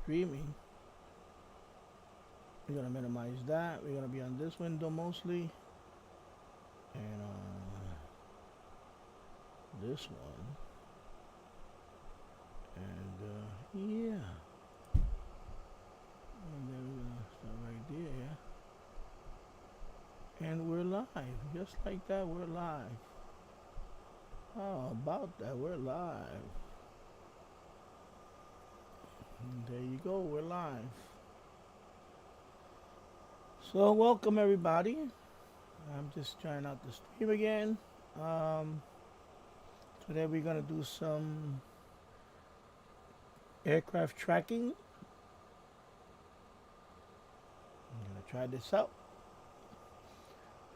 streaming. We're gonna minimize that. We're gonna be on this window mostly, and this one, and yeah, and then we're gonna start right there, and we're live, just like that. We're live. How about that? We're live. And there you go. We're live. So welcome everybody. I'm just trying out the stream again. Um, Today we're gonna do some aircraft tracking. I'm gonna try this out.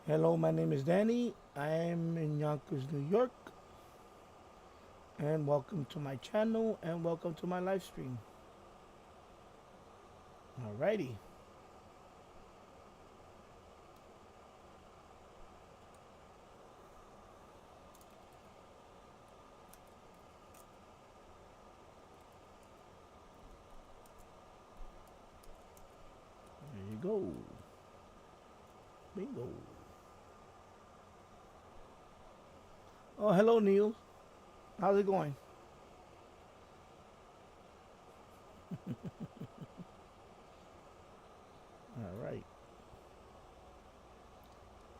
Hello, my name is Danny. I am in Yonkers, New York. And welcome to my channel and welcome to my live stream. Alrighty. There you go. Bingo. Oh, hello, Neil. How's it going? All right.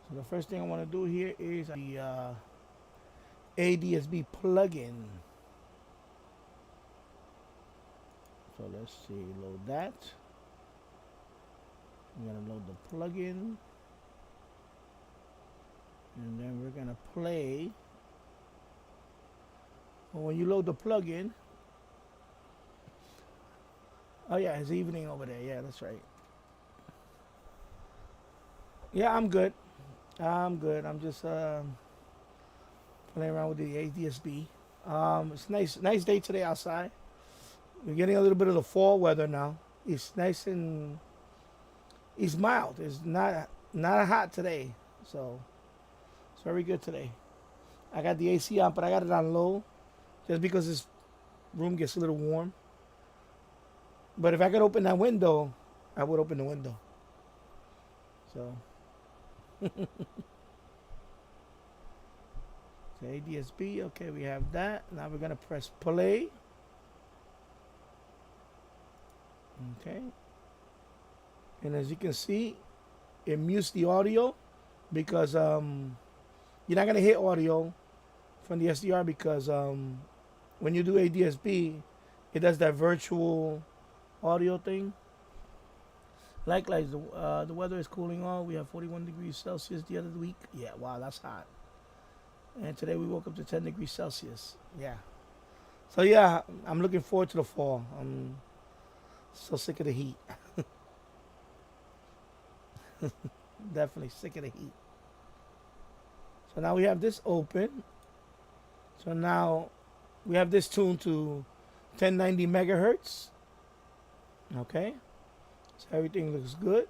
So the first thing I want to do here is the ADSB plugin. So let's see, load that. I'm gonna load the plugin, and then we're gonna play. Well, when you load the plugin, oh yeah, it's evening over there. Yeah, that's right. Yeah, I'm good. I'm good. I'm just playing around with the ADSB. It's nice day today outside. We're getting a little bit of the fall weather now. It's nice and it's mild. It's not hot today, so it's very good today. I got the AC on, but I got it on low, just because this room gets a little warm. But if I could open that window, I would open the window. So, so ADSB, okay, we have that. Now we're gonna press play. Okay. And as you can see, it mutes the audio because you're not gonna hit audio from the SDR because when you do ADSB, it does that virtual audio thing. Likewise, the weather is cooling off. We have 41 degrees Celsius the other week. Yeah, wow, that's hot. And today we woke up to 10 degrees Celsius. Yeah. So yeah, I'm looking forward to the fall. I'm so sick of the heat. Definitely sick of the heat. So now we have this open. So now we have this tuned to 1090 megahertz. Okay. So everything looks good.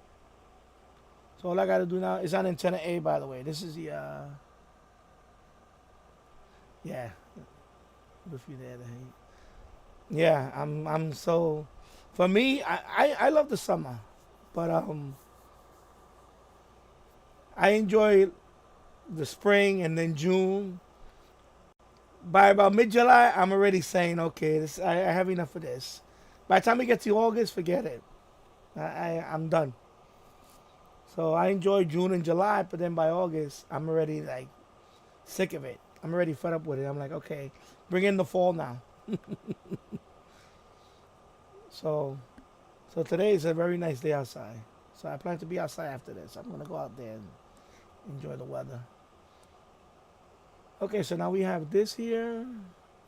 So all I got to do now is on antenna A, by the way. This is the, yeah, with you there. Yeah, I'm so, for me, I love the summer, but I enjoy the spring and then June. By about mid-July, I'm already saying, okay, I have enough of this. By the time we get to August, forget it. I'm done. So I enjoy June and July, but then by August, I'm already like sick of it. I'm already fed up with it. I'm like, okay, bring in the fall now. So today is a very nice day outside. So I plan to be outside after this. I'm gonna go out there and enjoy the weather. Okay, so now we have this here,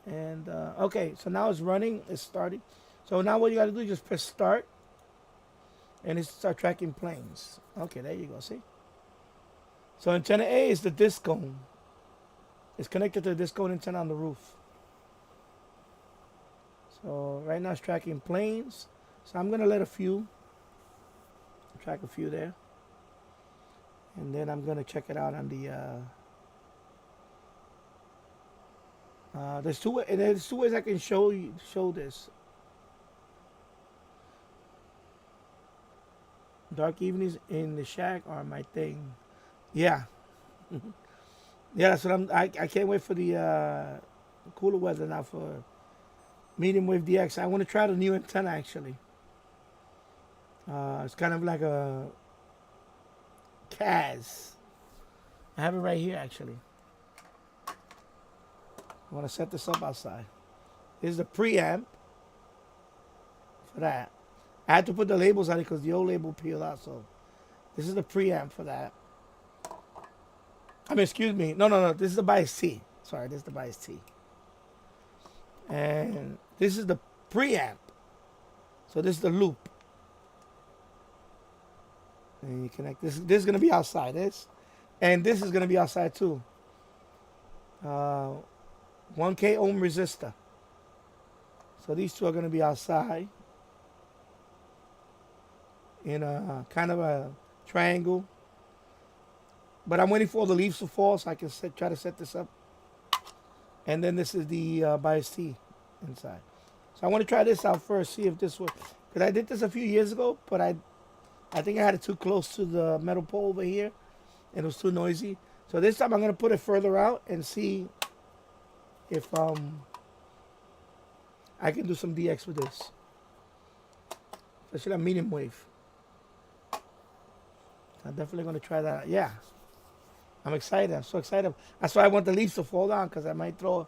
and okay, so now it's running. It's starting. So now what you gotta do is just press start, and it start tracking planes. Okay, there you go. See. So antenna A is the disc cone. It's connected to the disc cone antenna on the roof. So right now it's tracking planes. So I'm gonna let track a few there, and then I'm gonna check it out on the. There's two ways I can show this. Dark evenings in the shack are my thing. Yeah. Yeah, that's what I can't wait for the cooler weather now for medium wave DX. I want to try the new antenna actually. It's kind of like a CAS. I have it right here actually. I want to set this up outside. This is the preamp for that. I had to put the labels on it because the old label peeled out. So this is the preamp for that. I mean, excuse me. No. This is the bias T. Sorry, this is the bias T. And this is the preamp. So this is the loop. And you connect this. This is gonna be outside. And this is gonna be outside too. 1K ohm resistor. So these two are gonna be outside in a kind of a triangle. But I'm waiting for all the leaves to fall so I can try to set this up. And then this is the bias T inside. So I want to try this out first, see if this works. Because I did this a few years ago, but I think I had it too close to the metal pole over here. And it was too noisy. So this time I'm going to put it further out and see if I can do some DX with this. Especially a medium wave. I'm definitely going to try that out. Yeah. I'm excited. I'm so excited. That's why I want the leaves to fall down because I might throw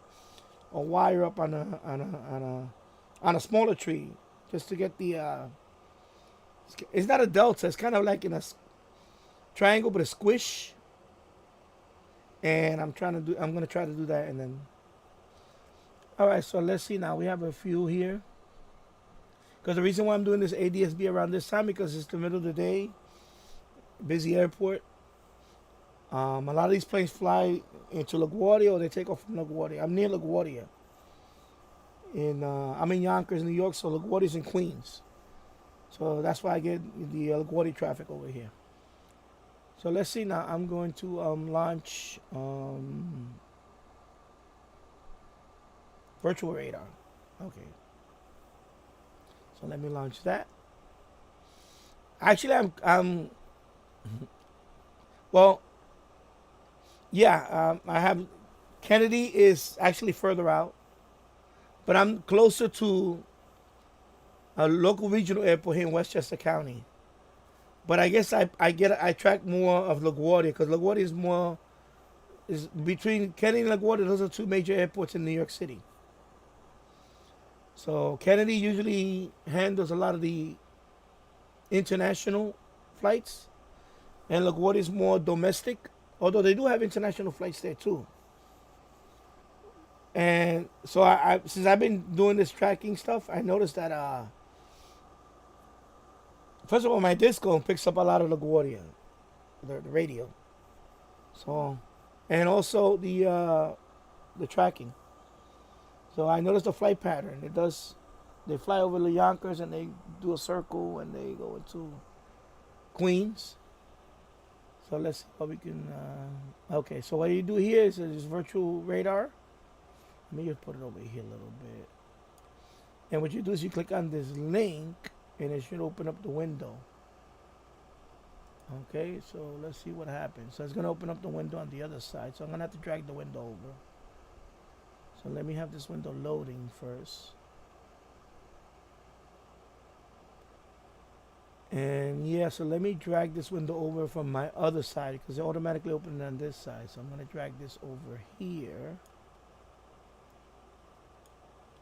a wire up on a smaller tree just to get the. It's not a delta. It's kind of like in a triangle, but a squish. And I'm going to try to do that, and then. All right. So let's see now. We have a few here. Because the reason why I'm doing this ADSB around this time because it's the middle of the day, busy airport. A lot of these planes fly into LaGuardia or they take off from LaGuardia. I'm near LaGuardia. I'm in Yonkers, New York, so LaGuardia's in Queens. So that's why I get the LaGuardia traffic over here. So let's see now. I'm going to launch virtual radar. Okay. So let me launch that. Actually, I'm well. Yeah, I have Kennedy is actually further out, but I'm closer to a local regional airport here in Westchester County. But I guess I track more of LaGuardia because LaGuardia is between Kennedy and LaGuardia. Those are two major airports in New York City. So Kennedy usually handles a lot of the international flights, and LaGuardia is more domestic. Although they do have international flights there too. And so I since I've been doing this tracking stuff, I noticed that first of all my disco picks up a lot of LaGuardia, the radio. So and also the tracking. So I noticed the flight pattern. They fly over the Yonkers and they do a circle and they go into Queens. So let's see what we can. Okay, so what you do here is virtual radar. Let me just put it over here a little bit. And what you do is you click on this link, and it should open up the window. Okay, so let's see what happens. So it's gonna open up the window on the other side. So I'm gonna have to drag the window over. So let me have this window loading first. And yeah, so let me drag this window over from my other side because it automatically opened on this side. So I'm going to drag this over here.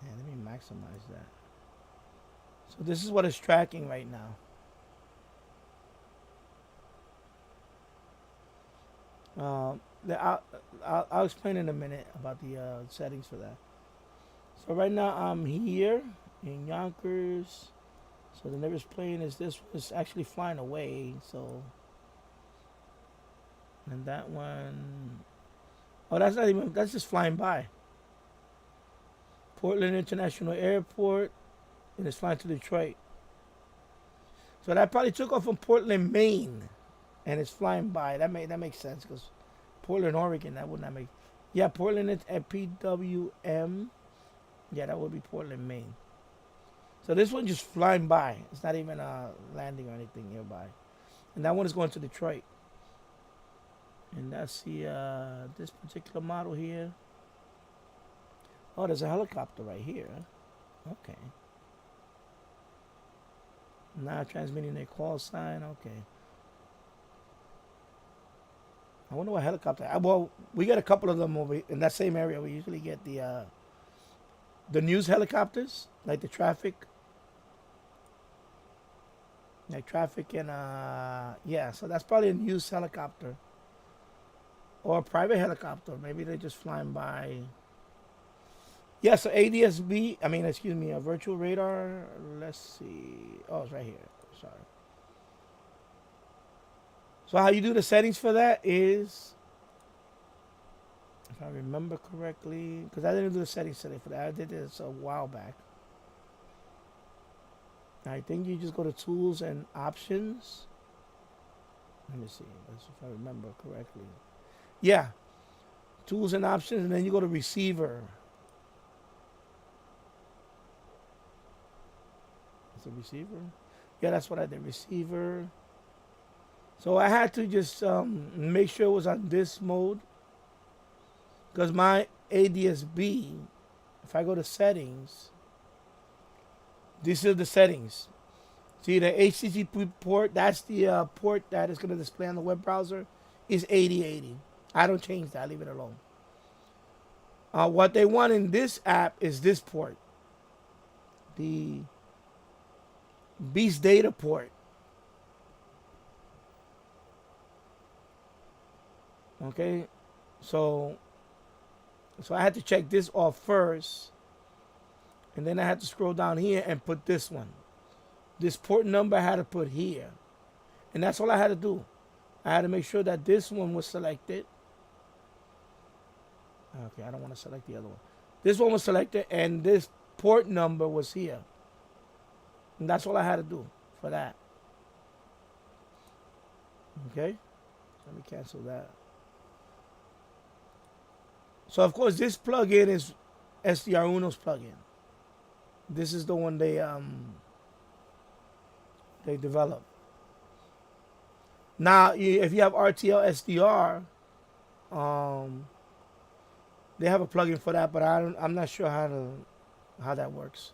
And let me maximize that. So this is what it's tracking right now. I'll explain in a minute about the settings for that. So right now I'm here in Yonkers. So the nearest plane is this one. It's actually flying away. So, and that one, oh, that's just flying by. Portland International Airport, and it's flying to Detroit. So that probably took off from Portland, Maine, and it's flying by. That makes sense because Portland, Oregon, that would not make. Yeah, Portland at PWM. Yeah, that would be Portland, Maine. So this one just flying by. It's not even landing or anything nearby. and that one is going to Detroit. And that's the this particular model here. Oh, there's a helicopter right here. Okay. Now transmitting their call sign. Okay. I wonder what helicopter. Well, we get a couple of them over in that same area. We usually get the news helicopters, like the traffic, and yeah. So that's probably a news helicopter or a private helicopter. Maybe they're just flying by. Yeah. So ADSB. I mean, excuse me, a virtual radar. Let's see. Oh, it's right here. Sorry. So how you do the settings for that is, if I remember correctly, because I didn't do the settings setting for that. I did this a while back. I think you just go to tools and options. Let me see. That's if I remember correctly. Yeah. Tools and options, and then you go to receiver. Is it receiver? Yeah, that's what I did. Receiver. So I had to just make sure it was on this mode. Because my ADSB, if I go to settings, these are the settings. See the HTTP port, that's the port that is going to display on the web browser, is 8080. I don't change that, I leave it alone. What they want in this app is this port, the Beast Data port. Okay, so I had to check this off first, and then I had to scroll down here and put this one. This port number I had to put here, and that's all I had to do. I had to make sure that this one was selected. Okay, I don't want to select the other one. This one was selected, and this port number was here. And that's all I had to do for that. Okay, let me cancel that. So of course this plugin is SDR Uno's plugin. This is the one they developed. Now if you have RTL SDR, they have a plugin for that, but I'm not sure how that works.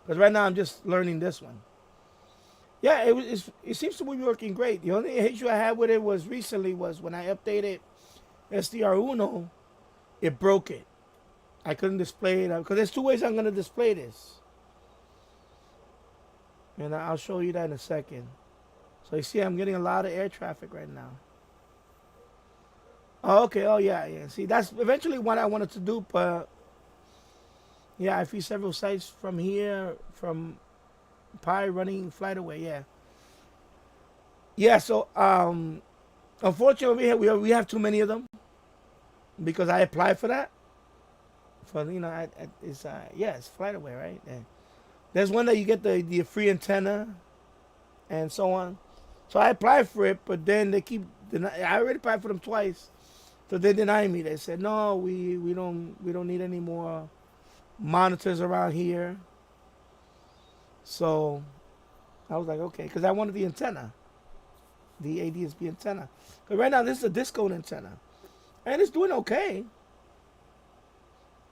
Because right now I'm just learning this one. Yeah, it seems to be working great. The only issue I had with it was recently was when I updated SDR Uno. It broke it. I couldn't display it because there's two ways I'm going to display this. And I'll show you that in a second. So you see I'm getting a lot of air traffic right now. Oh, okay. Oh, yeah. See, that's eventually what I wanted to do. But, yeah, I feed several sites from here, from Pi running flight away. Yeah. Yeah, so, unfortunately, we have too many of them. Because I applied for that. It's flight away, right? And there's one that you get the free antenna and so on. So I applied for it, but then they keep I already applied for them twice. So they denied me. They said, no, we don't need any more monitors around here. So I was like, okay, because I wanted the antenna, the ADSB antenna. Because right now this is a disco antenna. And it's doing okay.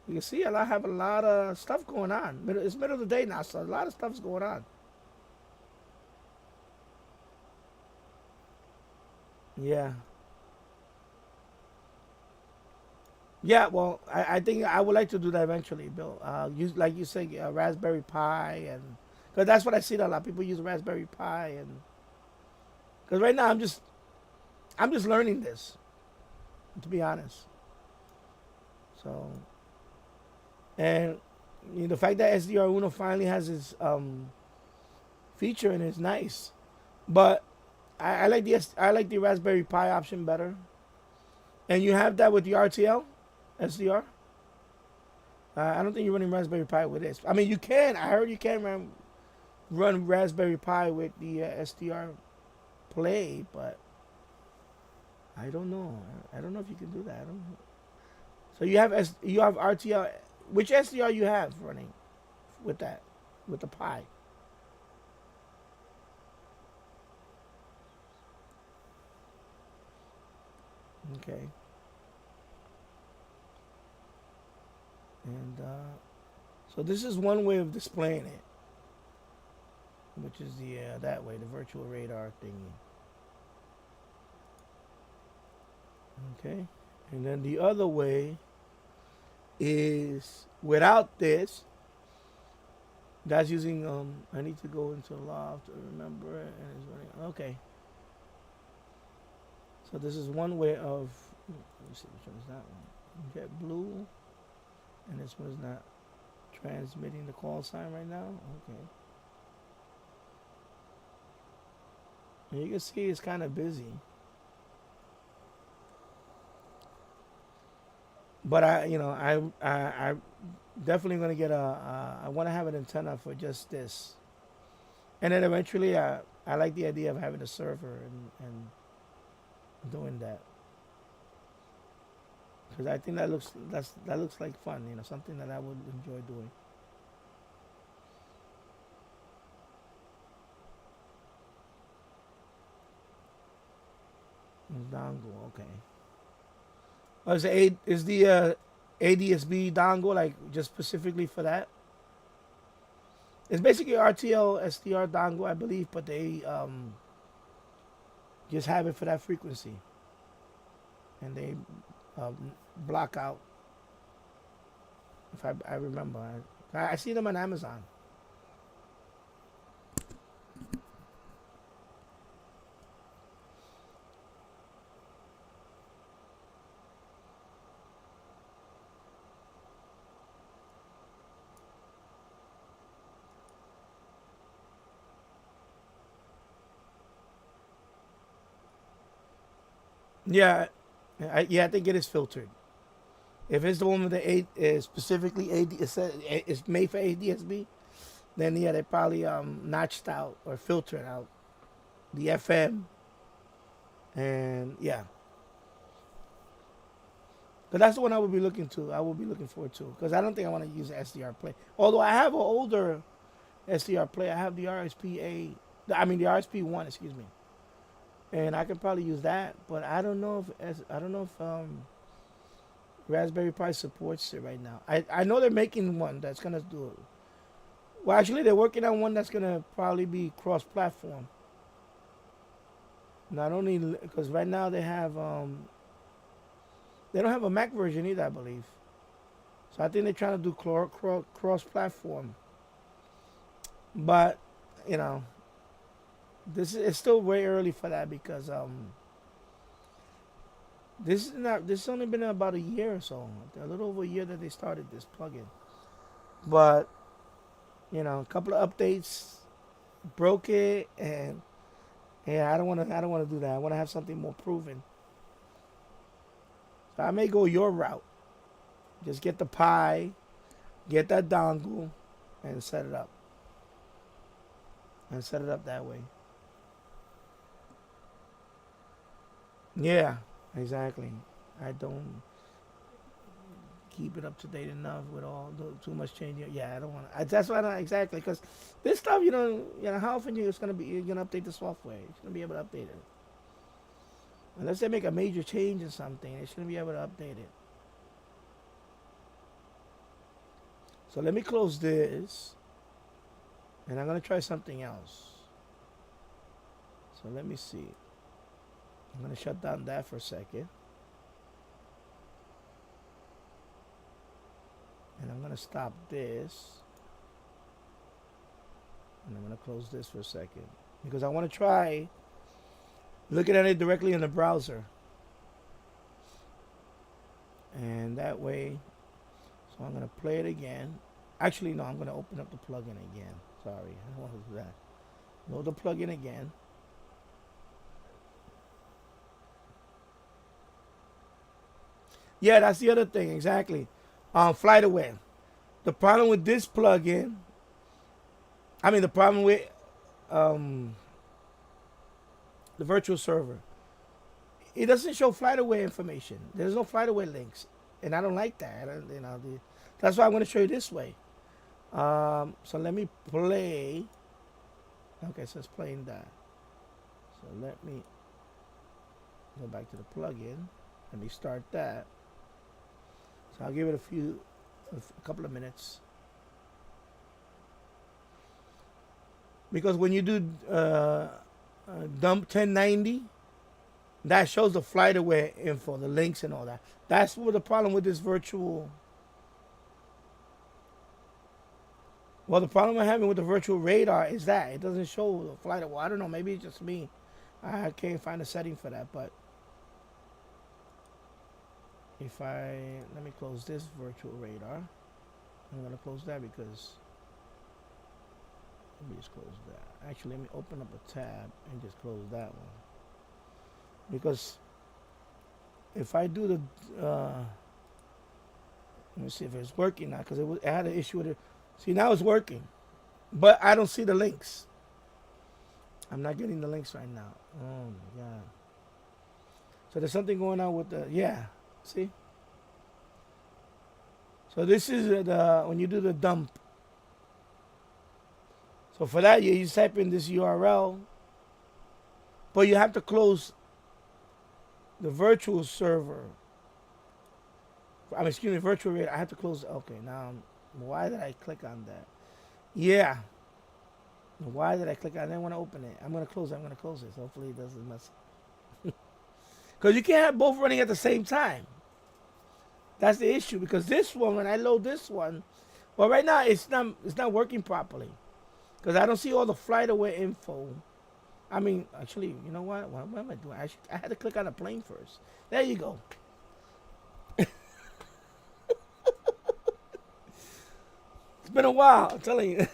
You can see I have a lot of stuff going on. It's middle of the day now, so a lot of stuff's going on. Yeah. Yeah, well, I think I would like to do that eventually, Bill. Like you say, Raspberry Pi, and because that's what I see that a lot of people use Raspberry Pi, and because right now I'm just learning this, to be honest. So, and the fact that SDR Uno finally has its feature and it's nice, but I like the Raspberry Pi option better. And you have that with the RTL SDR. I don't think you're running Raspberry Pi with this. I mean, you can. I heard you can run Raspberry Pi with the SDR Play, but I don't know. I don't know if you can do that. I don't know. So you have RTL. Which SDR you have running with that, with the Pi? Okay. And so this is one way of displaying it, which is the that way, the virtual radar thingy. Okay. And then the other way is without this. That's using I need to go into loft to remember it, and it's running. Okay. So this is one way of, let me see which one is that one. Jet blue, and this one's not transmitting the call sign right now. Okay. And you can see it's kind of busy. But I definitely gonna get I want to have an antenna for just this, and then eventually I like the idea of having a server and doing that, because I think that looks like fun, something that I would enjoy doing. Dongle, okay. Oh, is the ADSB dongle like just specifically for that? It's basically RTL SDR dongle, I believe, but they just have it for that frequency, and they block out. If I remember, I see them on Amazon. Yeah, I think it is filtered. If it's the one with the eight is specifically AD, it's made for ADSB, then yeah, they probably notched out or filtered out the FM, and yeah, but that's the one I would be looking to. I will be looking forward to, because I don't think I want to use the SDR play. Although I have an older SDR play, I have the RSP the RSP1, excuse me, and I can probably use that. But I don't know if Raspberry Pi supports it right now. I know they're making one that's gonna do it. Well, actually, they're working on one that's gonna probably be cross-platform. Not only because right now they don't have a Mac version either, I believe. So I think they're trying to do cross-platform. But you know, it's still way early for that, because this has only been about a year or so, a little over a year that they started this plugin. But a couple of updates broke it, and yeah, I don't want to do that. I want to have something more proven. So I may go your route. Just get the Pi, get that dongle, and set it up. And set it up that way. Yeah, exactly. I don't keep it up to date enough with all too much changing. Yeah, I don't want to. That's why I don't exactly, because this stuff, how often you're gonna update the software? You're gonna be able to update it. Unless they make a major change in something, they shouldn't be able to update it. So let me close this, and I'm gonna try something else. So let me see. I'm gonna shut down that for a second, and I'm gonna stop this, and I'm gonna close this for a second, because I want to try looking at it directly in the browser, and that way. So I'm gonna play it again. Actually, no, I'm gonna open up the plugin again. Sorry, I don't want to do that. Load the plugin again. Yeah, that's the other thing, exactly. Flight away. The problem with this plugin, the problem with um, the virtual server, it doesn't show flight away information. There's no flight away links, and I don't like that. That's why I'm going to show you this way. So let me play. Okay, so it's playing that. So let me go back to the plugin. Let me start that. So I'll give it a couple of minutes. Because when you do dump 1090, that shows the flight aware info, the links and all that. That's what the problem with this virtual. Well, the problem I'm having with the virtual radar is that it doesn't show the flight aware. I don't know. Maybe it's just me. I can't find a setting for that. But if let me close this virtual radar. I'm gonna close that because let me just close that. Actually, let me open up a tab and just close that one. Because if I do the, let me see if it's working now, because I had an issue with it. See, now it's working, but I don't see the links. I'm not getting the links right now. Oh my God. So there's something going on with the, yeah, see? So this is when you do the dump. So for that, you type in this URL, but you have to close the virtual server. Excuse me, virtual radar. I have to close. Okay, now why did I click on that? Yeah. Why did I click on it? I didn't want to open it. I'm going to close it. I'm going to close it. So hopefully it doesn't mess up. Because you can't have both running at the same time. That's the issue. Because this one, when I load this one, well, right now it's not working properly. Because I don't see all the flight aware info. I mean, actually, you know what? What am I doing? I had to click on the plane first. There you go. It's been a while, I'm telling you.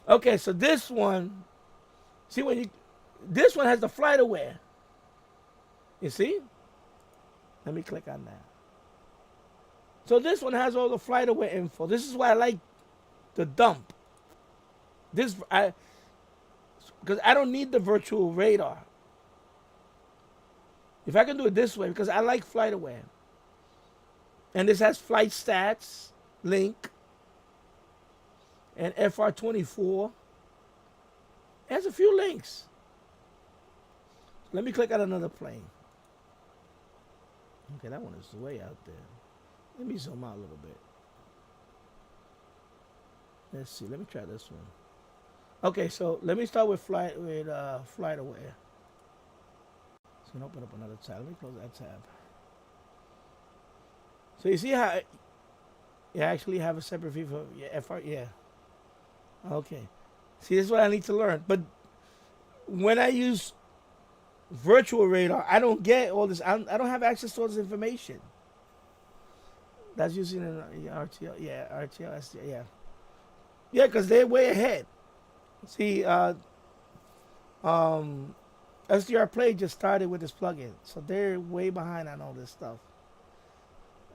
Okay, so this one, see this one has the flight aware. You see? Let me click on that. So this one has all the flight aware info. This is why I like the dump. Because I don't need the virtual radar. If I can do it this way, because I like flight aware. And this has flight stats, link, and FR24. It has a few links. Let me click on another plane. Okay, that one is way out there. Let me zoom out a little bit. Let's see. Let me try this one. Okay, so let me start with flight aware. So I'm gonna open up another tab. Let me close that tab. So you see how you actually have a separate view for FR? Yeah. Okay. See, this is what I need to learn. But when I use virtual radar, I don't get all this. I don't have access to all this information. That's using an RTL. Yeah, RTL, SDR, yeah. Yeah, because they're way ahead. See, SDR Play just started with this plugin. So they're way behind on all this stuff.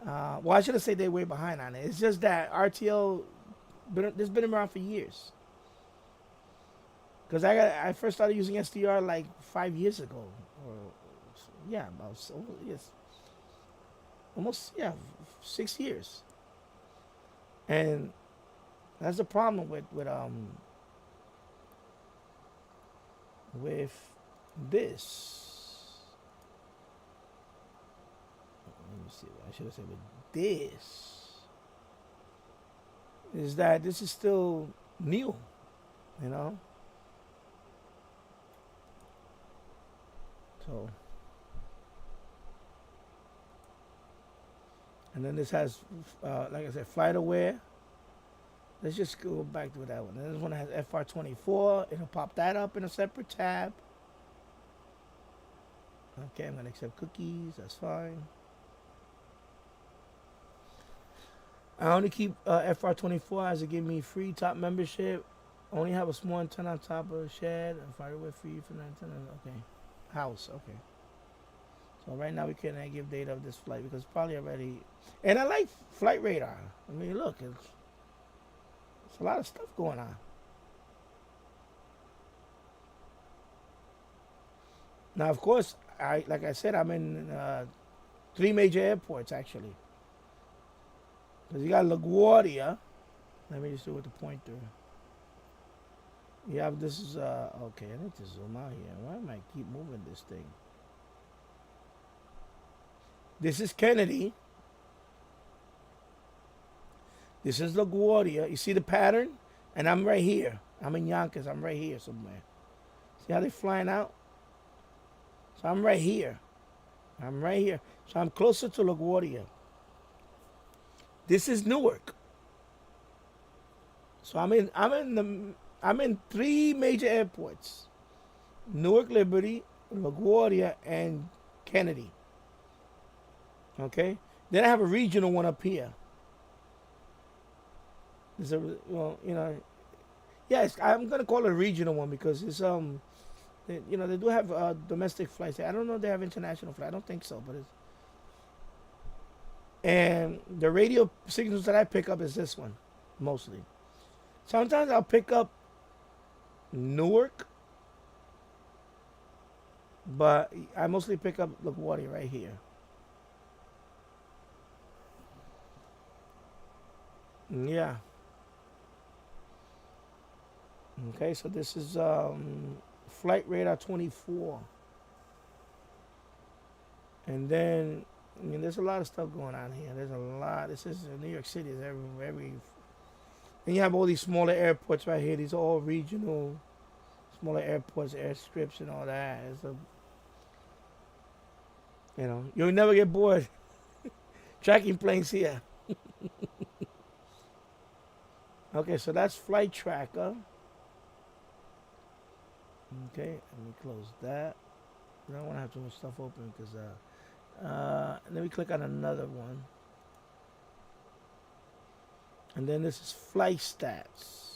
Well, I shouldn't say they're way behind on it. It's just that RTL, this been around for years. Because I first started using SDR like 5 years ago. Or, yeah, almost 6 years. And that's the problem with this. Let me see. I should have said with this. Is that this is still new, you know? So, and then this has, like I said, flight aware. Let's just go back to that one. This one has FR24. It'll pop that up in a separate tab. Okay, I'm gonna accept cookies. That's fine. I only keep FR24 as it give me free top membership. Only have a small antenna on top of a shed. And fire away free for the antenna. Okay. House. Okay. So right now we can't give data of this flight because it's probably already. And I like flight radar. I mean, look, it's a lot of stuff going on. Now, of course, like I said, I'm in 3 major airports actually. Because you got LaGuardia. Let me just do it with the pointer. You have this is okay. I need to zoom out here. Why am I keep moving this thing? This is Kennedy. This is LaGuardia. You see the pattern? And I'm right here. I'm in Yonkers. I'm right here somewhere. See how they're flying out? So I'm right here. I'm right here. So I'm closer to LaGuardia. This is Newark. So I'm in three major airports. Newark Liberty, LaGuardia, and Kennedy. Okay? Then I have a regional one up here. There's a, well, you know, yeah, I'm gonna call it a regional one because it's they do have domestic flights. I don't know if they have international flight. I don't think so, but it's, and the radio signals that I pick up is this one, mostly. Sometimes I'll pick up Newark, but I mostly pick up LaGuardia right here. Yeah. Okay, so this is flight radar 24. And then there's a lot of stuff going on here. There's a lot. This is New York City. Is every. And you have all these smaller airports right here. These are all regional, smaller airports, airstrips, and all that. It's a, you'll never get bored tracking planes here. Okay, so that's flight tracker. Okay, let me close that. I don't want to have too much stuff open because let me click on another one. And then this is flight stats.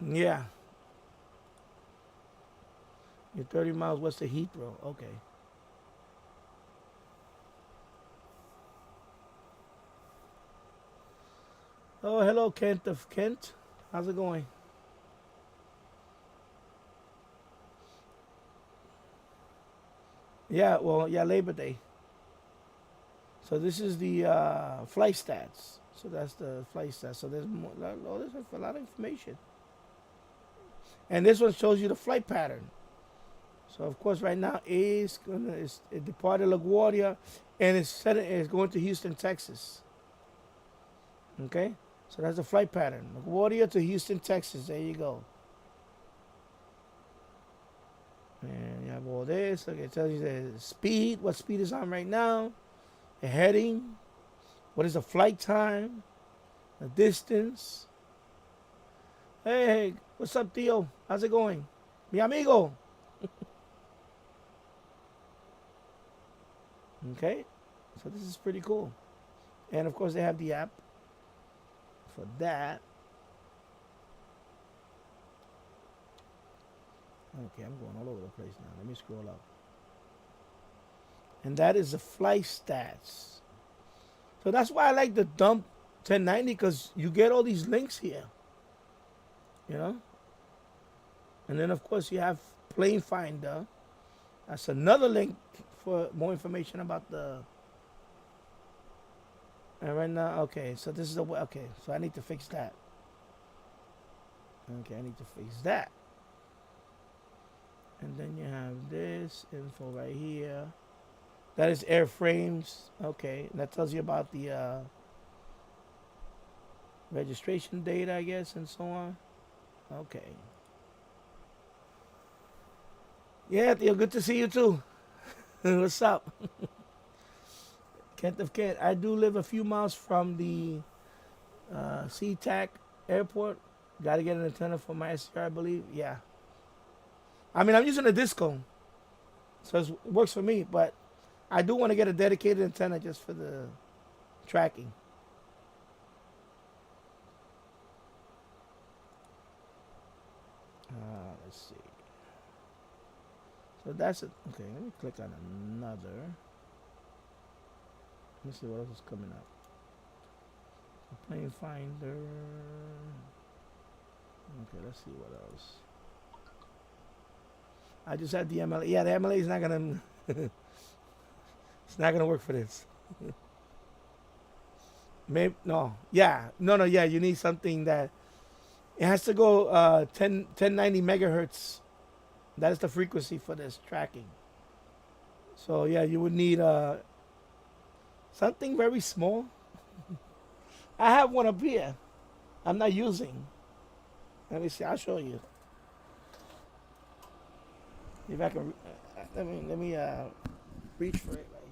Yeah. You're 30 miles west of Heathrow. Okay. Oh, hello, Kent of Kent. How's it going? Yeah, well, yeah, Labor Day. So this is the flight stats. So that's the flight stats. So there's more, oh, there's a lot of information. And this one shows you the flight pattern. So of course, right now it departed LaGuardia, and it's going to Houston, Texas. Okay, so that's the flight pattern. LaGuardia to Houston, Texas. There you go. And you have all this. Okay, it tells you the speed, what speed is on right now, the heading, what is the flight time, the distance. Hey, what's up, Theo? How's it going? Mi amigo. Okay, so this is pretty cool. And of course, they have the app for that. Okay, I'm going all over the place now. Let me scroll up. And that is the flight stats. So that's why I like the dump 1090 because you get all these links here. And then of course you have Plane Finder. That's another link for more information about the. And right now, okay, so this is the okay. So I need to fix that. Okay, I need to fix that. And then you have this info right here. That is airframes. Okay, and that tells you about the registration date, I guess, and so on. Okay. Yeah, Theo, good to see you too. What's up? Kent of Kent. I do live a few miles from the SeaTac airport. Got to get an antenna for my SCR, I believe. Yeah. I mean, I'm using a disco, so it works for me, but I do want to get a dedicated antenna just for the tracking. Let's see. So that's it. Okay, let me click on another. Let me see what else is coming up. Plane Finder. Okay, let's see what else. I just had the MLA. Yeah, the MLA is not gonna. It's not gonna work for this. Maybe no. Yeah, no. Yeah, you need something that it has to go 1090 megahertz That is the frequency for this tracking. So yeah, you would need something very small. I have one up here. I'm not using. Let me see. I'll show you. If I can, let me reach for it right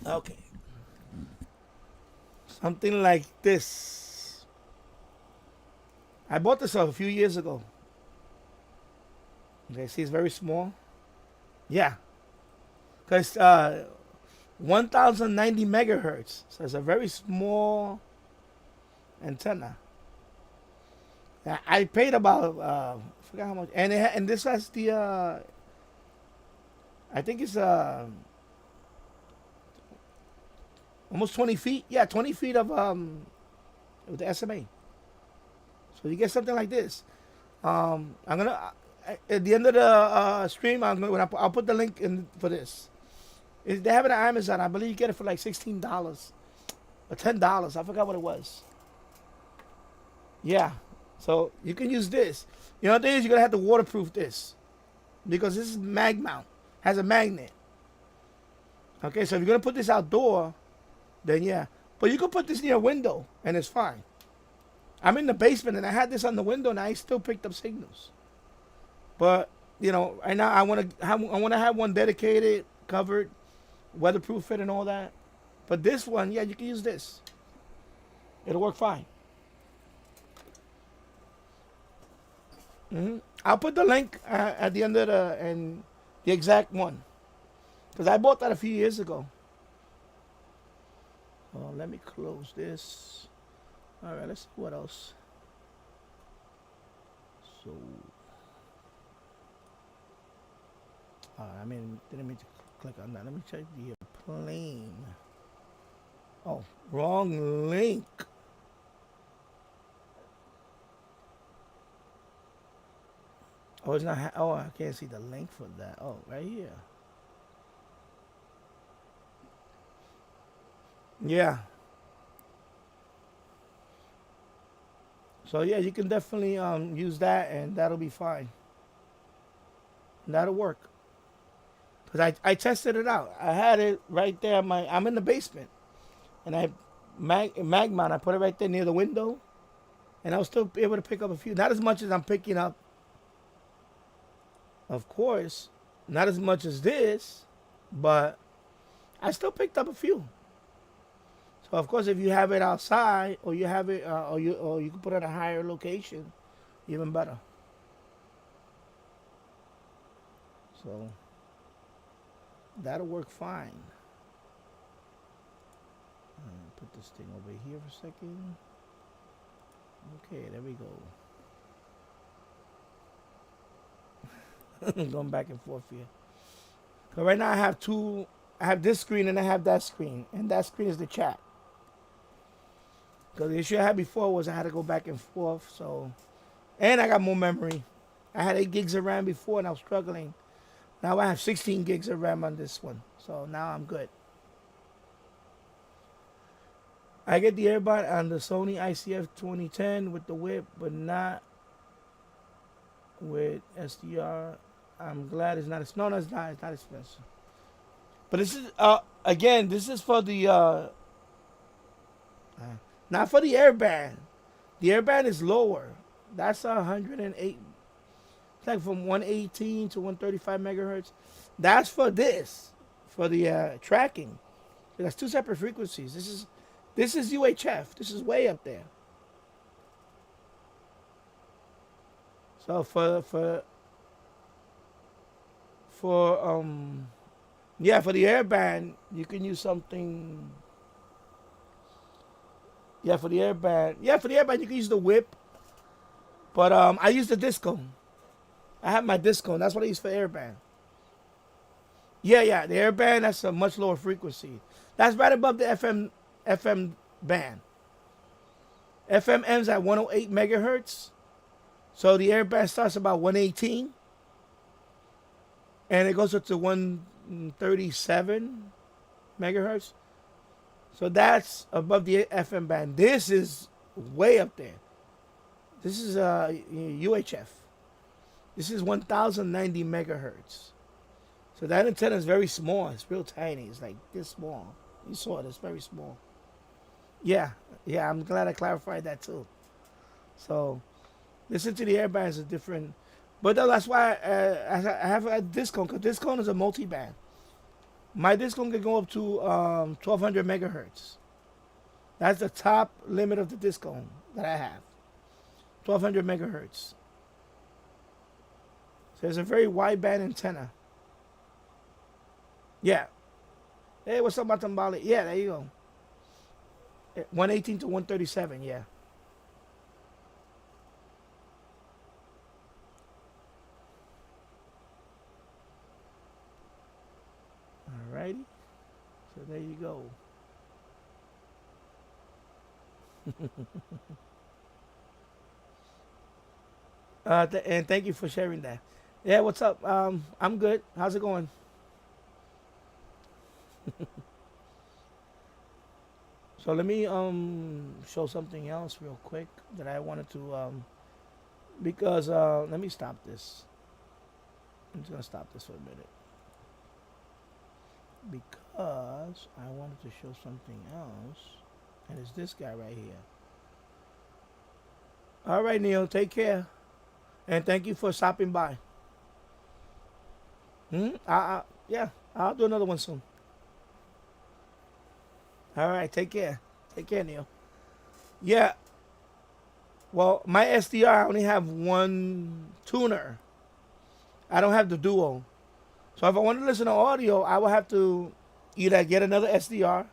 here. Okay, something like this. I bought this a few years ago. Okay, see, it's very small. Yeah, because 1090 megahertz. So it's a very small antenna. I paid about I forgot how much, and this has the I think it's almost 20 feet. Yeah, 20 feet of with the SMA. So you get something like this. I'm gonna at the end of the stream. I'll put the link in for this. They have it on Amazon. I believe you get it for like $16 or $10. I forgot what it was. Yeah. So you can use this. You know, the thing is, you're gonna have to waterproof this because this is mag mount, has a magnet. Okay, so if you're gonna put this outdoor, then yeah. But you can put this near a window and it's fine. I'm in the basement and I had this on the window and I still picked up signals. But you know, right now I want to have one dedicated, covered, weatherproof it and all that. But this one, yeah, you can use this. It'll work fine. I'll put the link at the end of the exact one, because I bought that a few years ago. Oh, let me close this. All right, let's see what else. So, didn't mean to click on that. Let me check the plane. Oh, wrong link. Oh, it's not. I can't see the link for that. Oh, right here. Yeah. So yeah, you can definitely use that, and that'll be fine. That'll work. Cause I tested it out. I had it right there. I'm in the basement, and I mag mount. I put it right there near the window, and I was still able to pick up a few. Not as much as I'm picking up. Of course, not as much as this, but I still picked up a few. So of course, if you have it outside, or you have it, or you can put it at a higher location, even better. So that'll work fine. Put this thing over here for a second. Okay, there we go. Going back and forth here. So right now I have two. I have this screen and I have that screen, and that screen is the chat. Because the issue I had before was I had to go back and forth. So, and I got more memory. I had 8 gigs of RAM before, and I was struggling. Now I have 16 gigs of RAM on this one, so now I'm good. I get the airbot on the Sony ICF 2010 with the whip, but not with SDR. I'm glad it's not. No, it's not. It's not expensive. But this is again. This is for the not for the airband. The airband is lower. That's 108. It's like from 118 to 135 megahertz. That's for this, for the tracking. That's two separate frequencies. This is UHF. This is way up there. So for the airband, you can use something. Yeah, for the airband. Yeah, for the airband, you can use the whip. But I use the disco. I have my disco. That's what I use for airband. Yeah, the airband, that's a much lower frequency. That's right above the FM band. FM ends at 108 megahertz. So the airband starts about 118. And it goes up to 137 megahertz. So that's above the FM band. This is way up there. This is UHF. This is 1090 megahertz. So that antenna is very small. It's real tiny. It's like this small. You saw it. It's very small. Yeah, yeah. I'm glad I clarified that too. So listen to the air bands are different, but that's why I have a discount. Cause discount is a multi-band. My discount can go up to 1200 megahertz. That's the top limit of the discount that I have. 1200 megahertz. So it's a very wide band antenna. Yeah. Hey, what's up, Matambali? Yeah, there you go. 118 to 137, yeah. Alrighty. So there you go. And thank you for sharing that. Yeah, what's up? I'm good. How's it going? So let me show something else real quick that I wanted to because let me stop this. I'm just gonna stop this for a minute because I wanted to show something else, and it's this guy right here. All right, Neil, take care, and thank you for stopping by. Yeah, I'll do another one soon. All right, take care, Neil. Yeah, well, my SDR I only have one tuner. I don't have the duo. So if I want to listen to audio, I will have to either get another SDR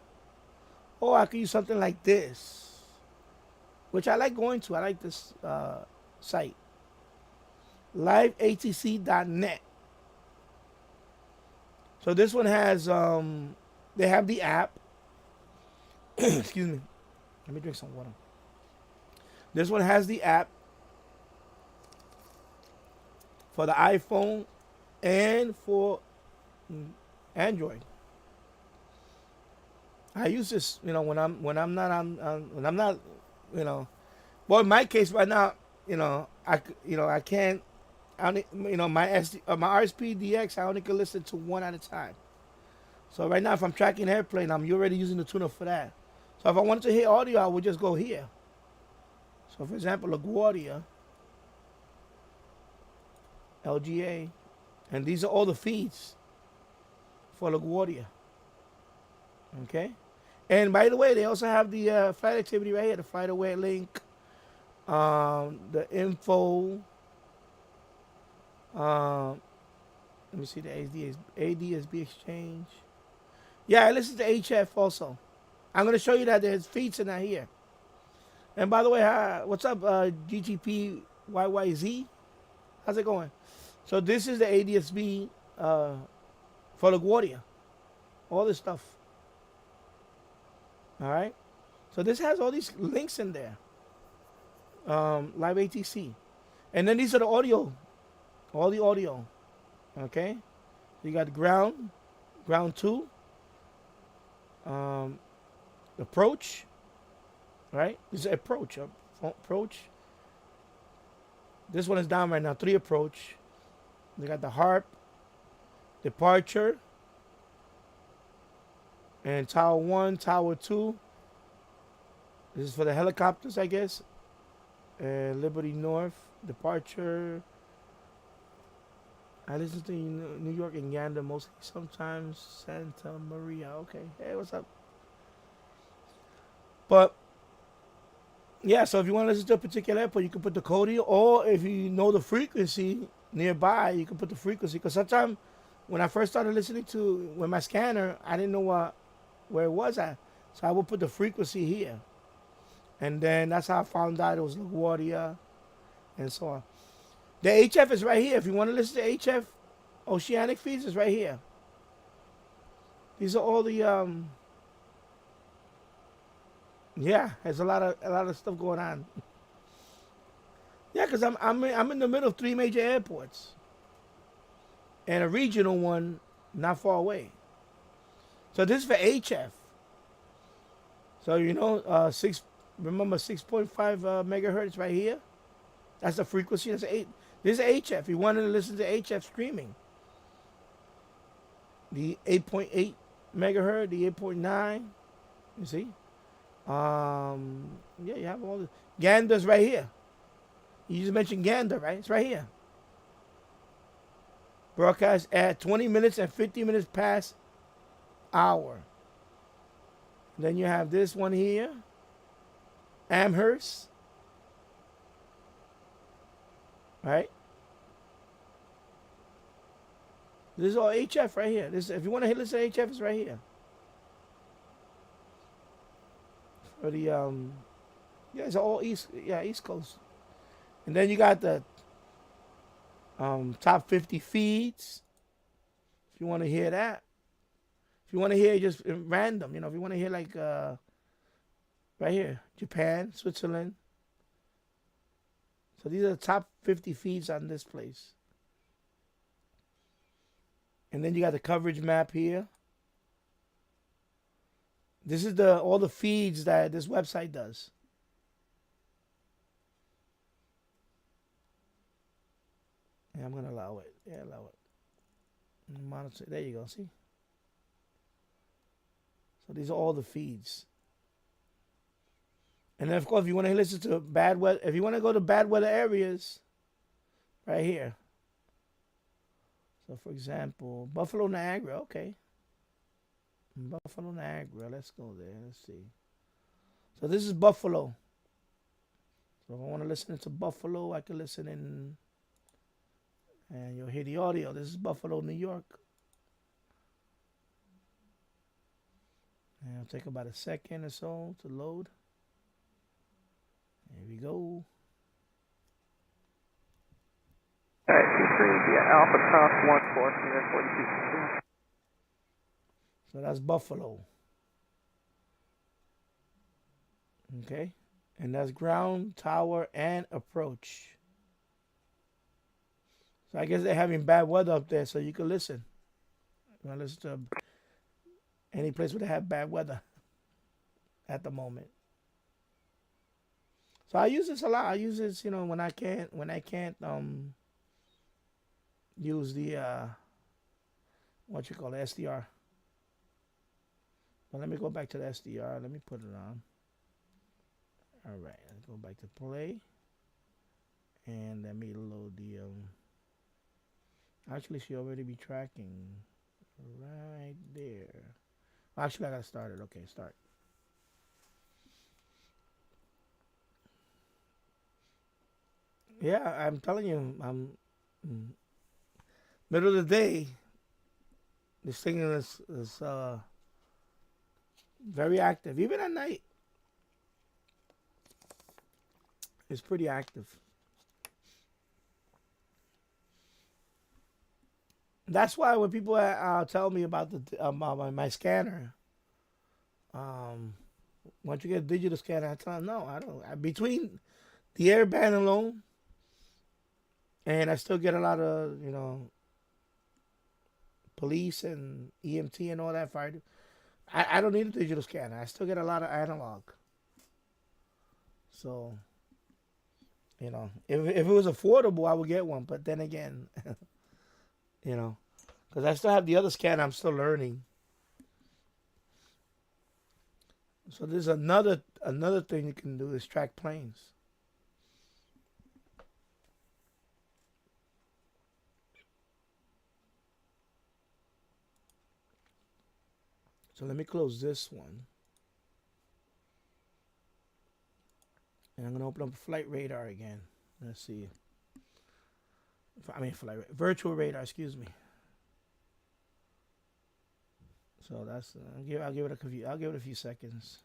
or I could use something like this, which I like going to. I like this site, liveatc.net. So this one has, they have the app. Excuse me. Let me drink some water. This one has the app for the iPhone and for Android. I use this, when I'm not when I'm not, you know. Well, in my case right now, I can't. I only, my my RSP DX, I only can listen to one at a time. So right now, if I'm tracking airplane, I'm already using the tuner for that. So if I wanted to hear audio, I would just go here. So for example, LaGuardia, LGA, and these are all the feeds for LaGuardia. Okay. And by the way, they also have the flight activity right here, the flight aware link, the info. Let me see the ADSB exchange. Yeah, I listen to HF also. I'm going to show you that there's feeds in that here. And by the way, what's up, GGP YYZ? How's it going? So this is the ADSB for LaGuardia. All this stuff. All right. So this has all these links in there. Live ATC. And then these are the audio. All the audio. Okay. You got ground 2. Approach. Right? This is approach. Approach. This one is down right now. 3 approach. They got the harp. Departure. And Tower 1, Tower 2. This is for the helicopters, I guess. Liberty North, departure. I listen to New York and Gander mostly. Sometimes Santa Maria. Okay. Hey, what's up? But, yeah, so if you want to listen to a particular airport, you can put the code here. Or if you know the frequency nearby, you can put the frequency. Because sometimes when I first started listening to, with my scanner, I didn't know where it was at. So I would put the frequency here. And then that's how I found out it was LaGuardia and so on. The HF is right here. If you want to listen to HF oceanic feeds, it's right here. These are all the yeah, there's a lot of stuff going on. Yeah, because I'm in the middle of 3 major airports. And a regional one not far away. So this is for HF. So remember 6.5 megahertz right here? That's the frequency. That's eight. This is HF. You wanted to listen to HF streaming. The 8.8 megahertz, the 8.9. You see? Yeah, you have all the Gander's right here. You just mentioned Gander, right? It's right here. Broadcast at 20 minutes and 50 minutes past hour. Then you have this one here, Amherst, right? This is all HF right here. This, if you want to listen to HF, it's right here. For the yeah, it's all East Coast. And then you got the top 50 feeds. If you want to hear that. If you want to hear just random, if you want to hear like right here, Japan, Switzerland. So these are the top 50 feeds on this place. And then you got the coverage map here. This is all the feeds that this website does. Yeah, I'm gonna allow it. Yeah, allow it. Monitor. There you go. See. So these are all the feeds. And then of course, if you want to listen to bad weather, if you want to go to bad weather areas, right here. So for example, Buffalo, Niagara. Okay. Buffalo, Niagara. Let's go there. Let's see. So this is Buffalo. So if I want to listen to Buffalo, I can listen in, and you'll hear the audio. This is Buffalo, New York. And it'll take about a second or so to load. Here we go. Alpha Top 14, 42. So that's Buffalo. Okay. And that's ground, tower, and approach. So I guess they're having bad weather up there, so you can listen. You want to listen to any place where they have bad weather at the moment. So I use this a lot. I use this, when I can't use the SDR. But let me go back to the SDR. Let me put it on. All right, let's go back to play, and let me load the. Actually, she already be tracking right there. Actually, I gotta start it. Okay, start. Yeah, I'm telling you, I'm middle of the day. This thing is very active, even at night. It's pretty active. That's why when people tell me about my scanner, once you get a digital scanner, I tell them no, I don't. Between the airband alone, and I still get a lot of police and EMT and all that fire. I don't need a digital scanner. I still get a lot of analog. So, if it was affordable, I would get one. But then again, because I still have the other scanner. I'm still learning. So there's another thing you can do is track planes. So let me close this one. And I'm going to open up Flight Radar again. Let's see. Virtual Radar, excuse me. So that's I'll give it a few seconds.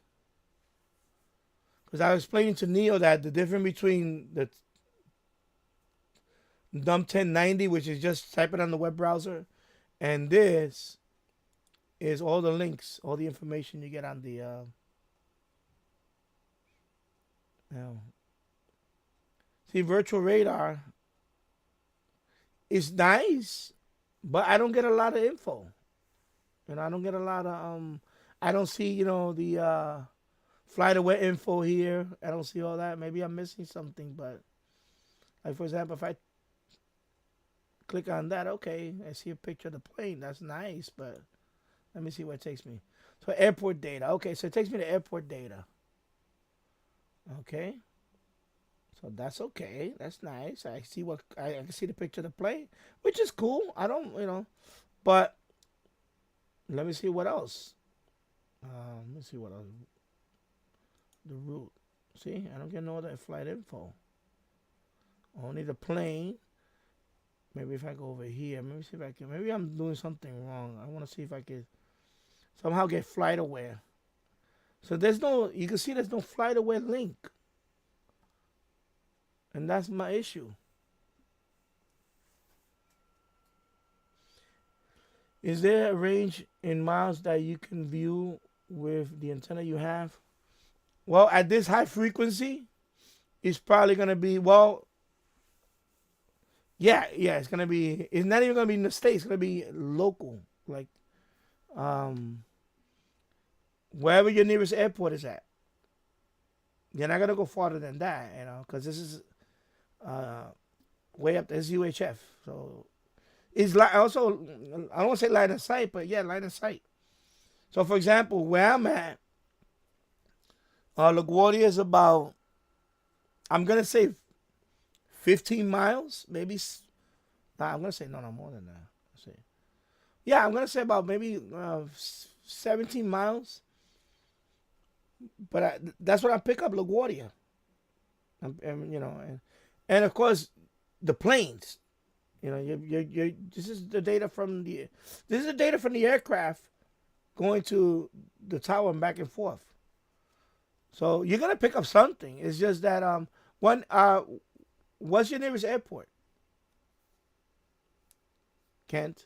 Because I was explaining to Neo that the difference between the Dumb 1090, which is just type it on the web browser, and this is all the links, all the information you get on the see, Virtual Radar is nice, but I don't get a lot of info. I don't get a lot of I don't see, the flight away info here. I don't see all that. Maybe I'm missing something, but Like, for example, if I click on that, okay, I see a picture of the plane. That's nice, but let me see where it takes me. So airport data. Okay, so it takes me to airport data. Okay. So that's okay. That's nice. I see what I can see the picture of the plane, which is cool. I don't, but let me see what else. Let me see what else. The route. See, I don't get no other flight info. Only the plane. Maybe if I go over here, maybe see if I can. Maybe I'm doing something wrong. I want to see if I can somehow get flight aware. So there's no. You can see there's no flight aware link, and that's my issue. Is there a range in miles that you can view with the antenna you have? Well, at this high frequency, it's probably gonna be yeah. It's gonna be. It's not even gonna be in the states. It's gonna be local, like um, wherever your nearest airport is at. You're not gonna go farther than that, because this is uh, way up. This is UHF, so it's like also I don't want to say line of sight, but yeah, line of sight. So, for example, where I'm at, LaGuardia is about, I'm gonna say 15 miles, maybe. Nah, I'm gonna say no, more than that. Let's see. Yeah, I'm gonna say about maybe 17 miles. But that's what I pick up LaGuardia, and of course the planes. This is the data from the aircraft going to the tower and back and forth. So you're gonna pick up something. It's just that what's your nearest airport? Kent.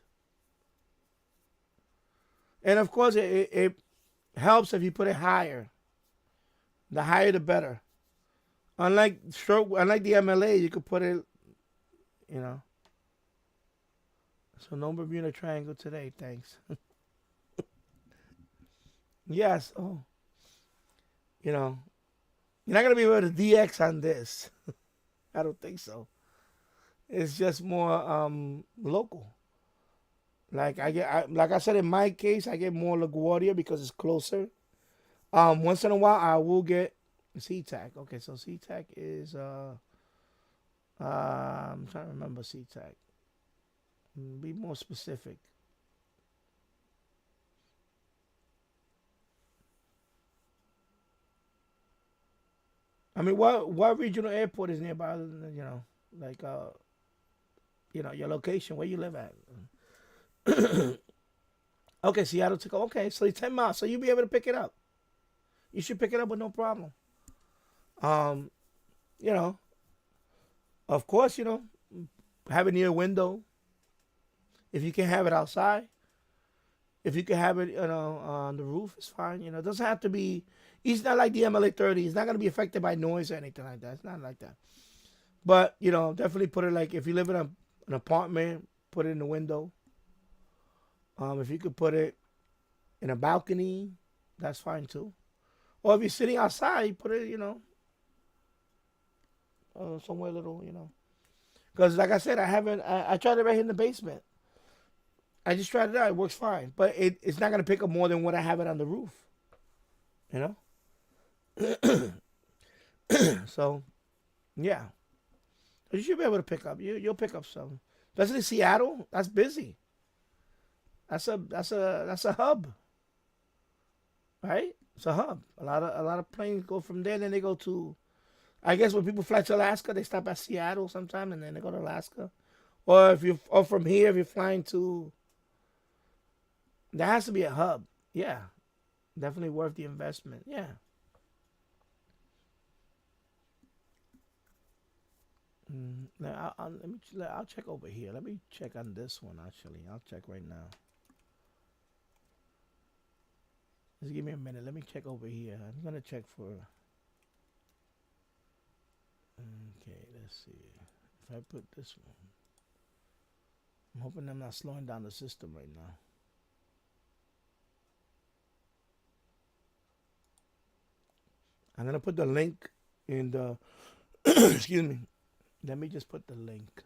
And of course it helps if you put it higher. The higher the better. Unlike the MLA, you could put it, you know. So no Bermuda Triangle today, thanks. Yes. Oh, you're not gonna be able to DX on this. I don't think so. It's just more local. Like like I said, in my case, I get more LaGuardia because it's closer. Once in a while, I will get SeaTac. Okay, so SeaTac is I'm trying to remember SeaTac. Be more specific. I mean, what regional airport is nearby? Like your location where you live at. Okay, Seattle took. Okay, so it's 10 miles, so you'll be able to pick it up. You should pick it up with no problem. Um, you know, of course, have it near a window. If you can have it outside, if you can have it, on the roof, it's fine. It doesn't have to be. It's not like the MLA-30. It's not going to be affected by noise or anything like that. It's not like that. But definitely put it like if you live in an apartment, put it in the window. If you could put it in a balcony, that's fine too. Or if you're sitting outside, put it, somewhere little, Because like I said, I tried it right here in the basement. I just tried it out. It works fine, but it's not gonna pick up more than what I have it on the roof. You know. So yeah, you should be able to pick up. You'll pick up some. Especially Seattle, that's busy. That's a hub, right? It's a hub. A lot of planes go from there, then they go to. I guess when people fly to Alaska, they stop at Seattle sometime, and then they go to Alaska. Or from here, if you're flying to, there has to be a hub. Yeah, definitely worth the investment. Yeah. I'll check over here. Let me check on this one actually. I'll check right now. Just give me a minute. Let me check over here. I'm gonna check for. Okay, let's see. If I put this one, I'm hoping I'm not slowing down the system right now. I'm gonna put the link in the excuse me, Let me just put the link.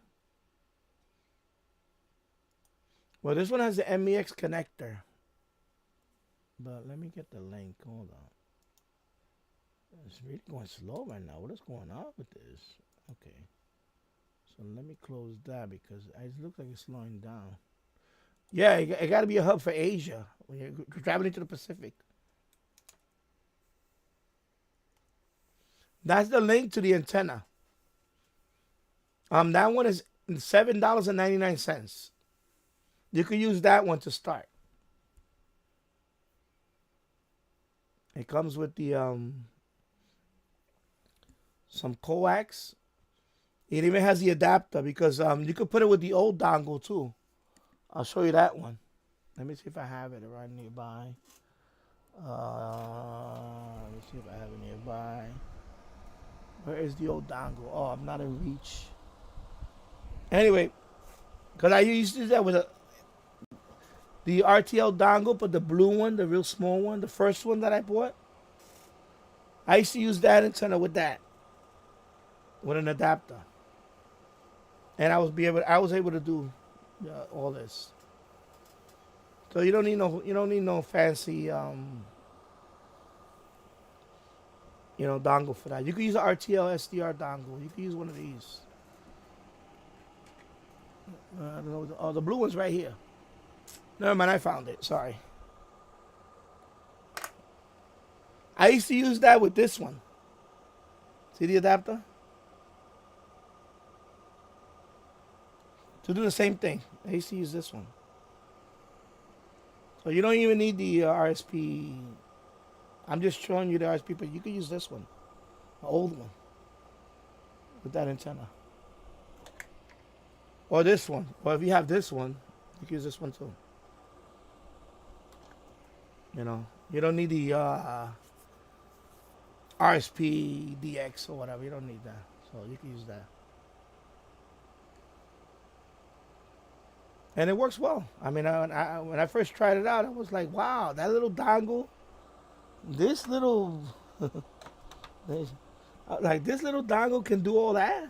Well, this one has the MEX connector. But let me get the link. Hold on. It's really going slow right now. What is going on with this? Okay. So let me close that because it looks like it's slowing down. Yeah, it got to be a hub for Asia when you're traveling to the Pacific. That's the link to the antenna. That one is $7.99. You could use that one to start. It comes with the some coax. It even has the adapter because you could put it with the old dongle too. I'll show you that one. Let me see if I have it right nearby. Let me see if I have it nearby. Where is the old dongle? Oh, I'm not in reach. Anyway, because I used to do that with the RTL dongle, but the blue one, the real small one, the first one that I bought. I used to use that antenna with that, with an adapter, and I was able to do all this. So you don't need no fancy dongle for that. You can use an RTL SDR dongle. You can use one of these. I don't know. Oh, the blue one's right here. Never mind, I found it. Sorry. I used to use that with this one. See the adapter? To do the same thing. I used to use this one. So you don't even need the RSP. I'm just showing you the RSP, but you can use this one. The old one. With that antenna. Or this one. Or if you have this one, you can use this one too. You don't need the RSP DX or whatever. You don't need that. So you can use that. And it works well. I mean, when I first tried it out, I was like, wow, that little dongle, this little, this little dongle can do all that?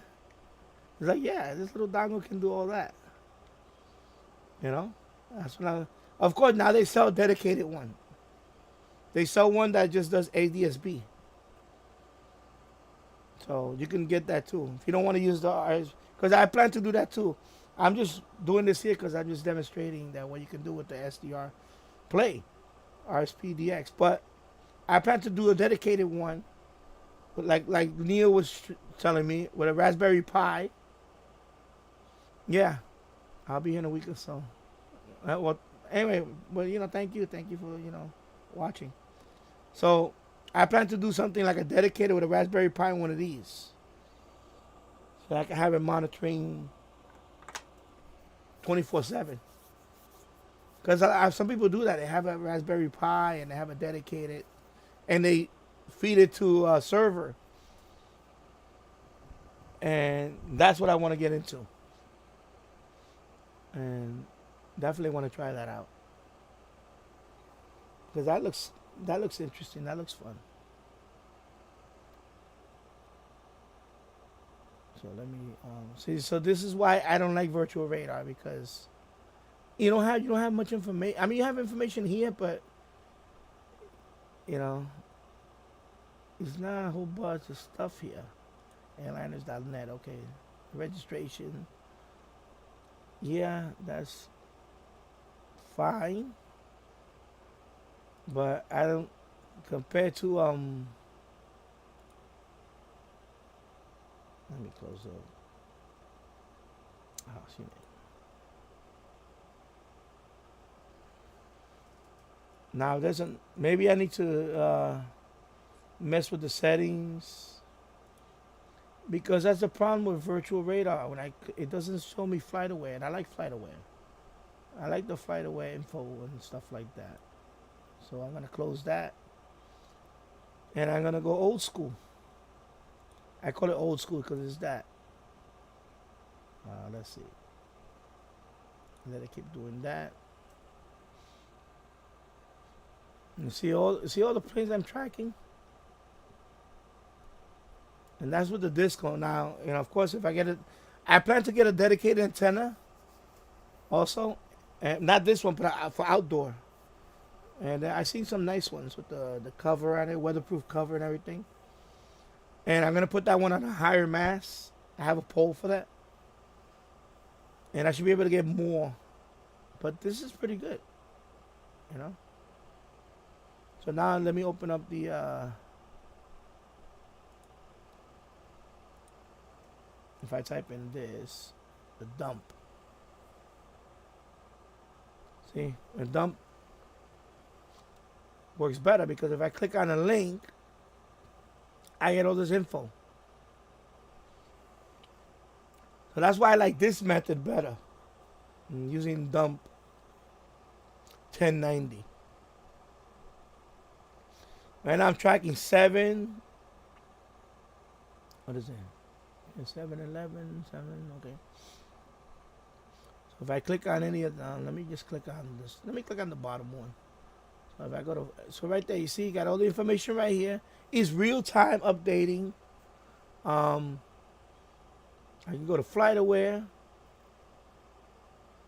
It's like, yeah, this little dongle can do all that. That's what of course, now they sell a dedicated one. They sell one that just does ADSB. So you can get that too. If you don't want to use the RS, because I plan to do that too. I'm just doing this here because I'm just demonstrating that what you can do with the SDR play, RSPDX. But I plan to do a dedicated one, but like Neil was telling me, with a Raspberry Pi. Yeah, I'll be here in a week or so. Well, anyway, thank you for watching. So I plan to do something like a dedicated with a Raspberry Pi, one of these, so I can have it monitoring 24/7. Because some people do that. They have a Raspberry Pi and they have a dedicated, and they feed it to a server. And that's what I want to get into. And definitely want to try that out. Because that looks interesting. That looks fun. So let me see. So this is why I don't like virtual radar, because you don't have much information. I mean, you have information here, but it's not a whole bunch of stuff here. Airliners.net. Okay, registration. Yeah, that's fine, but I don't compared to Let me close up. Oh, see. Now maybe I need to mess with the settings, because that's the problem with virtual radar. It doesn't show me flight aware, and I like flight aware. I like the flight aware info and stuff like that. So I'm gonna close that, and I'm gonna go old school. I call it old school because it's that. Let's see. Let it keep doing that. And see all the planes I'm tracking. And that's with the disco. Now, you know, of course, if I get it, I plan to get a dedicated antenna also. And not this one, but for outdoor. And I seen some nice ones with the cover on it, weatherproof cover and everything. And I'm going to put that one on a higher mast. I have a pole for that. And I should be able to get more. But this is pretty good, you know. So now let me open up the if I type in this, the dump. See, the dump works better because if I click on a link, I get all this info. So that's why I like this method better. I'm using dump 1090. Right now I'm tracking 7. What is it? 7, 11, 7, okay. So if I click on any of them, let me just click on this. Let me click on the bottom one. So if I go to, so right there, you see, you got all the information right here. It's real time updating. I can go to flight aware.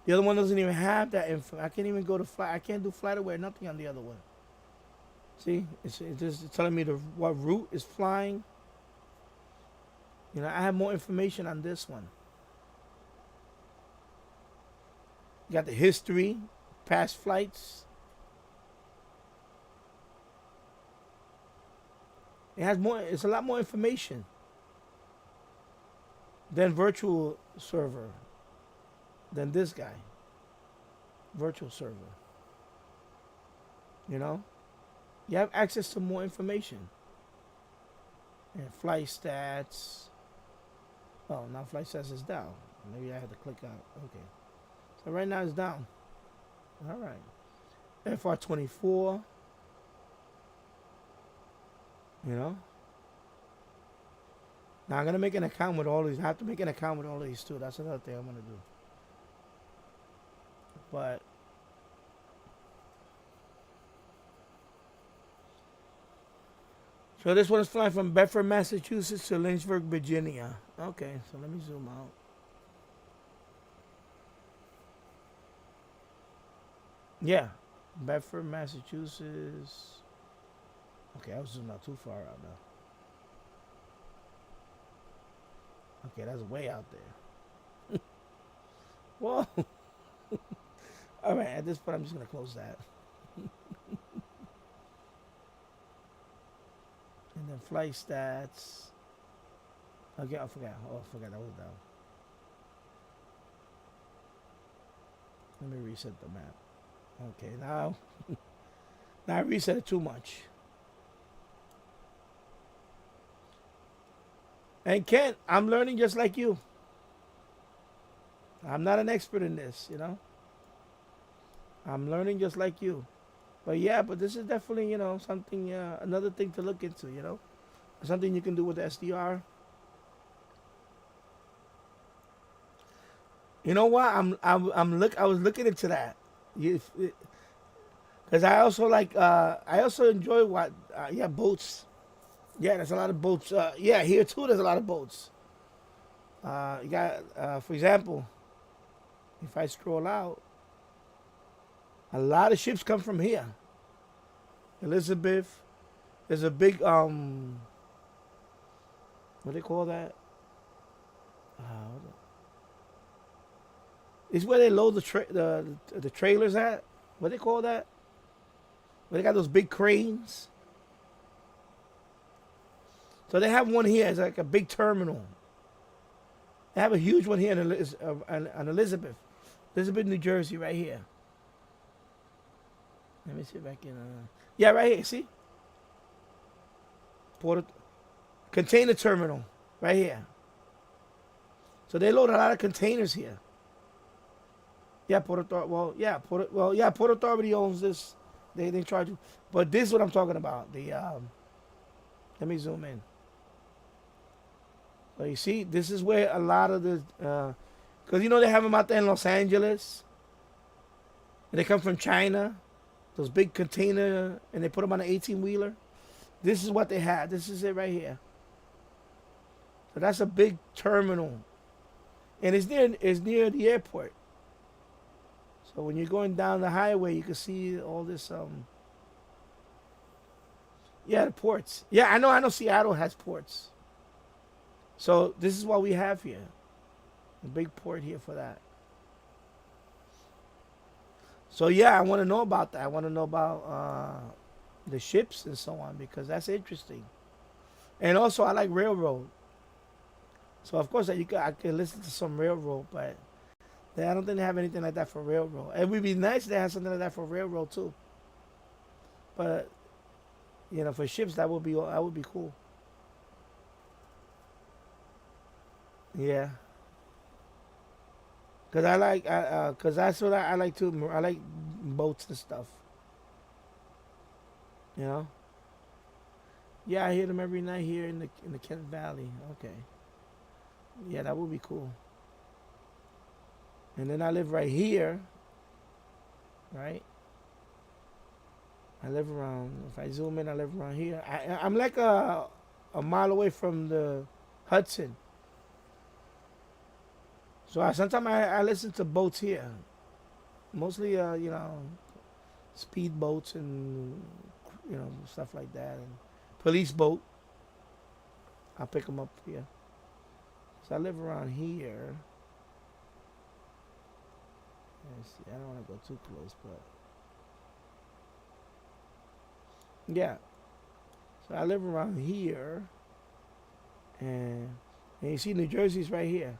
The other one doesn't even have that info. I can't even go to flight. I can't do flight aware. Nothing on the other one. See, it's just telling me what route is flying. You know, I have more information on this one. You got the history, past flights. It has more. It's a lot more information than virtual server. Than this guy. Virtual server. You know, you have access to more information. And flight stats. Oh, now flight stats is down. Maybe I had to click on. Okay. So right now it's down. All right. FR24. You know. Now I'm going to make an account with all these. I have to make an account with all these too. That's another thing I'm going to do. But. So this one is flying from Bedford, Massachusetts to Lynchburg, Virginia. Okay, so let me zoom out. Yeah, Bedford, Massachusetts. Okay, I was zooming out too far out now. Okay, that's way out there. Whoa. All right, at this point, I'm just going to close that. And then flight stats. Okay, I forgot. Oh, I forgot that was down. Let me reset the map. Okay, now I reset it too much. And Kent, I'm learning just like you. I'm not an expert in this, you know. I'm learning just like you. But yeah, but this is definitely, you know, something, another thing to look into, you know. Something you can do with the SDR. You know what? I was looking into that. Because I also like, I also enjoy boats. Yeah, there's a lot of boats. Yeah, here too, there's a lot of boats. You got, for example, if I scroll out, a lot of ships come from here. Elizabeth, there's a big, what do they call that? It's where they load the trailers at. What do they call that? Where they got those big cranes. So they have one here. It's like a big terminal. They have a huge one here in Elizabeth, New Jersey, right here. Let me see if I can. Yeah, right here. See, container terminal, right here. So they load a lot of containers here. Yeah, Port Authority. Port Authority owns this. They charge you, but this is what I'm talking about. Let me zoom in. So you see, this is where a lot of the, because you know they have them out there in Los Angeles. And they come from China, those big container, and they put them on an 18-wheeler. This is what they had. This is it right here. So that's a big terminal, and it's near the airport. So when you're going down the highway, you can see all this. Yeah, the ports. Yeah, I know. I know. Seattle has ports. So this is what we have here. A big port here for that. So yeah, I want to know about that. I want to know about the ships and so on because that's interesting. And also, I like railroad. So of course, I can listen to some railroad, but I don't think they have anything like that for railroad. It would be nice to have something like that for railroad too. But for ships, that would be cool. Yeah, cause cause that's what I like too. I like boats and stuff. You know. Yeah, I hear them every night here in the Kent Valley. Okay. Yeah, that would be cool. And then I live right here, right? I live around. If I zoom in, I live around here. I'm like a mile away from the Hudson. So sometimes I listen to boats here, mostly speed boats and stuff like that, and police boat. I pick them up here. So I live around here. Let's see, I don't want to go too close, but yeah. So I live around here, and you see New Jersey's right here.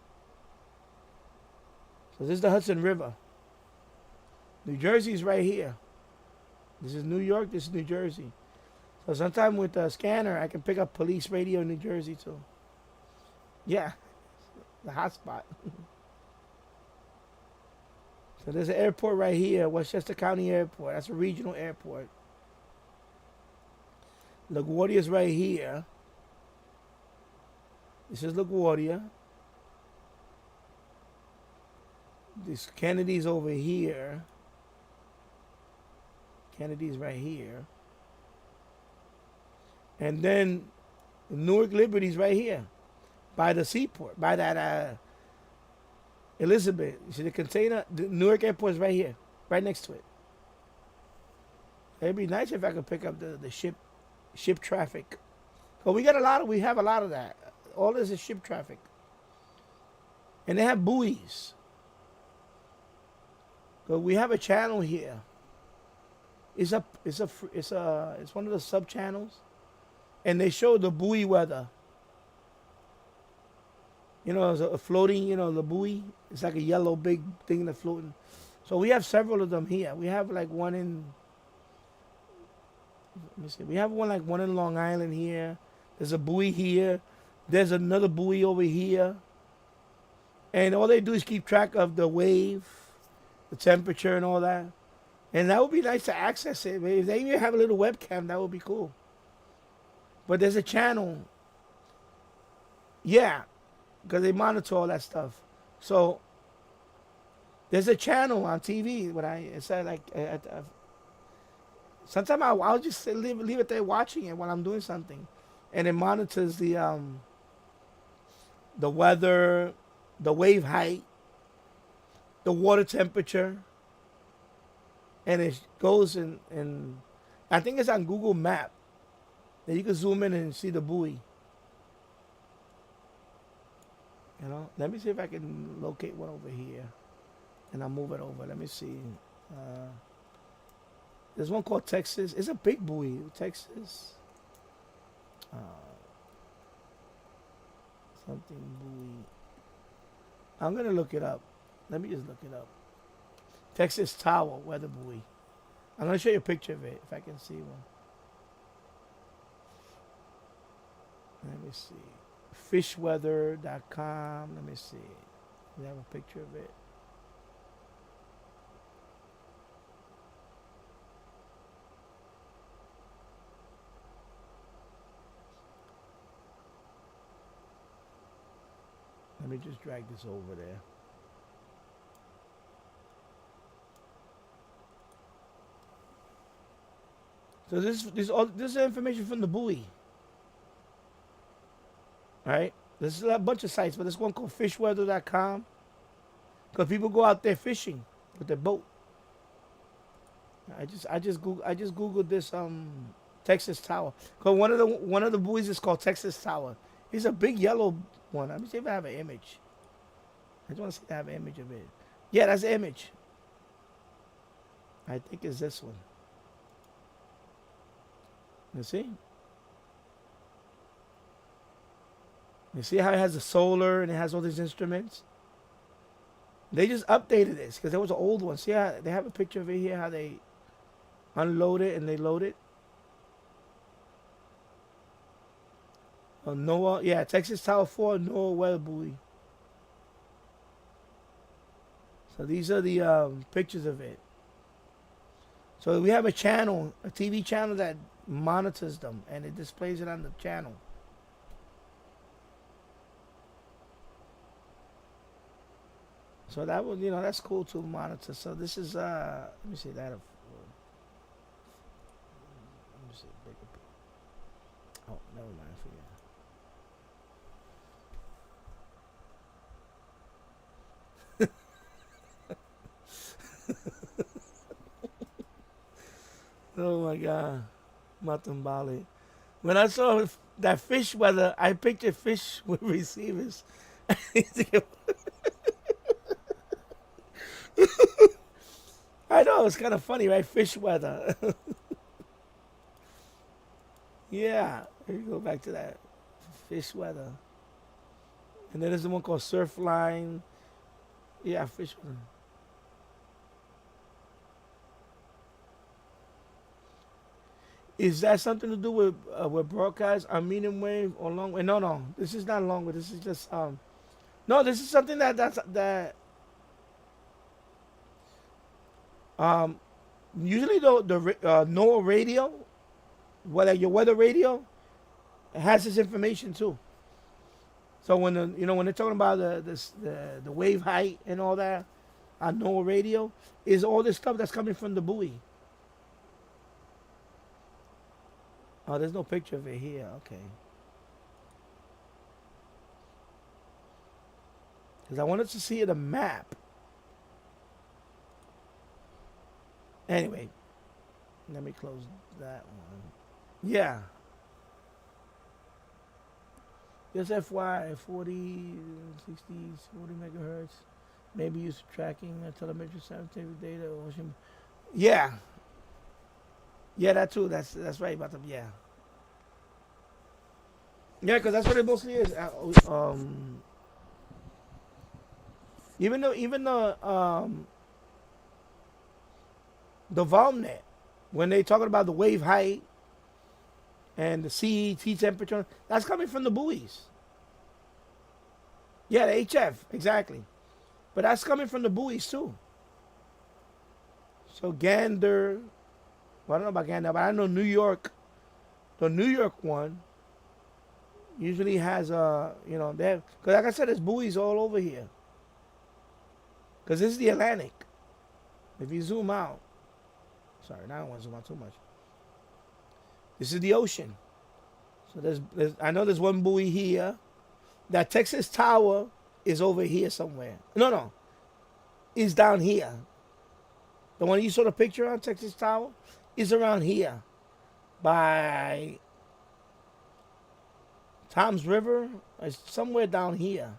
So this is the Hudson River. New Jersey's right here. This is New York. This is New Jersey. So sometime with a scanner, I can pick up police radio in New Jersey too. Yeah, the hot spot. So there's an airport right here, Westchester County Airport. That's a regional airport. LaGuardia's right here. This is LaGuardia. This Kennedy's over here. Kennedy's right here. And then Newark Liberty's right here by the seaport, by that Elizabeth. You see the container? The Newark Airport is right here, right next to it. It'd be nice if I could pick up the ship traffic. But we have a lot of that. All this is ship traffic. And they have buoys. But we have a channel here. It's one of the sub channels, and they show the buoy weather. It's a floating. The buoy. It's like a yellow big thing that's floating. So we have several of them here. We have like one in. Let me see. We have one in Long Island here. There's a buoy here. There's another buoy over here. And all they do is keep track of the wave, the temperature, and all that. And that would be nice to access it. If they even have a little webcam, that would be cool. But there's a channel. Yeah, because they monitor all that stuff. So there's a channel on TV. Sometimes I'll just leave it there watching it while I'm doing something, and it monitors the weather, the wave height, the water temperature, and it goes and I think it's on Google Map. Then you can zoom in and see the buoy. Let me see if I can locate one over here, and I'll move it over. Let me see. There's one called Texas. It's a big buoy, Texas. Something buoy. I'm gonna look it up. Let me just look it up. Texas Tower weather buoy. I'm gonna show you a picture of it if I can see one. Let me see. Fishweather.com. Let me see. We have a picture of it. Let me just drag this over there. So this is information from the buoy. Right? There's a bunch of sites, but there's one called fishweather.com because people go out there fishing with their boat. I just googled this Texas Tower. Cause one of the buoys is called Texas Tower. It's a big yellow one. Let me see if I have an image. I just want to see if I have an image of it. Yeah, that's the image. I think it's this one. You see? You see how it has the solar and it has all these instruments? They just updated this because there was an old one. See how they have a picture of it here, how they unload it and they load it? NOAA, yeah, Texas Tower 4, NOAA weather buoy. So these are the pictures of it. So we have a channel, a TV channel that monitors them and it displays it on the channel. So that was, that's cool to monitor. So this is, let me see that. Let me see, oh, never mind, I forget. Oh my God, Matambali. When I saw that fish weather, I pictured fish with receivers. I know, it's kind of funny, right? Fish weather. Yeah, here you go back to that. Fish weather. And then there's the one called Surfline. Yeah, fish weather. Is that something to do with broadcast on medium wave or long wave? No, no. This is not long wave. This is just no, this is something that um usually the NOAA radio, whether your weather radio, has this information too. So when when they're talking about the wave height and all that on NOAA radio, is all this stuff that's coming from the buoy. Oh, there's no picture of it here. Okay. Because I wanted to see the map. Anyway, let me close that one. Yeah. Just FY 40, 60, 40 megahertz. Maybe use tracking telemetry sensitivity data. Ocean. Yeah. Yeah, that too. That's right about them. Yeah. Yeah, because that's what it mostly is. Even the VOMnet, when they talking about the wave height and the sea temperature, that's coming from the buoys. Yeah, the HF, exactly. But that's coming from the buoys too. So Gander, well, I don't know about Gander, but I know New York, the New York one usually has they have, because like I said, there's buoys all over here. Because this is the Atlantic. If you zoom out, sorry, now I don't want to zoom out too much. This is the ocean. So there's I know there's one buoy here. That Texas Tower is over here somewhere. No, is down here. The one you saw the picture on, Texas Tower, is around here by Tom's River. It's somewhere down here.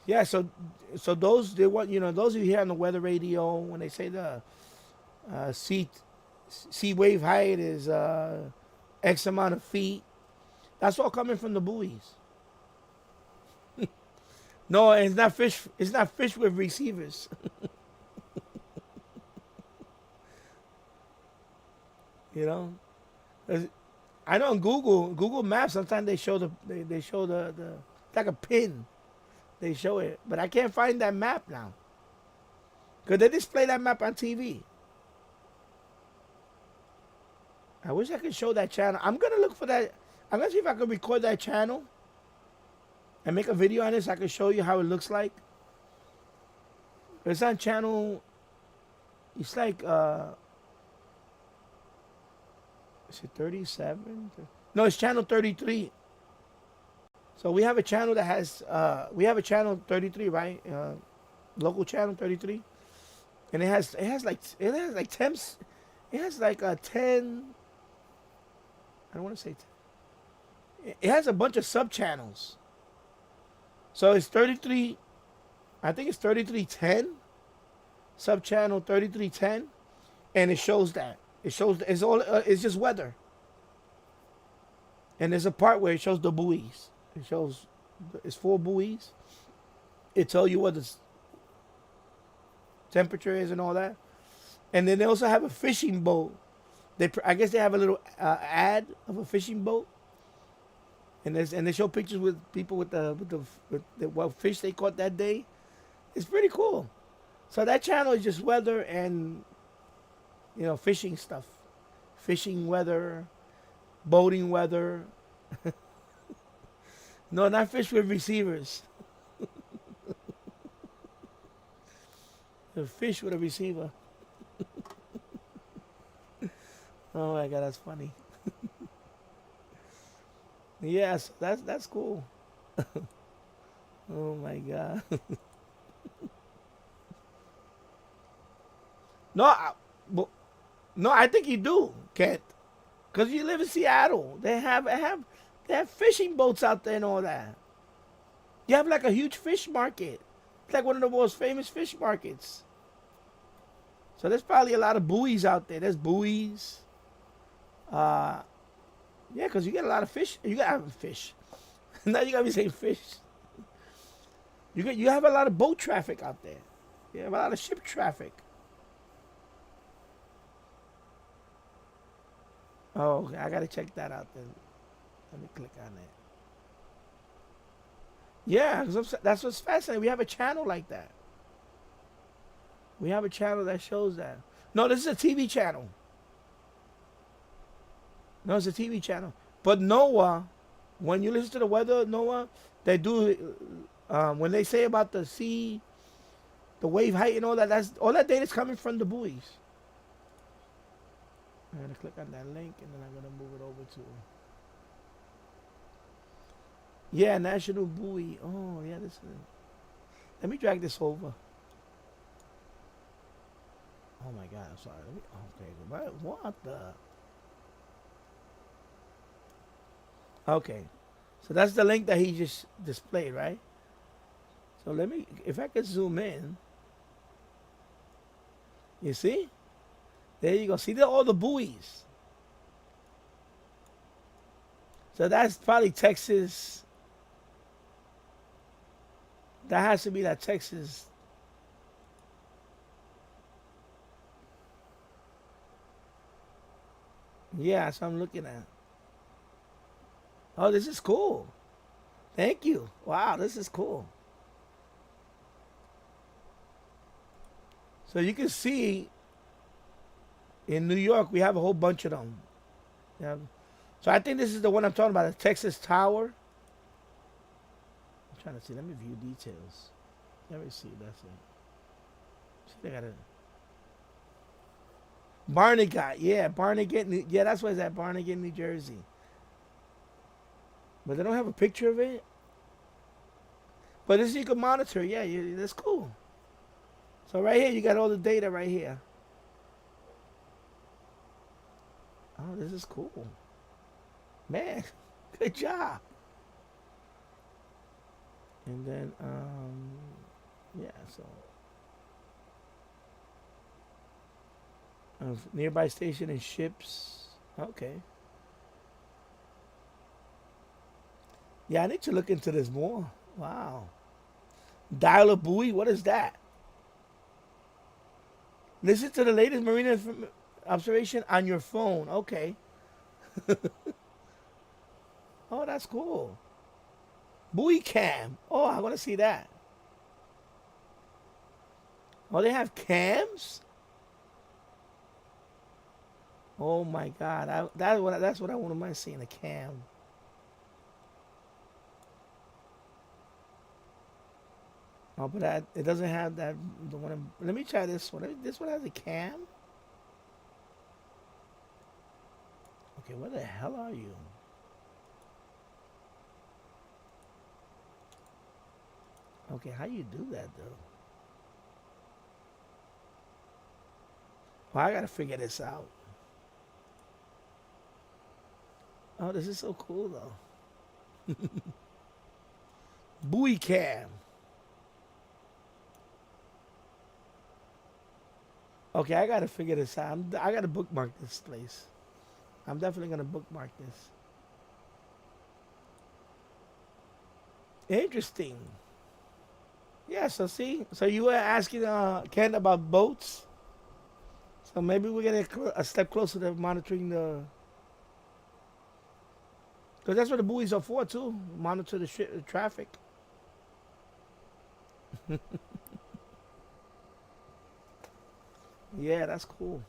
Yeah, so those they want those you hear on the weather radio when they say the sea wave height is X amount of feet. That's all coming from the buoys. No, it's not fish. It's not fish with receivers. I know on Google Maps sometimes they show they show the it's like a pin. They show it, but I can't find that map now. Because they display that map on TV. I wish I could show that channel. I'm going to look for that. I'm going to see if I can record that channel and make a video on it so I can show you how it looks like. It's on channel, it's like, is it 37? No, it's channel 33. So we have a channel that has we have a channel 33, right? Local channel 33, and it has like 10. It has like a 10. I don't want to say 10. It has a bunch of sub channels. So it's 33. I think it's 3310 sub channel 3310, and it shows that it's all it's just weather. And there's a part where it shows the buoys. It shows it's 4 buoys. It tells you what the temperature is and all that. And then they also have a fishing boat. I guess they have a little ad of a fishing boat. And they show pictures with people with what fish they caught that day. It's pretty cool. So that channel is just weather and fishing stuff, fishing weather, boating weather. No, not fish with receivers. The fish with a receiver. Oh my god, that's funny. Yes, that's cool. Oh my god. No, no, I think you do, Kent, because you live in Seattle. They have fishing boats out there and all that. You have like a huge fish market. It's like one of the most famous fish markets. So there's probably a lot of buoys out there. There's buoys. Yeah, because you get a lot of fish. You got to have fish. Now you got to be saying fish. You have a lot of boat traffic out there. You have a lot of ship traffic. Oh, okay. I got to check that out then. Let me click on it. Yeah, 'cause that's what's fascinating. We have a channel like that. We have a channel that shows that. No, this is a TV channel. No, it's a TV channel. But NOAA, when you listen to the weather, NOAA, they do, when they say about the sea, the wave height and all that, all that data is coming from the buoys. I'm going to click on that link and then I'm going to move it over to. Yeah, National Buoy. Oh, yeah, this is. Let me drag this over. Oh my god, I'm sorry. Okay, what the? Okay, so that's the link that he just displayed, right? So if I could zoom in, you see? There you go. See all the buoys. So that's probably Texas. That has to be that Texas. Yeah, that's what I'm looking at. Oh, this is cool. Thank you. Wow, this is cool. So you can see in New York, we have a whole bunch of them. Yeah. So I think this is the one I'm talking about, the Texas Tower. I'm trying to see. Let me view details. Let me see. That's it. See, they got it. Barnegat. Yeah, Barnegat. Yeah, that's where it's at. Barnegat, New Jersey. But they don't have a picture of it. But this you can monitor. Yeah, that's cool. So right here, you got all the data right here. Oh, this is cool. Man, good job. And then, yeah, so. Nearby station and ships. Okay. Yeah, I need to look into this more. Wow. Dial a buoy? What is that? Listen to the latest marine observation on your phone. Okay. Oh, that's cool. Buoy cam. Oh, I want to see that. Oh, they have cams? Oh my God. That's what I want to see in a cam. Oh, but it doesn't have that. The one. Let me try this one. This one has a cam. Okay, where the hell are you? Okay, how you do that though? Well, I gotta figure this out. Oh, this is so cool though. Buoy cam. Okay, I gotta figure this out. I gotta bookmark this place. I'm definitely gonna bookmark this. Interesting. Yeah, so see, so you were asking Ken about boats. So maybe we're getting a step closer to monitoring the, because that's what the buoys are for too. Monitor the the traffic. Yeah, that's cool.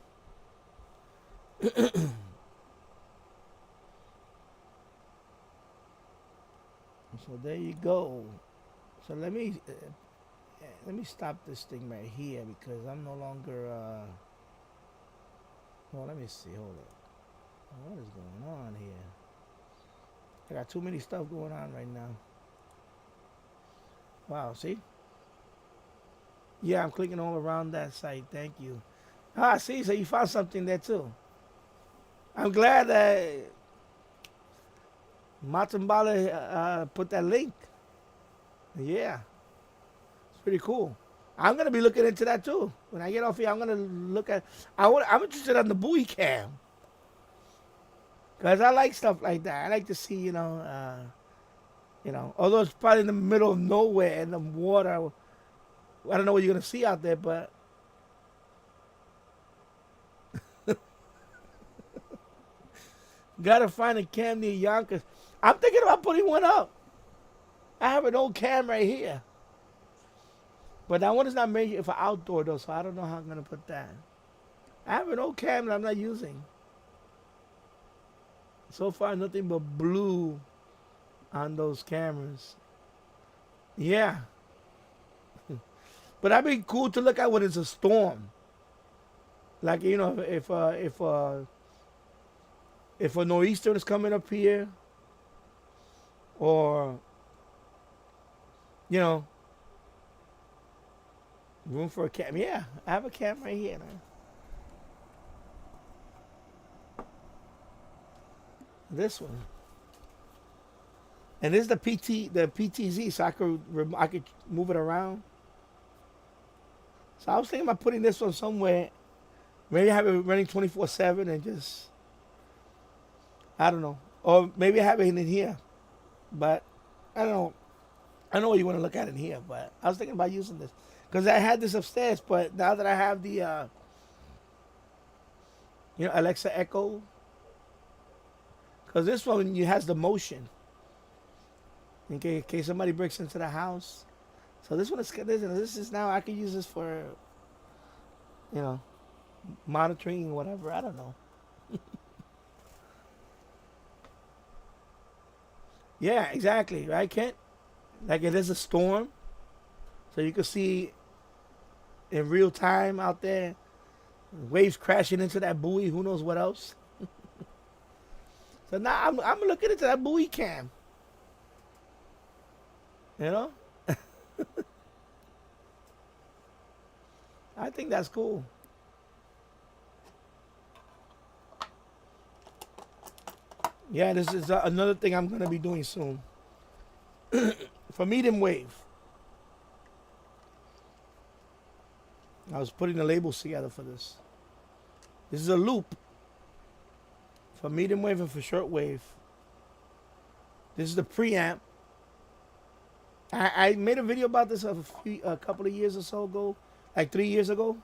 So there you go. So let me stop this thing right here because I'm no longer. Well, let me see. Hold up. What is going on here? I got too many stuff going on right now. Wow. See? Yeah, I'm clicking all around that site. Thank you. Ah, see. So you found something there too. I'm glad that Matambala put that link. Yeah, it's pretty cool. I'm gonna be looking into that too. When I get off here, I'm gonna look at. I'm interested in the buoy cam because I like stuff like that. I like to see, although it's probably in the middle of nowhere in the water. I don't know what you're gonna see out there, but gotta find a cam near Yonkers. I'm thinking about putting one up. I have an old cam right here, but that one is not made for outdoor though, so I don't know how I'm gonna put that. I have an old cam that I'm not using. So far, nothing but blue on those cameras. Yeah, but that'd be cool to look at when it's a storm. Like if a nor'easter is coming up here, or you know, room for a cam. Yeah, I have a cam right here. Man. This one, and this is the PTZ, so I could move it around. So I was thinking about putting this one somewhere. Maybe have it running 24/7 and just I don't know, or maybe I have it in here, but I don't know. I know what you want to look at in here, but I was thinking about using this because I had this upstairs, but now that I have the Alexa Echo, because this one has the motion in case somebody breaks into the house. So this one is this is now I can use this for you know monitoring and whatever. I don't know. Yeah, exactly. Right, Kent? Like it is a storm, so you can see in real time out there, waves crashing into that buoy. Who knows what else? So now I'm looking into that buoy cam. You know, I think that's cool. Yeah, this is another thing I'm gonna be doing soon for medium wave. I was putting the labels together for this. This is a loop for medium wave and for short wave. This is the preamp. I made a video about this a couple of years or so ago, like 3 years ago.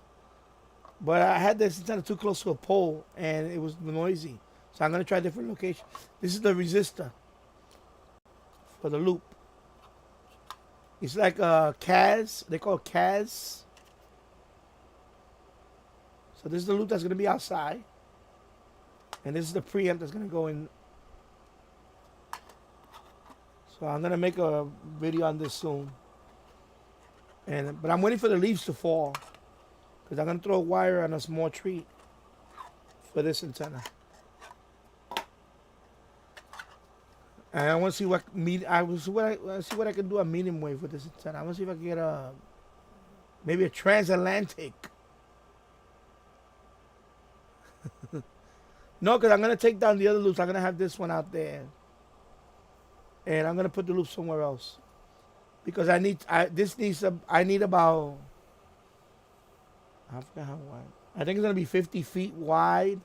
But I had this antenna too close to a pole and it was noisy. So I'm gonna try a different location. This is the resistor for the loop. It's like a CAS. They call it CAS. So this is the loop that's gonna be outside, and this is the preamp that's gonna go in. So I'm gonna make a video on this soon. But I'm waiting for the leaves to fall because I'm gonna throw a wire on a small tree for this antenna. And I want to see what see what I can do a medium wave with this antenna. I want to see if I can get a maybe a transatlantic. No, because I'm gonna take down the other loops. I'm gonna have this one out there, and I'm gonna put the loop somewhere else because I need about I forgot how wide. I think it's gonna be 50 feet wide.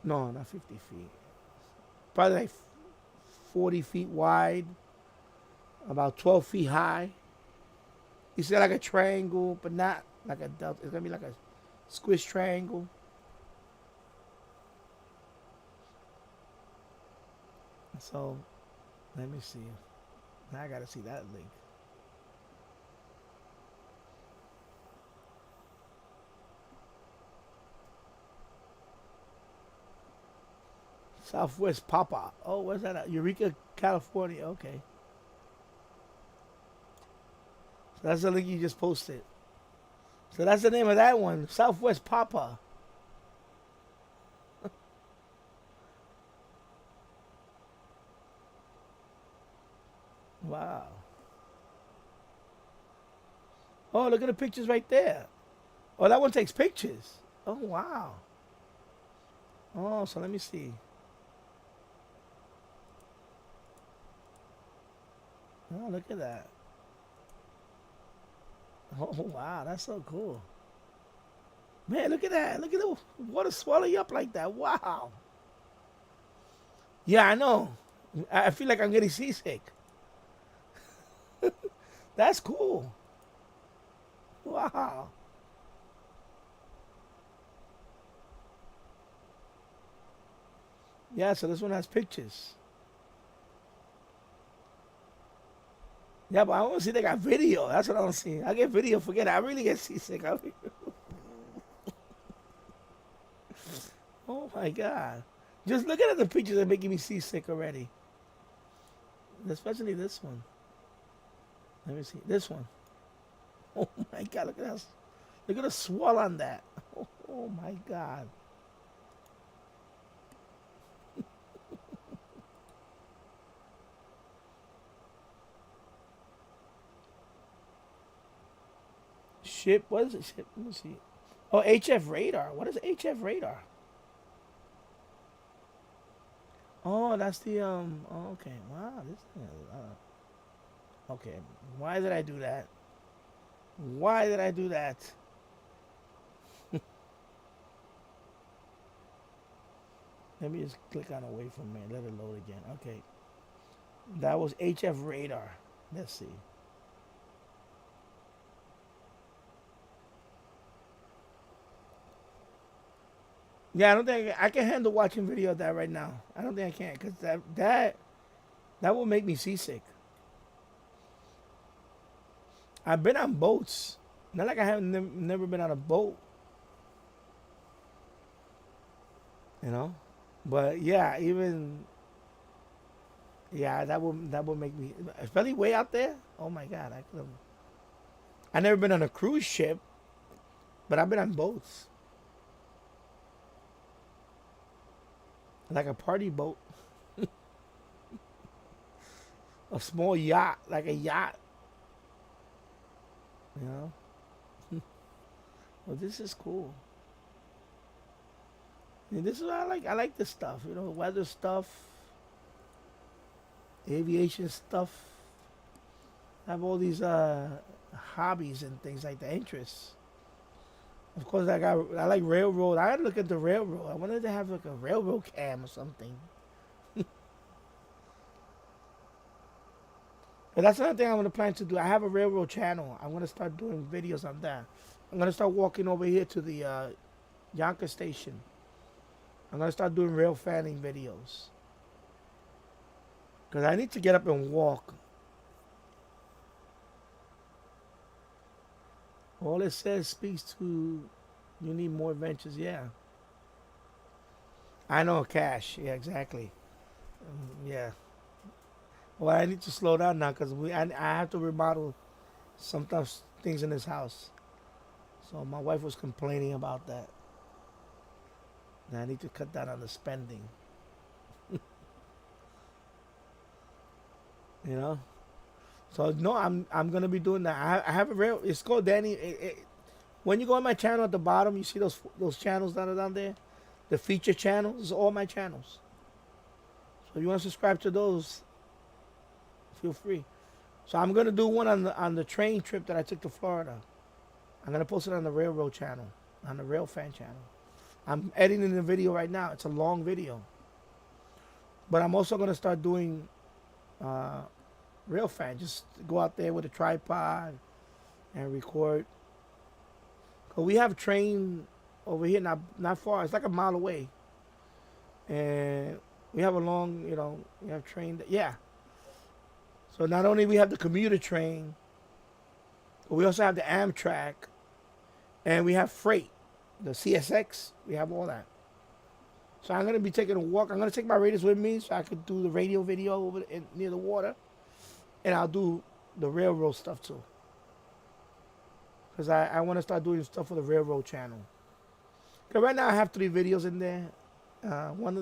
No, not 50 feet. Probably like 40 feet wide, about 12 feet high. You see like a triangle, but not like a delta. It's gonna be like a squish triangle. So, let me see. Now I gotta see that link. Southwest Papa. Oh, where's that at? Eureka, California. Okay. So that's the link you just posted. So that's the name of that one. Southwest Papa. Wow. Oh, look at the pictures right there. Oh, that one takes pictures. Oh, wow. Oh, so let me see. Oh, look at that. Oh, wow, that's so cool. Man, look at that. Look at the water swallow you up like that. Wow. Yeah, I know. I feel like I'm getting seasick. That's cool. Wow. Yeah, so this one has pictures. Yeah, but I want to see they got video. That's what I want to see. I get video, forget it. I really get seasick. Oh my God. Just looking at the pictures are making me seasick already. Especially this one. Let me see. This one. Oh my God, look at that. Look at the swell on that. Oh my God. Ship, what is it? Ship, let me see. Oh, HF radar. What is HF radar? Oh, that's the oh, okay. Wow, this thing is, okay. Why did I do that? Why did I do that? Let me just click on away from me. Let it load again. Okay. That was HF radar. Let's see. Yeah, I don't think I can handle watching video of that right now. I don't think I can because that will make me seasick. I've been on boats. Not like I have never been on a boat. You know, but yeah, even yeah, that will make me, especially way out there. Oh my God, I could have. I never been on a cruise ship, but I've been on boats, like a party boat, a small yacht, like a yacht. You know. Well, this is cool. And this is what I like. I like this stuff. You know, weather stuff, aviation stuff. I have all these hobbies and things like that, interests. Of course, I like railroad. I gotta look at the railroad. I wanted to have like a railroad cam or something. But that's another thing I'm gonna plan to do. I have a railroad channel. I'm gonna start doing videos on that. I'm gonna start walking over here to the Yonker station. I'm gonna start doing rail fanning videos. Cause I need to get up and walk. All it says speaks to you need more adventures. Yeah, I know cash. Yeah, exactly. Yeah. Well, I need to slow down now because I have to remodel sometimes things in this house. So my wife was complaining about that. And I need to cut down on the spending. You know. So no, I'm gonna be doing that. I have a rail. It's called Danny. When you go on my channel at the bottom, you see those channels that are down there, the feature channels. It's all my channels. So if you want to subscribe to those, feel free. So I'm gonna do one on the train trip that I took to Florida. I'm gonna post it on the railroad channel, on the rail fan channel. I'm editing the video right now. It's a long video, but I'm also gonna start doing rail fan. Just go out there with a tripod and record. Cause we have train over here, not far. It's like a mile away, and we have a long, we have train. Yeah. So not only we have the commuter train, but we also have the Amtrak, and we have freight, the CSX. We have all that. So I'm gonna be taking a walk. I'm gonna take my radios with me so I could do the radio video near the water, and I'll do the railroad stuff too. Cause I want to start doing stuff for the railroad channel. Cause right now I have 3 videos in there. One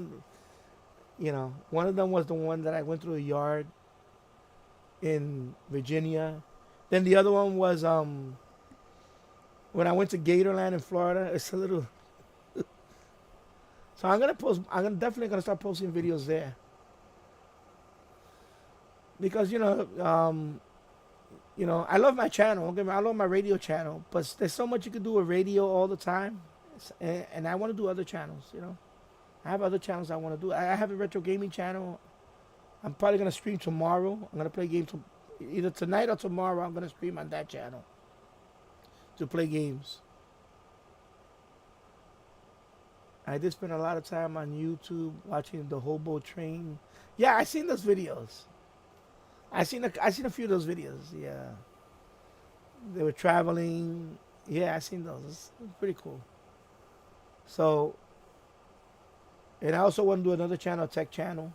of them was the one that I went through the yard in Virginia. Then the other one was when I went to Gatorland in Florida. It's a little. So I'm definitely gonna start posting videos there. Because I love my channel. I love my radio channel, but there's so much you can do with radio all the time, and I want to do other channels. I have other channels I want to do. I have a retro gaming channel. I'm probably gonna stream tomorrow. I'm gonna play games either tonight or tomorrow. I'm gonna stream on that channel to play games. I did spend a lot of time on YouTube watching the Hobo Train. Yeah, I seen those videos. I seen a few of those videos. Yeah, they were traveling. Yeah, I seen those. It's pretty cool. So, and I also want to do another channel, tech channel,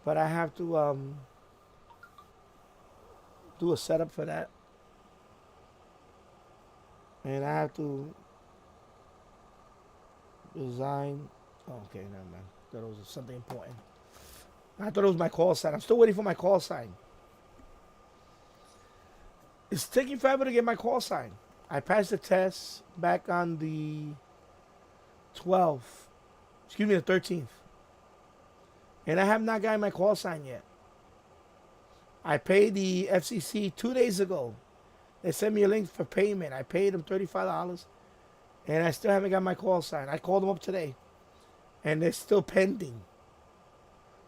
but I have to do a setup for that, and I have to design. Oh, okay, never mind. That was something important. I thought it was my call sign. I'm still waiting for my call sign. It's taking forever to get my call sign. I passed the test back on the 12th. Excuse me, the 13th. And I have not gotten my call sign yet. I paid the FCC 2 days ago. They sent me a link for payment. I paid them $35. And I still haven't got my call sign. I called them up today. And they're still pending.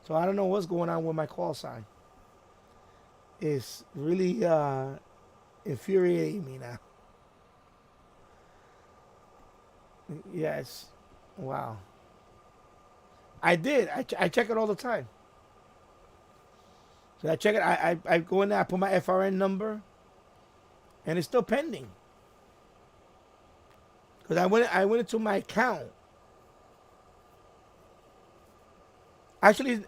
So I don't know what's going on with my call sign. It's really infuriating me now. Yes. Wow. I did. I check it all the time. So I check it. I go in there. I put my FRN number, and it's still pending. Because I went into my account. Actually,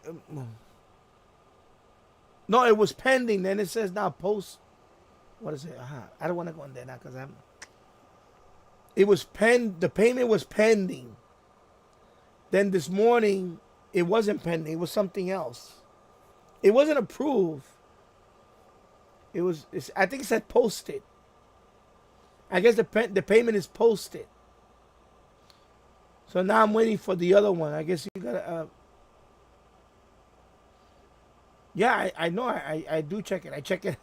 no, it was pending. Then it says now post. What is it? I don't want to go in there now because I'm. It was the payment was pending. Then this morning, it wasn't pending. It was something else. It wasn't approved. I think it said posted. I guess the payment is posted. So now I'm waiting for the other one. I guess you gotta. Yeah, I know. I do check it. I check it.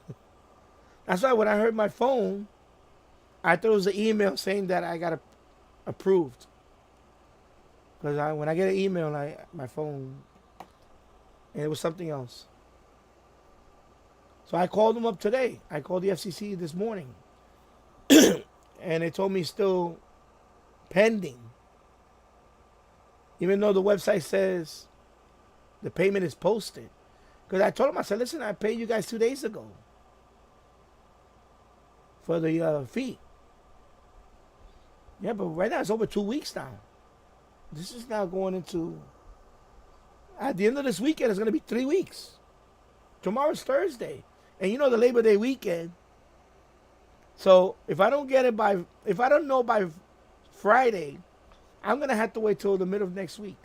That's why when I heard my phone, I thought it was an email saying that I got approved. Because when I get an email, my phone, and it was something else. So I called them up today. I called the FCC this morning. And they told me still pending. Even though the website says the payment is posted. Because I told them, I said, listen, I paid you guys 2 days ago for the fee. Yeah, but right now it's over 2 weeks now. This is now going into, at the end of this weekend, it's going to be 3 weeks. Tomorrow's Thursday. And you know the Labor Day weekend. So if I don't get it if I don't know by Friday, I'm going to have to wait till the middle of next week.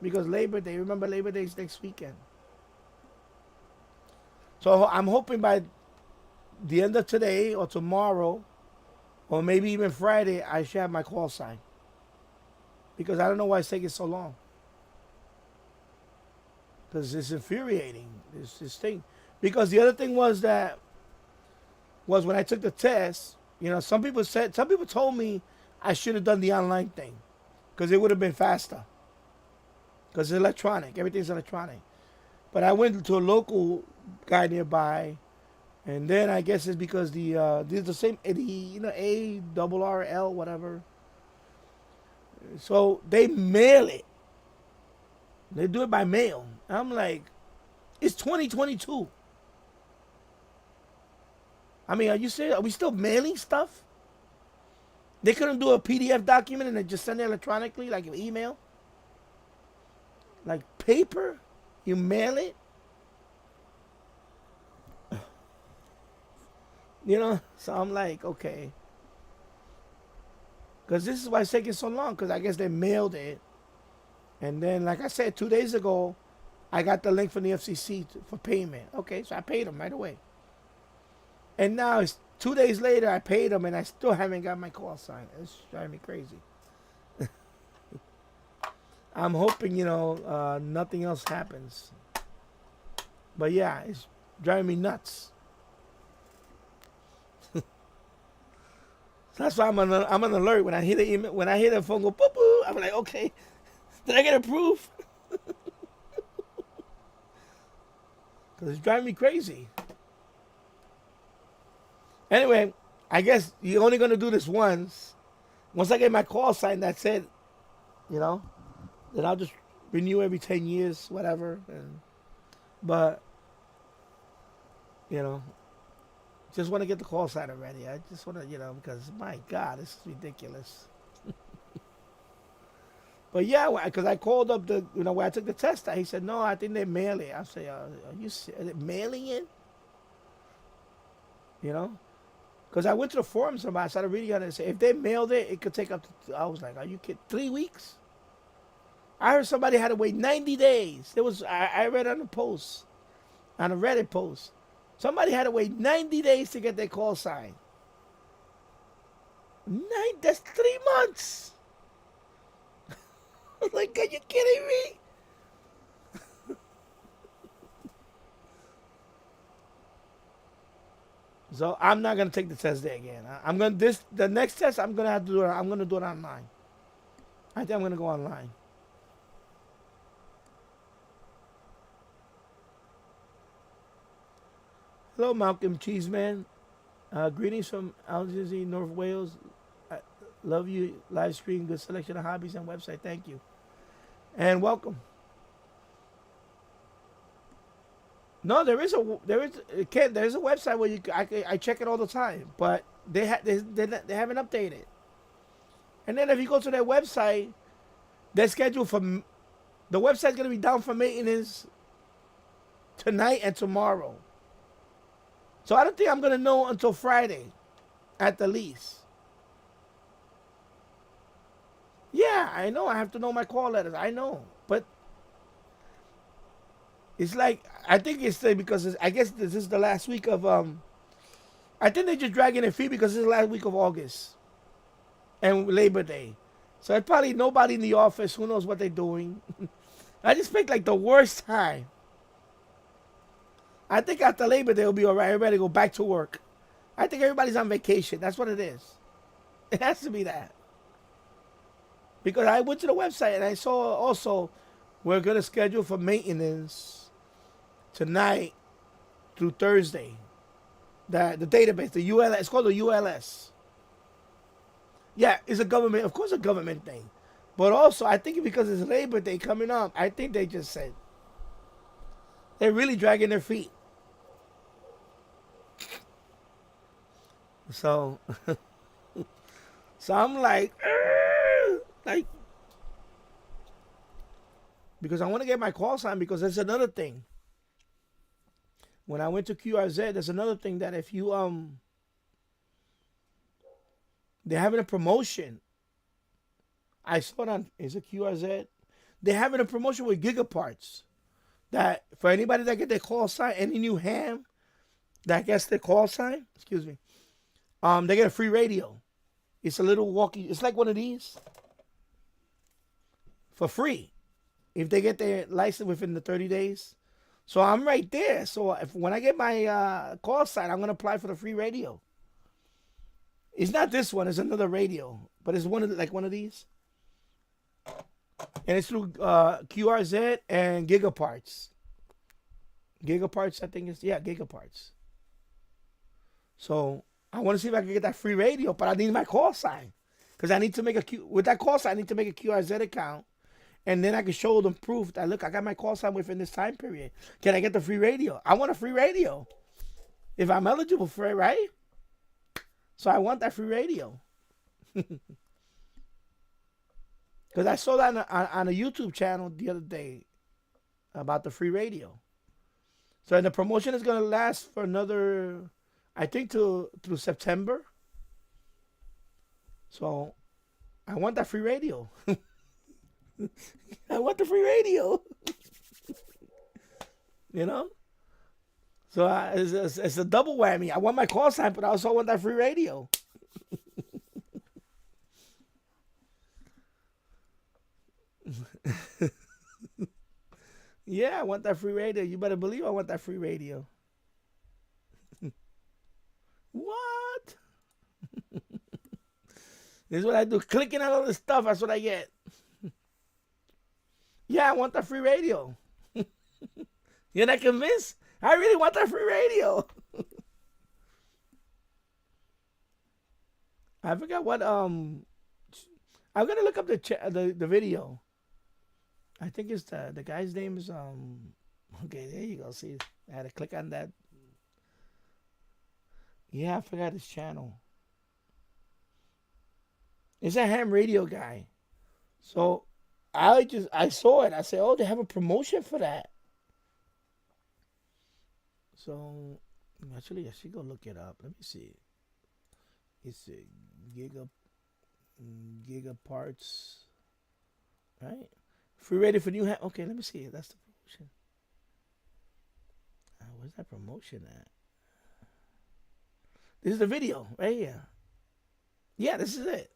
Because Labor Day, remember Labor Day is next weekend. So I'm hoping by the end of today or tomorrow, or maybe even Friday, I should have my call sign. Because I don't know why it's taking so long. Because it's infuriating, this thing. Because the other thing was when I took the test, some people told me I should have done the online thing because it would have been faster. Because it's electronic, everything's electronic. But I went to a local guy nearby, and then I guess it's because these the same A double R L whatever. So they mail it. They do it by mail. I'm like, it's 2022. I mean, are you serious? Are we still mailing stuff? They couldn't do a PDF document and then just send it electronically, like an email? Like paper? You mail it? So I'm like, okay. Because this is why it's taking so long, because I guess they mailed it. And then, like I said, 2 days ago, I got the link from the FCC for payment. Okay, so I paid them right away. And now it's 2 days later, I paid them, and I still haven't got my call sign. It's driving me crazy. I'm hoping, nothing else happens. But yeah, it's driving me nuts. That's why I'm on alert when I hear the email, when I hear the phone go boop boop. I'm like, okay, did I get approved? Because it's driving me crazy. Anyway, I guess you're only gonna do this once. Once I get my call sign, that's it. Then I'll just renew every 10 years, whatever. But just want to get the call sign already. I just want to, because my God, this is ridiculous. But yeah, because I called up where I took the test, he said, no, I think they mail it. I said, are you mailing it? Because I went to the forums and I started reading on it and said, if they mailed it, it could take up to, I was like, are you kidding? 3 weeks? I heard somebody had to wait 90 days. I read on a post, on a Reddit post. Somebody had to wait 90 days to get their call sign. That's 3 months. I was like, are you kidding me? So I'm not gonna take the test there again. The next test I'm gonna have to do it. I'm gonna do it online. I think I'm gonna go online. Hello, Malcolm Cheeseman. Greetings from Algeciras, North Wales. I love you. Live stream, good selection of hobbies and website. Thank you, and welcome. No, there's a website where I check it all the time, but they haven't updated. And then if you go to their website, they're scheduled for the website's gonna be down for maintenance tonight and tomorrow. So I don't think I'm gonna know until Friday, at the least. Yeah, I know. I have to know my call letters. I know, but it's like I think it's because I guess this is the last week of I think they're just dragging their feet because this is the last week of August and Labor Day. So it's probably nobody in the office. Who knows what they're doing? I just picked like the worst time. I think after Labor Day will be all right. Everybody go back to work. I think everybody's on vacation. That's what it is. It has to be that. Because I went to the website and I saw also we're going to schedule for maintenance tonight through Thursday. The database, the ULS, it's called the ULS. Yeah, it's a government, of course, a government thing. But also, I think because it's Labor Day coming up, I think they just said they're really dragging their feet. So, so I'm like, because I want to get my call sign because there's another thing. When I went to QRZ, there's another thing that if you they're having a promotion. I saw it on is it QRZ? They're having a promotion with Gigaparts. that for anybody that get their call sign, any new ham that gets their call sign, excuse me, they get a free radio. It's a little walkie. It's like one of these for free if they get their license within the 30 days. So I'm right there. So when I get my call sign, I'm gonna apply for the free radio. It's not this one. It's another radio, but it's like one of these, and it's through QRZ and Gigaparts. Gigaparts, I think Gigaparts. So I want to see if I can get that free radio, but I need my call sign because I need to make with that call sign. I need to make a QRZ account, and then I can show them proof that look, I got my call sign within this time period. Can I get the free radio? I want a free radio if I'm eligible for it, right? So I want that free radio because I saw that on a YouTube channel the other day about the free radio. So the promotion is going to last for another, I think, through September. So I want that free radio. I want the free radio. You know? So it's a double whammy. I want my call sign, but I also want that free radio. Yeah, I want that free radio. You better believe I want that free radio. What? This is what I do. Clicking on all this stuff, that's what I get. Yeah, I want that free radio. You're not convinced? I really want that free radio. I forgot what I'm gonna look up the video. I think it's the guy's name is okay, there you go. See, I had to click on that. Yeah, I forgot his channel. It's a ham radio guy. So I saw it. I said, oh, they have a promotion for that. So actually I should go look it up. Let me see. It's a Gigaparts, right? Free radio for new ham. Okay, let me see. That's the promotion. Where's that promotion at? This is the video right here. Yeah, this is it.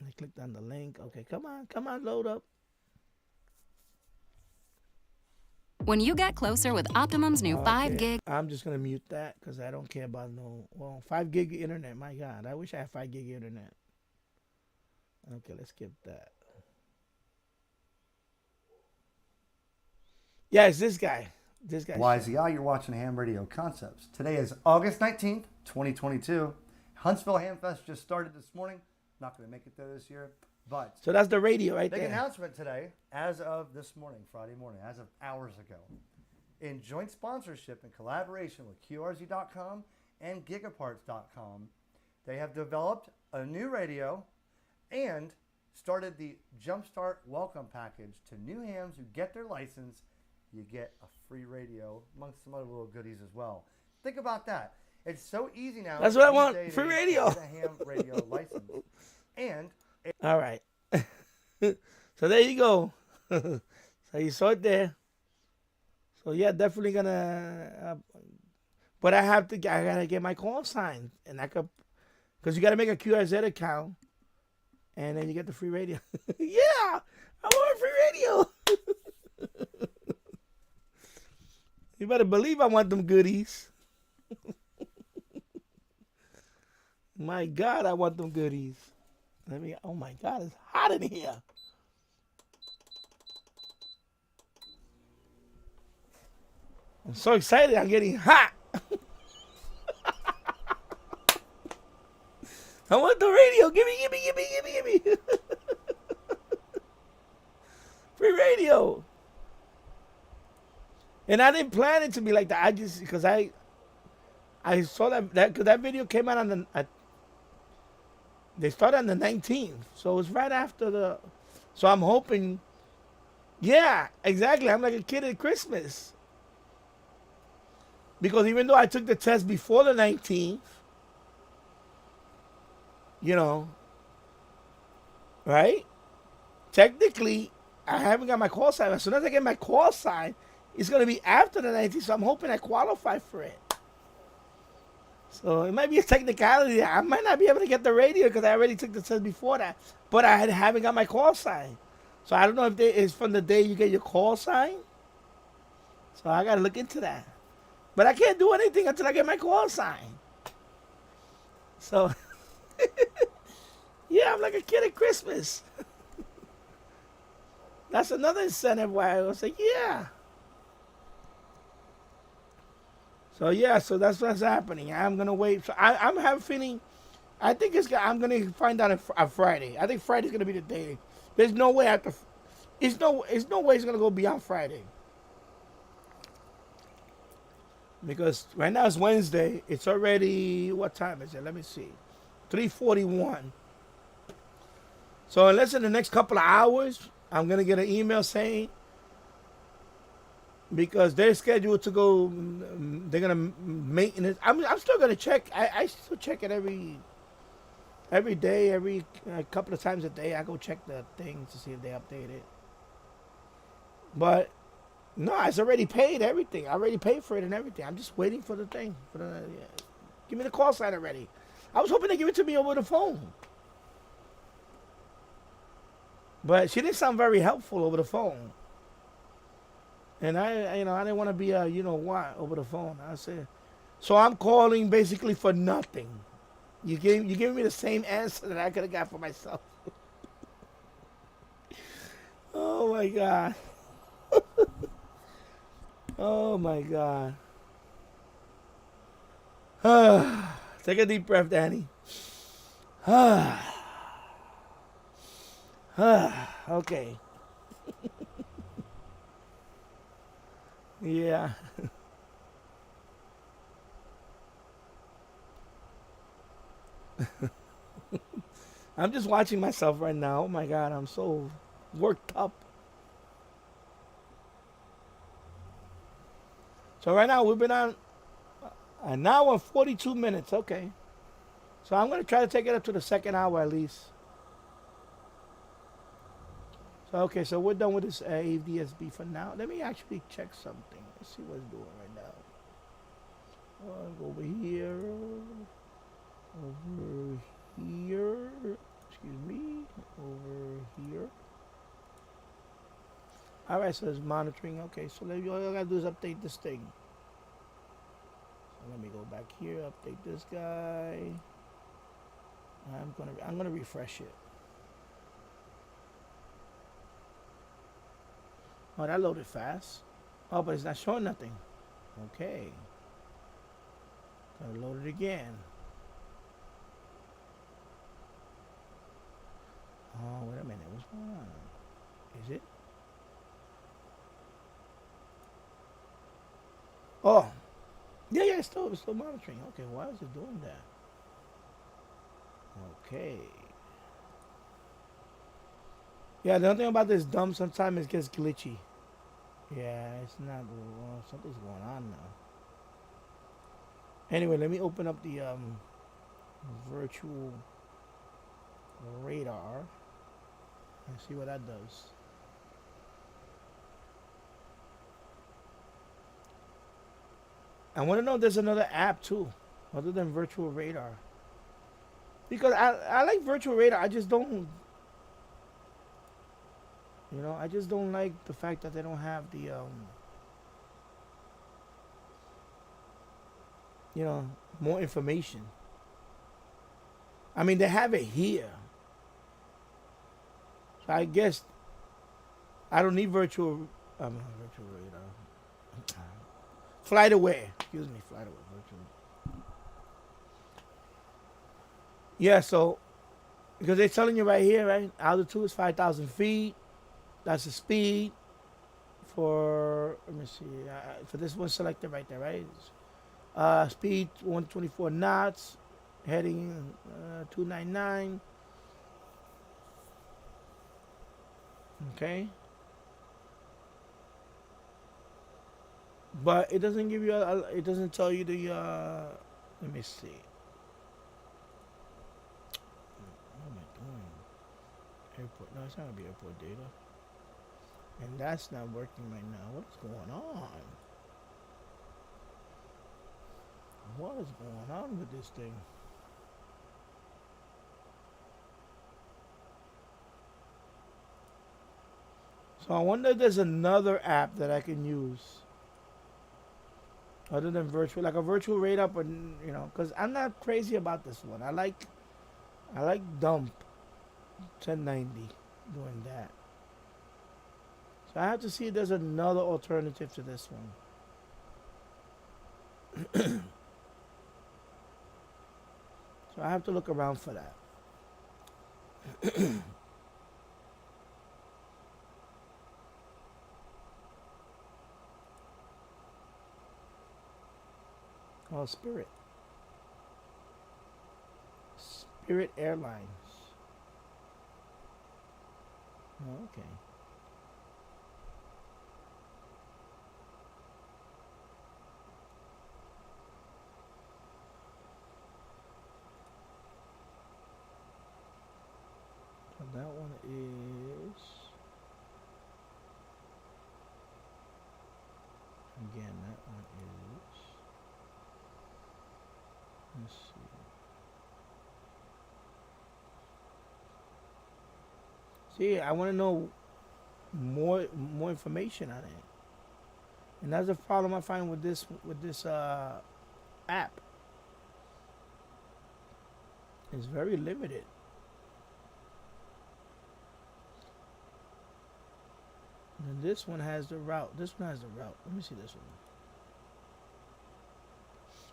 I clicked on the link. Okay, come on, load up. When you get closer with Optimum's new 5 gig. I'm just gonna mute that because I don't care about 5 gig internet. My God, I wish I had 5 gig internet. Okay, let's skip that. Yeah, it's this guy. YZI, you're watching Ham Radio Concepts. Today is August 19th, 2022. Huntsville Ham Fest just started this morning. Not going to make it there this year, but... So that's the radio right big there. Announcement today, as of this morning, Friday morning, as of hours ago. In joint sponsorship and collaboration with QRZ.com and Gigaparts.com, they have developed a new radio and started the Jumpstart Welcome Package to new hams who get their license. You get a free radio, amongst some other little goodies as well. Think about that. It's so easy now. That's what I want. Free radio. To get a ham radio license. And all right. So there you go. So you saw it there. So yeah, definitely gonna. But I gotta get my call sign, and I could, because you gotta make a QRZ account, and then you get the free radio. Yeah, I want free radio. You better believe I want them goodies. My God, I want them goodies. Oh my God, it's hot in here. I'm so excited, I'm getting hot. I want the radio. Give me. Free radio. And I didn't plan it to be like that. I just, because I saw that video came out on they started on the 19th. So it was right after so I'm hoping, yeah, exactly. I'm like a kid at Christmas. Because even though I took the test before the 19th, right? Technically, I haven't got my call sign. As soon as I get my call sign, it's gonna be after the 19th. So I'm hoping I qualify for it. So it might be a technicality. I might not be able to get the radio because I already took the test before that. But I haven't got my call sign. So I don't know if it's from the day you get your call sign. So I gotta look into that. But I can't do anything until I get my call sign. So yeah, I'm like a kid at Christmas. That's another incentive why I was like, yeah. So yeah, so that's what's happening. I'm gonna wait. So I'm having a feeling. I think I'm gonna find out on Friday. I think Friday's gonna be the day. There's no way after. It's no way it's gonna go beyond Friday. Because right now it's Wednesday. It's already, what time is it? Let me see. 3:41. So unless in the next couple of hours, I'm gonna get an email saying, because they're scheduled to go, they're gonna maintenance. I'm still gonna check. I still check it every day, every couple of times a day. I go check the things to see if they update it. But no, it's already paid everything. I already paid for it and everything. I'm just waiting for the thing. Give me the call sign already. I was hoping to give it to me over the phone. But she didn't sound very helpful over the phone. And I didn't want to be a, over the phone. I said, so I'm calling basically for nothing. You gave me the same answer that I could have got for myself. Oh my God. Oh my God. Take a deep breath, Danny. Okay. Yeah. I'm just watching myself right now. Oh my God, I'm so worked up. So right now we've been on an hour and 42 minutes. Okay. So I'm going to try to take it up to the second hour at least. So, okay, so we're done with this AVDSB for now. Let me actually check something. Let's see what's doing right now. Over here. Over here. Excuse me. Over here. All right, so it's monitoring. Okay, so all I got to do is update this thing. So let me go back here, update this guy. I'm gonna refresh it. Oh, that loaded fast. Oh, but it's not showing nothing. Okay. Gotta load it again. Oh, wait a minute. What's going on? Is it? Oh. Yeah, it's still monitoring. Okay, why is it doing that? Okay. Yeah, the only thing about this dump, sometimes it gets glitchy. Yeah, it's not. Well, something's going on now. Anyway, let me open up the virtual radar and see what that does. I want to know if there's another app too, other than virtual radar. Because I like virtual radar. I just don't. I just don't like the fact that they don't have the, more information. I mean, they have it here. So I guess I don't need virtual radar. Flight aware. Excuse me, flight aware. Virtual. Yeah, so, because they're telling you right here, right? Altitude is 5,000 feet. That's the speed for, let me see, for this one selected right there, right? Speed 124 knots, heading 299. Okay. But it doesn't give you, it doesn't tell you the, let me see. What am I doing? Airport, no, it's not going to be airport data. And that's not working right now. What's going on? What is going on with this thing? So I wonder if there's another app that I can use other than virtual, like a virtual radar, but you know, because I'm not crazy about this one. I like dump 1090 doing that. So I have to see if there's another alternative to this one. So I have to look around for that. Oh, Spirit. Spirit Airlines. Oh, okay. So that one is, again, that one is, let's see. See, I want to know more information on it. And that's the problem I find with this app. It's very limited. And this one has the route. This one has the route. Let me see this one.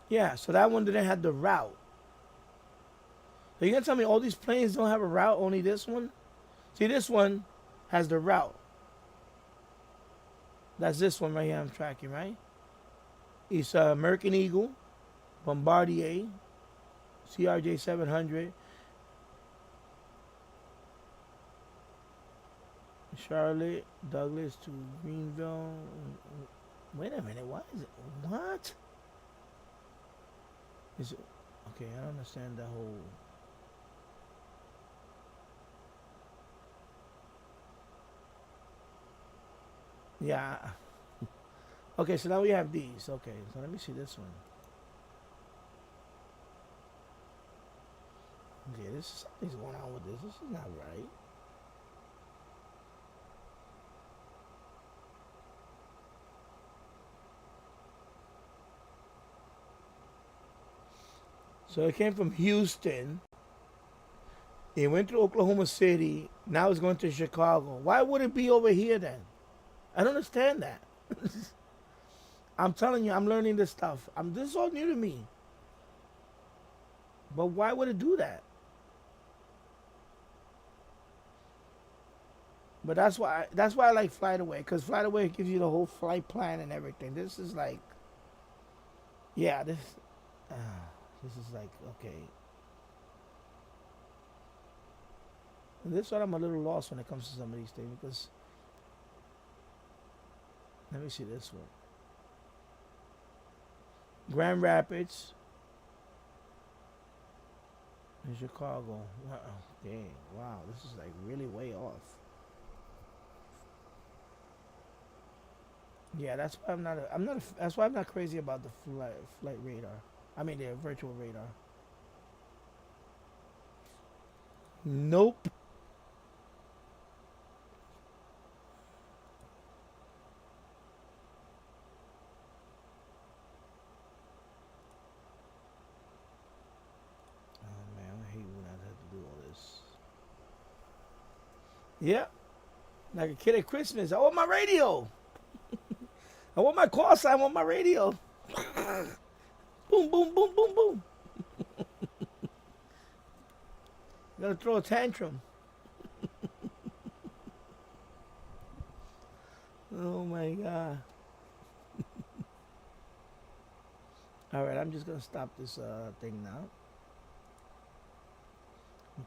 Yeah, so that one didn't have the route. So you gonna tell me all these planes don't have a route, only this one? See, this one has the route. That's this one right here I'm tracking, right? It's American Eagle, Bombardier, CRJ 700, Charlotte, Douglas to Greenville. Wait a minute, what is it? What? Is it okay? I don't understand the whole. Yeah. Okay, so now we have these. Okay, so let me see this one. Okay, something's going on with this. This is not right. So it came from Houston. It went to Oklahoma City. Now it's going to Chicago. Why would it be over here then? I don't understand that. I'm telling you, I'm learning this stuff. This is all new to me. But why would it do that? But that's why I like Flight Away, because Flight Away gives you the whole flight plan and everything. This is like, yeah, this is like, okay. And this one I'm a little lost when it comes to some of these things, because let me see this one. Grand Rapids in Chicago. Wow, dang, wow, this is like really way off. Yeah, that's why that's why I'm not crazy about the flight radar. I mean the virtual radar. Nope. Oh man, I hate when I have to do all this. Yeah, like a kid at Christmas. I want my radio. I want my call sign. I want my radio. Boom, boom, boom, boom, boom. Gotta throw a tantrum. Oh my god. Alright, I'm just gonna stop this thing now.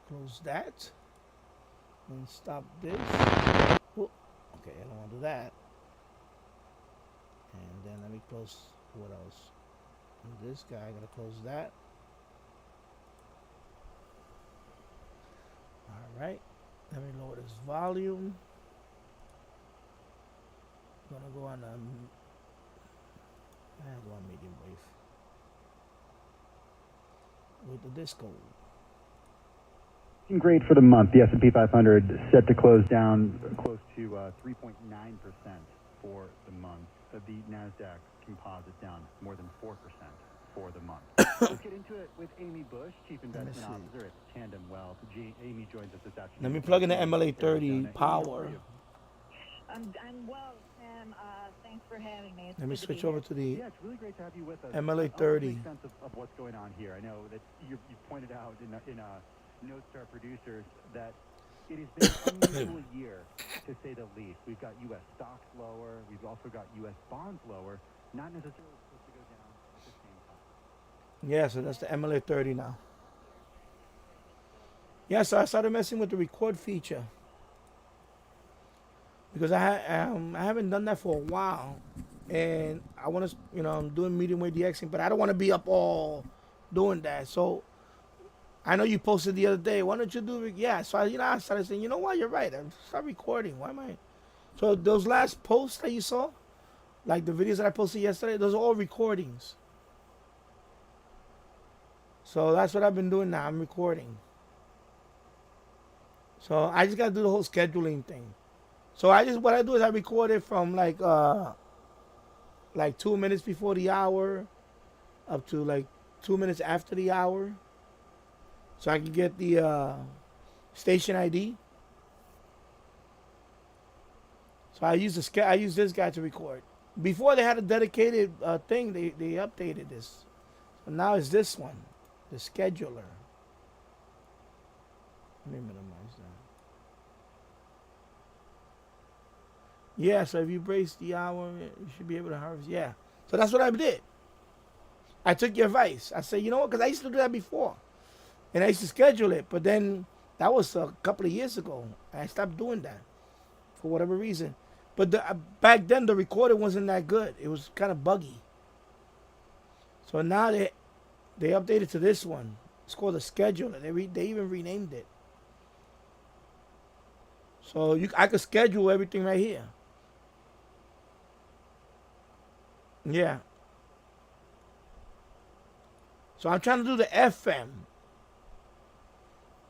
Close that. And stop this. Oh, okay, I don't want to do that. And then let me close what else? And this guy, I'm gonna close that. Alright. Let me lower this volume. on I had one medium wave with the disco. Grade for the month, the S&P 500 set to close down close to 3.9% for the month. The NASDAQ composite down more than 4% for the month. Let's get into it with Amy Bush, Chief Investment Officer at Tandem Wealth. Amy joins us this afternoon. Let me plug in the MLA-30 power. I'm well, Sam. Thanks for having me. Let me switch over to the it's really great to have you with us. MLA-30. Make sense of what's going on here. I know that you pointed out in notes to our producers that it has been an unusual year, to say the least. We've got U.S. stocks lower. We've also got U.S. bonds lower, not necessarily supposed to go down at the same time. Yeah, so that's the MLA-30 now. Yeah, so I started messing with the record feature because I haven't done that for a while, and I want to, I'm doing medium wave DXing, but I don't want to be up all doing that. So I know you posted the other day. Why don't you do it? Yeah. So I started saying, you know what? You're right. I'm start recording. Why am I? So those last posts that you saw, like the videos that I posted yesterday, those are all recordings. So that's what I've been doing now. I'm recording. So I just gotta do the whole scheduling thing. So what I do is I record it from like 2 minutes before the hour up to like 2 minutes after the hour. So I can get the station ID. So I use this guy to record. Before they had a dedicated thing, they updated this. So now it's this one, the scheduler. Let me minimize that. Yeah, so if you brace the hour, you should be able to harvest. Yeah. So that's what I did. I took your advice. I said, you know what? Because I used to do that before. And I used to schedule it. But then that was a couple of years ago. I stopped doing that for whatever reason. But back then, the recorder wasn't that good. It was kind of buggy. So now they updated to this one. It's called a scheduler. They even renamed it. So I could schedule everything right here. Yeah. So I'm trying to do the FM.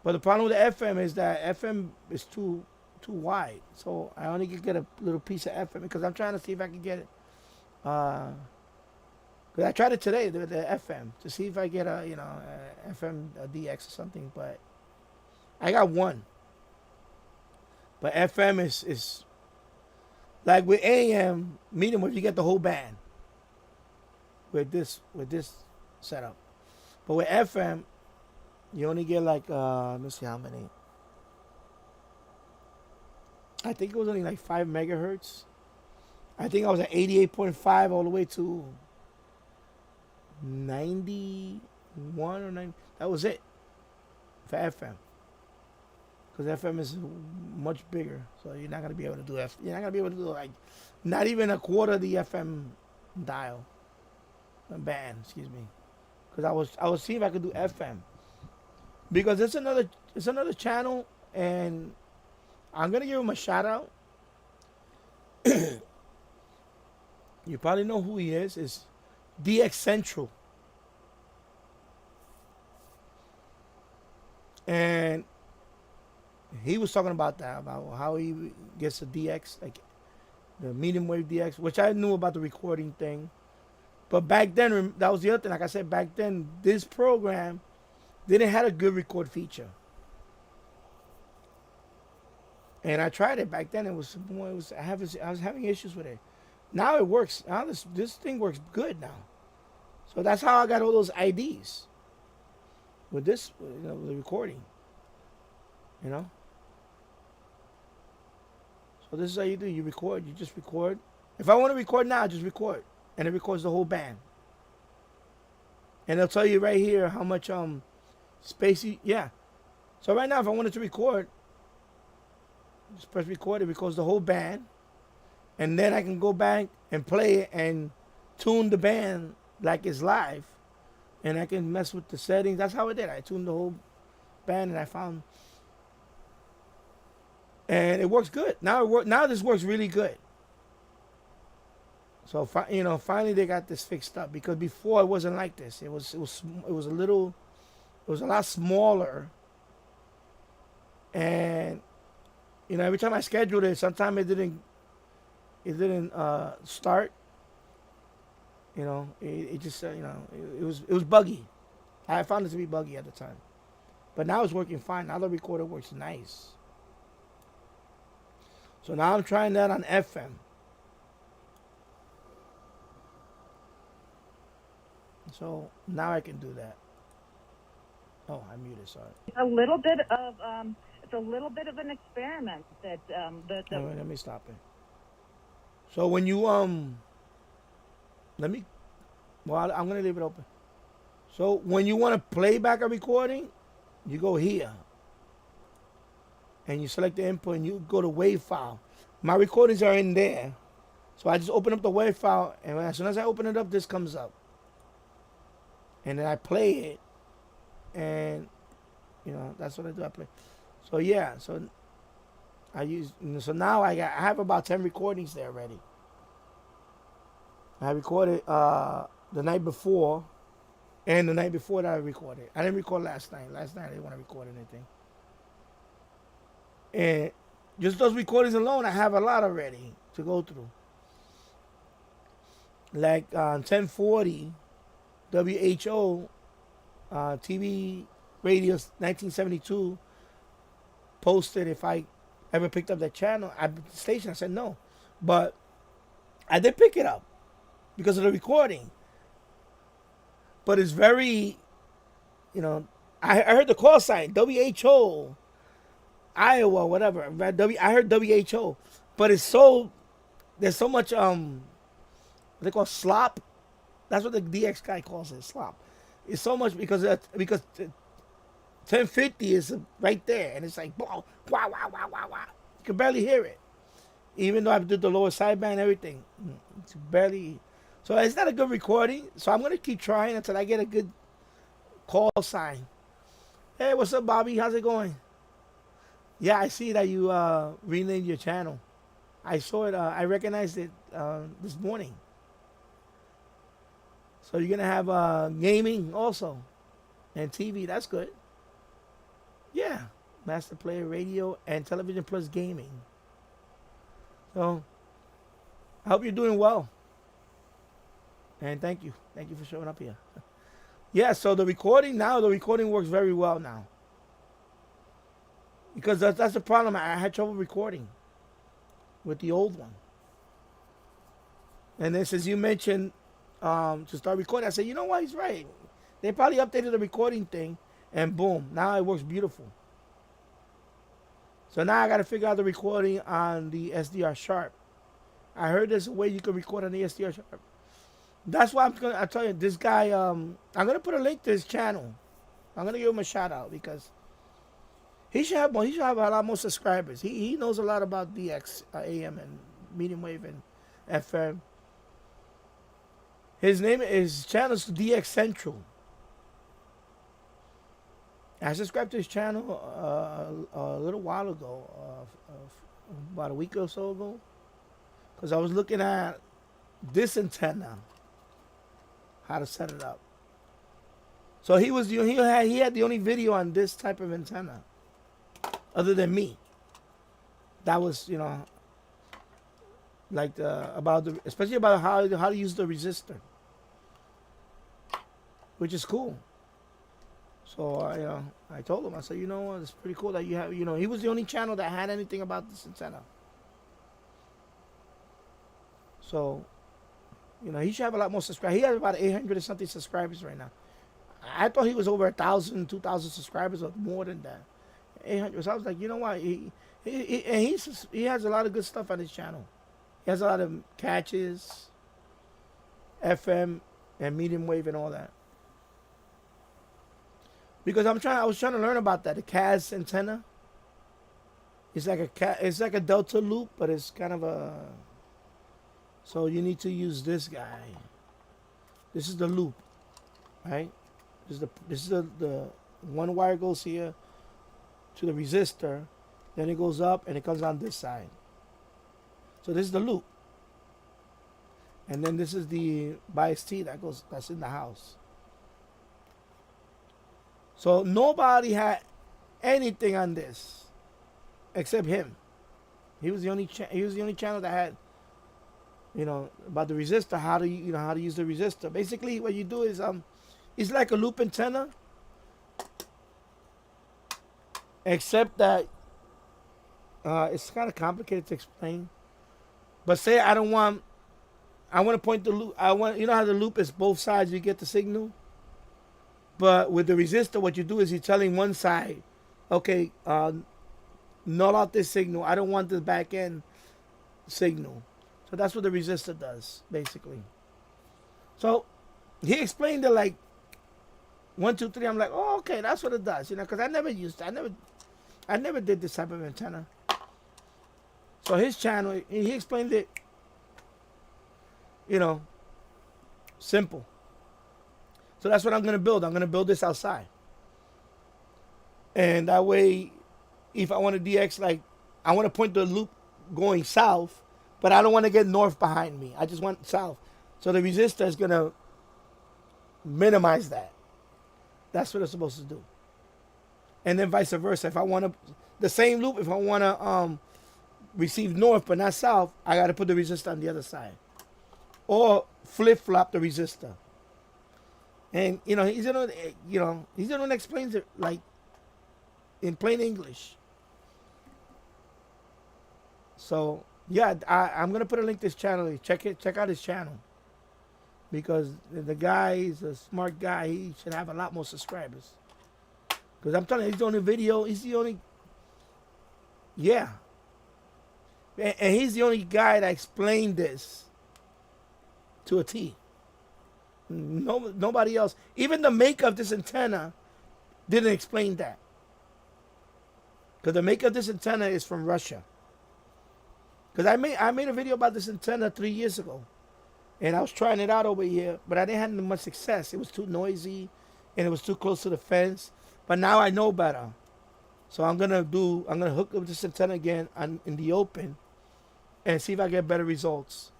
But the problem with the FM is that FM is too wide. So I only can get a little piece of FM because I'm trying to see if I can get it. Because I tried it today, the FM, to see if I get a FM DX or something. But I got one. But FM is like with AM, medium wave, you get the whole band with this setup. But with FM, you only get like let me see how many. I think it was only like 5 megahertz. I think I was at 88.5 all the way to 91 or 90. That was it for FM. Because FM is much bigger, so you're not gonna be able to do You're not gonna be able to do like not even a quarter of the FM dial band. Excuse me. Because I was seeing if I could do FM. Because it's another channel, and I'm gonna give him a shout out. You probably know who he is. It's DX Central. And he was talking about that, about how he gets the DX, like the medium wave DX, which I knew about the recording thing. But back then, that was the other thing. Like I said, back then, this program didn't have a good record feature. And I tried it back then. I was having issues with it. Now it works. Now this thing works good now. So that's how I got all those IDs with this, the recording. So this is how you do. You record. You just record. If I want to record now, I just record, and it records the whole band. And it'll tell you right here how much space you. Yeah. So right now, if I wanted to record, just press record. It records the whole band, and then I can go back and play it and tune the band like it's live, and I can mess with the settings. That's how I did. I tuned the whole band, and I found. And it works good. Now this works really good. So finally they got this fixed up, because before it wasn't like this. It was a lot smaller, and every time I scheduled it, sometimes it didn't start. It just it was buggy. I found it to be buggy at the time, but now it's working fine. Now the recorder works nice. So now I'm trying that on FM. So now I can do that. Oh, I muted. Sorry. A little bit of it's a little bit of an experiment that All right, let me stop it. So when you let me. Well, I'm gonna leave it open. So when you want to play back a recording, you go here, and you select the input, and you go to WAV file. My recordings are in there, so I just open up the WAV file, and as soon as I open it up, this comes up, and then I play it, and that's what I do. I play. So yeah, so I use. So now I have about 10 recordings there already. I recorded the night before, and the night before that I recorded. I didn't record last night. Last night I didn't want to record anything. And just those recordings alone, I have a lot already to go through. Like 1040 WHO TV radio 1972 posted if I ever picked up that channel station. I said no, but I did pick it up because of the recording. But it's very, I heard the call sign WHO Iowa, whatever. I heard WHO, but there's so much what they call slop. That's what the DX guy calls it, slop. It's so much because 1050 is right there, and it's like wow, wow, wow, wow, wow, wow. You can barely hear it, even though I did the lower sideband and everything. It's barely. So it's not a good recording. So I'm gonna keep trying until I get a good call sign. Hey, what's up, Bobby? How's it going? Yeah, I see that you renamed your channel. I saw it. I recognized it this morning. So you're gonna have gaming also, and TV. That's good. Yeah, Master Player Radio and Television Plus Gaming. So I hope you're doing well. And thank you for showing up here. Yeah. So the recording works very well now. Because that's the problem. I had trouble recording with the old one. And then since you mentioned to start recording, I said, you know what? He's right. They probably updated the recording thing, and boom, now it works beautiful. So now I got to figure out the recording on the SDR Sharp. I heard there's a way you can record on the SDR Sharp. That's why I tell you, this guy, I'm going to put a link to his channel. I'm going to give him a shout out because he should have a lot more subscribers. He knows a lot about DX, AM, and medium wave and FM. His channel is DX Central. I subscribed to his channel a little while ago, about a week or so ago, because I was looking at this antenna, how to set it up. So he had the only video on this type of antenna, other than me. That was especially about how to use the resistor, which is cool. So I told him, I said, what, it's pretty cool that you have, he was the only channel that had anything about this antenna. So, he should have a lot more subscribers. He has about 800 and something subscribers right now. I thought he was over 1,000, 2,000 subscribers or more than that. 800. So I was like, you know what? He has a lot of good stuff on his channel. He has a lot of catches, FM, and medium wave and all that. Because I was trying to learn about that. The CAS antenna. It's like a delta loop, but it's kind of a. So you need to use this guy. This is the loop, right? This is the one wire goes here to the resistor, then it goes up and it comes on this side. So this is the loop. And then this is the bias T that's in the house. So nobody had anything on this except him. He was the only channel that had, about the resistor, how to use the resistor. Basically, what you do is it's like a loop antenna, except that it's kind of complicated to explain. But say I want to point the loop. How the loop is both sides. You get the signal. But with the resistor, what you do is you're telling one side, okay, null out this signal. I don't want this back end signal. So that's what the resistor does, basically. So he explained it like 1, 2, 3. I'm like, oh, okay, that's what it does, because I never did this type of antenna. So his channel, he explained it, simple. So that's what I'm gonna build. I'm gonna build this outside, and that way, if I want to DX, like I want to point the loop going south, but I don't want to get north behind me. I just want south. So the resistor is gonna minimize that. That's what it's supposed to do. And then vice versa. If I want the same loop, if I want to receive north but not south, I got to put the resistor on the other side, or flip flop the resistor. And he's the one that explains it like in plain English. So yeah, I'm gonna put a link to his channel. Check out his channel, because the guy is a smart guy. He should have a lot more subscribers. Because I'm telling you, he's the only video. He's the only. Yeah. And he's the only guy that explained this to a T. Nobody else. Even the maker of this antenna didn't explain that. Because the maker of this antenna is from Russia. Because I made a video about this antenna 3 years ago. And I was trying it out over here, but I didn't have much success. It was too noisy and it was too close to the fence. But now I know better. So I'm gonna hook up this antenna again in the open and see if I get better results.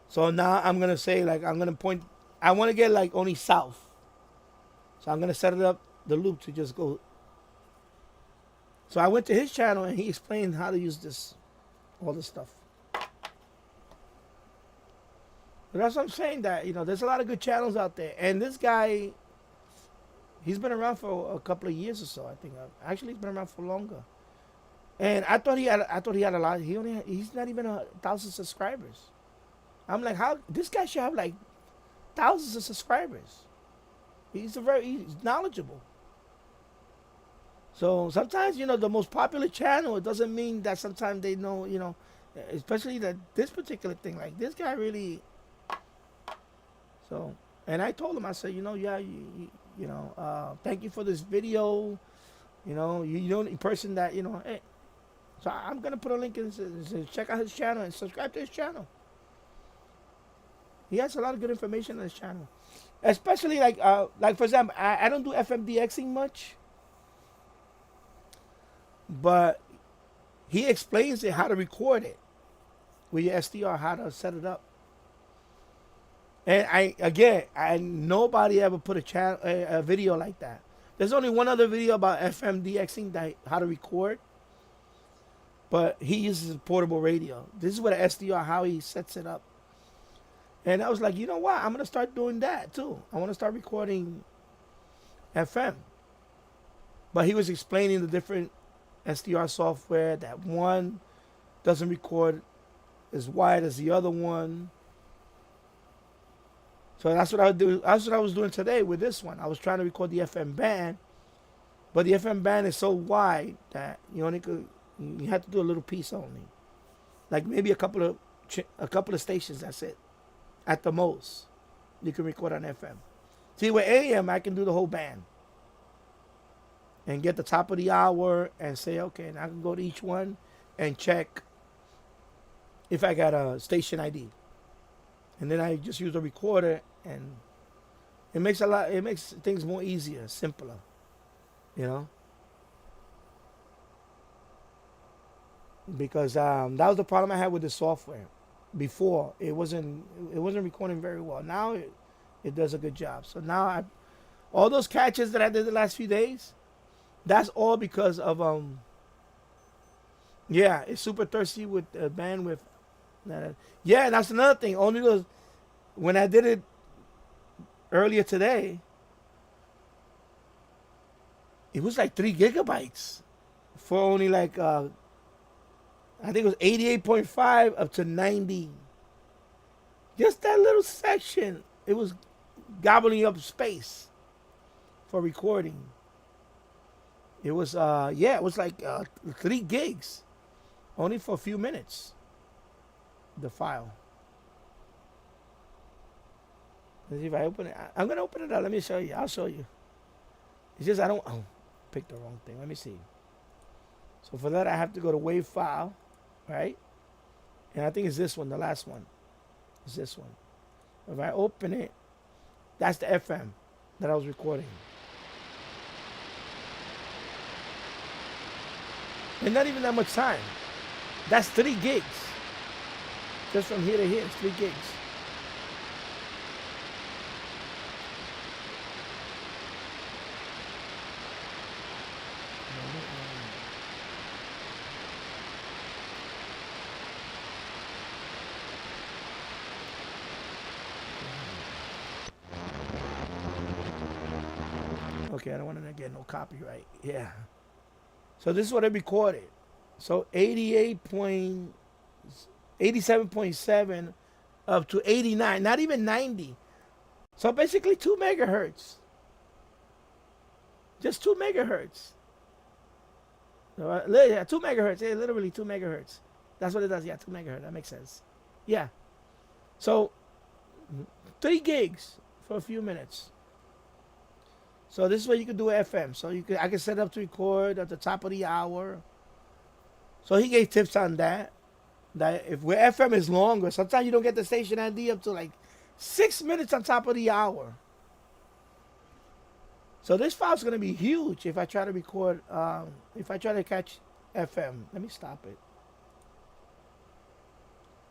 So now I'm gonna say, like, I'm gonna point. I want to get like only south. So I'm gonna set it up the loop to just go. So I went to his channel and he explained how to use all this stuff. But that's what I'm saying, that there's a lot of good channels out there, and this guy, he's been around for a couple of years or so. I think actually he's been around for longer. And I thought he had a lot. He's not even 1,000 subscribers. I'm like, how this guy should have like thousands of subscribers. He's knowledgeable. So sometimes, the most popular channel, it doesn't mean that sometimes they know, especially this particular thing, like this guy really. So, and I told him, I said, thank you for this video. You're the only person that, hey. So I'm going to put a link in, check out his channel and subscribe to his channel. He has a lot of good information on his channel. Especially like for example, I don't do FMDXing much. But he explains it, how to record it with your SDR, how to set it up. And nobody ever put a video like that. There's only one other video about FMDXing, how to record. But he uses a portable radio. This is what an SDR, how he sets it up. And I was like, you know what? I'm going to start doing that too. I want to start recording FM. But he was explaining the different SDR software, that one doesn't record as wide as the other one. So that's what I would do. That's what I was doing today with this one. I was trying to record the FM band, but the FM band is so wide that you have to do a little piece only, like maybe a couple of stations. That's it, at the most. You can record on FM. See, with AM, I can do the whole band and get the top of the hour and say, okay, and I can go to each one and check if I got a station ID. And then I just use the recorder, and it makes things more easier, simpler, because that was the problem I had with the software. before it wasn't recording very well. Now it does a good job. So now all those catches that I did the last few days, that's all because of yeah, it's super thirsty with bandwidth. Yeah, and that's another thing. Only those when I did it earlier today, it was like 3 gigabytes for only like I think it was 88.5 up to 90. Just that little section, it was gobbling up space for recording. It was yeah, it was like 3 gigs only for a few minutes. The file. Let's see if I open it. I'm gonna open it up. Let me show you. I'll show you. It's just I don't pick the wrong thing. Let me see. So for that I have to go to wave file, right? And I think it's this one, the last one. It's this one. If I open it, that's the FM that I was recording. And not even that much time. That's 3 gigs. Just from here to here, it's 3 gigs. Okay, I don't want to get no copyright. Yeah. So this is what I recorded. So 87.7 up to 89, not even 90. So basically 2 megahertz. Just 2 megahertz. Yeah, 2 megahertz. Yeah, literally 2 megahertz. That's what it does. Yeah, 2 megahertz. That makes sense. Yeah. So 3 gigs for a few minutes. So this is what you can do with FM. So I can set up to record at the top of the hour. So he gave tips on that. That if where FM is longer, sometimes you don't get the station ID up to like 6 minutes on top of the hour. So this file's gonna be huge if I try to record. If I try to catch FM, let me stop it.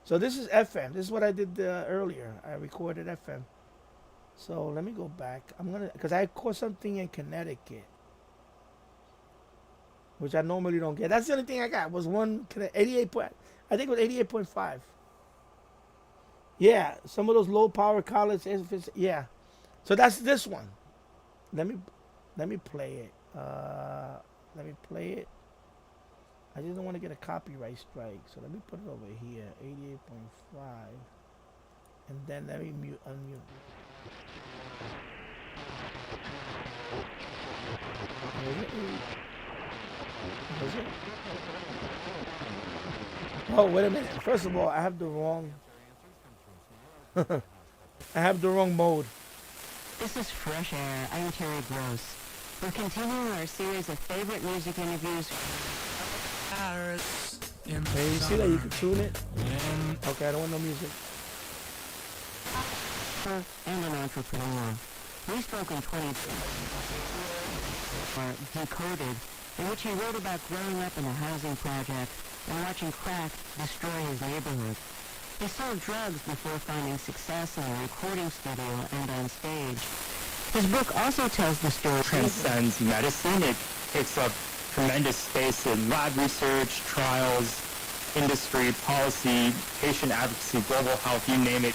So this is FM. This is what I did earlier. I recorded FM. So let me go back. I'm gonna, because I caught something in Connecticut, which I normally don't get. That's the only thing I got was one 88. I think it was 88.5. Yeah, some of those low power college. Yeah, so that's this one. Let me play it. Let me play it. I just don't want to get a copyright strike, so let me put it over here. 88.5, and then let me unmute. Was it? Oh, wait a minute. First of all, I have the wrong. I have the wrong mode. This is Fresh Air. I'm Terry Gross. We're continuing our series of favorite music interviews. Hey, you see that you can tune it? Okay, I don't want no music. And an entrepreneur. We spoke in 2020, Decoded, in which he wrote about growing up in a housing project and watching crack destroy his neighborhood. He sold drugs before finding success in a recording studio and on stage. His book also tells the story transcends medicine. It takes up tremendous space in lab research, trials, industry, policy, patient advocacy, global health, you name it.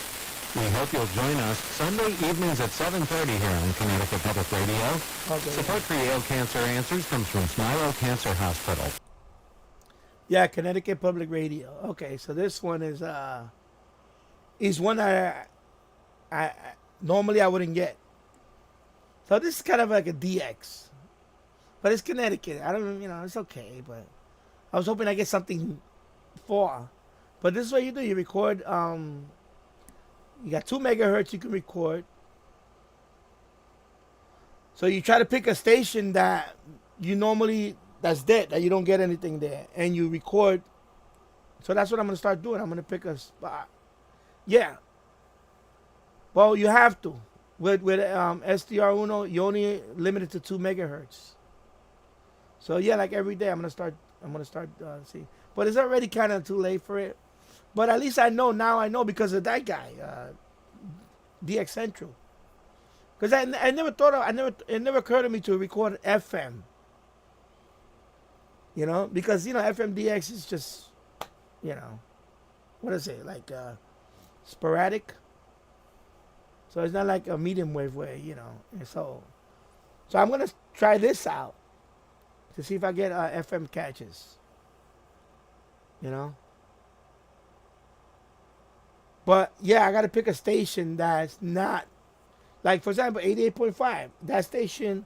We hope you'll join us Sunday evenings at 7:30 here on Connecticut Public Radio. Okay. Support for Yale Cancer Answers comes from Smilo Cancer Hospital. Yeah, Connecticut Public Radio. Okay, so this one is one I normally I wouldn't get. So this is kind of like a DX, but it's Connecticut. I don't, it's okay, but I was hoping I get something for. But this is what you do. You record. You got 2 megahertz you can record. So you try to pick a station that you normally, that's dead, that you don't get anything there. And you record. So that's what I'm going to start doing. I'm going to pick a spot. Yeah. Well, you have to. With SDR Uno, you only limited to 2 megahertz. So yeah, like every day I'm going to start see. But it's already kind of too late for it. But at least I know now. I know because of that guy, DX Central. Because I never thought of, it never occurred to me to record FM. You know, because FM DX is just, what is it, like sporadic. So it's not like a medium wave way, And so I'm gonna try this out to see if I get FM catches. But yeah, I gotta pick a station that's not like, for example, 88.5. That station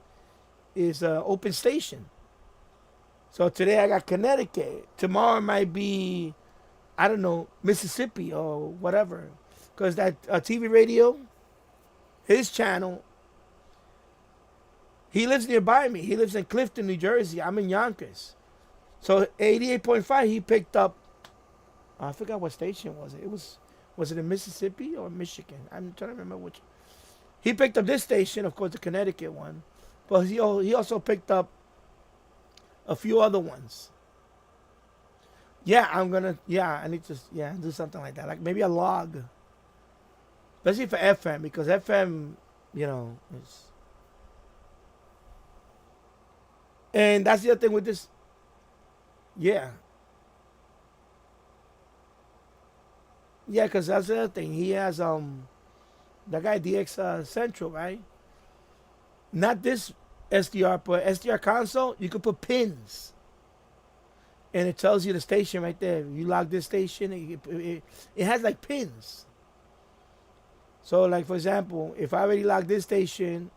is an open station. So today I got Connecticut. Tomorrow might be, I don't know, Mississippi or whatever. Because that TV radio, his channel, he lives nearby me. He lives in Clifton, New Jersey. I'm in Yonkers. So 88.5, he picked up, I forgot what station was it. Was it in Mississippi or Michigan? I'm trying to remember which. He picked up this station, of course, the Connecticut one. But he also picked up a few other ones. Yeah, I need to do something like that. Like maybe a log. Especially for FM, because FM, is. And that's the other thing with this. Yeah. Yeah, because that's the other thing. He has that guy DX Central, right? Not this SDR, but SDR console, you could put pins. And it tells you the station right there. You log this station, it has like pins. So like, for example, if I already logged this station,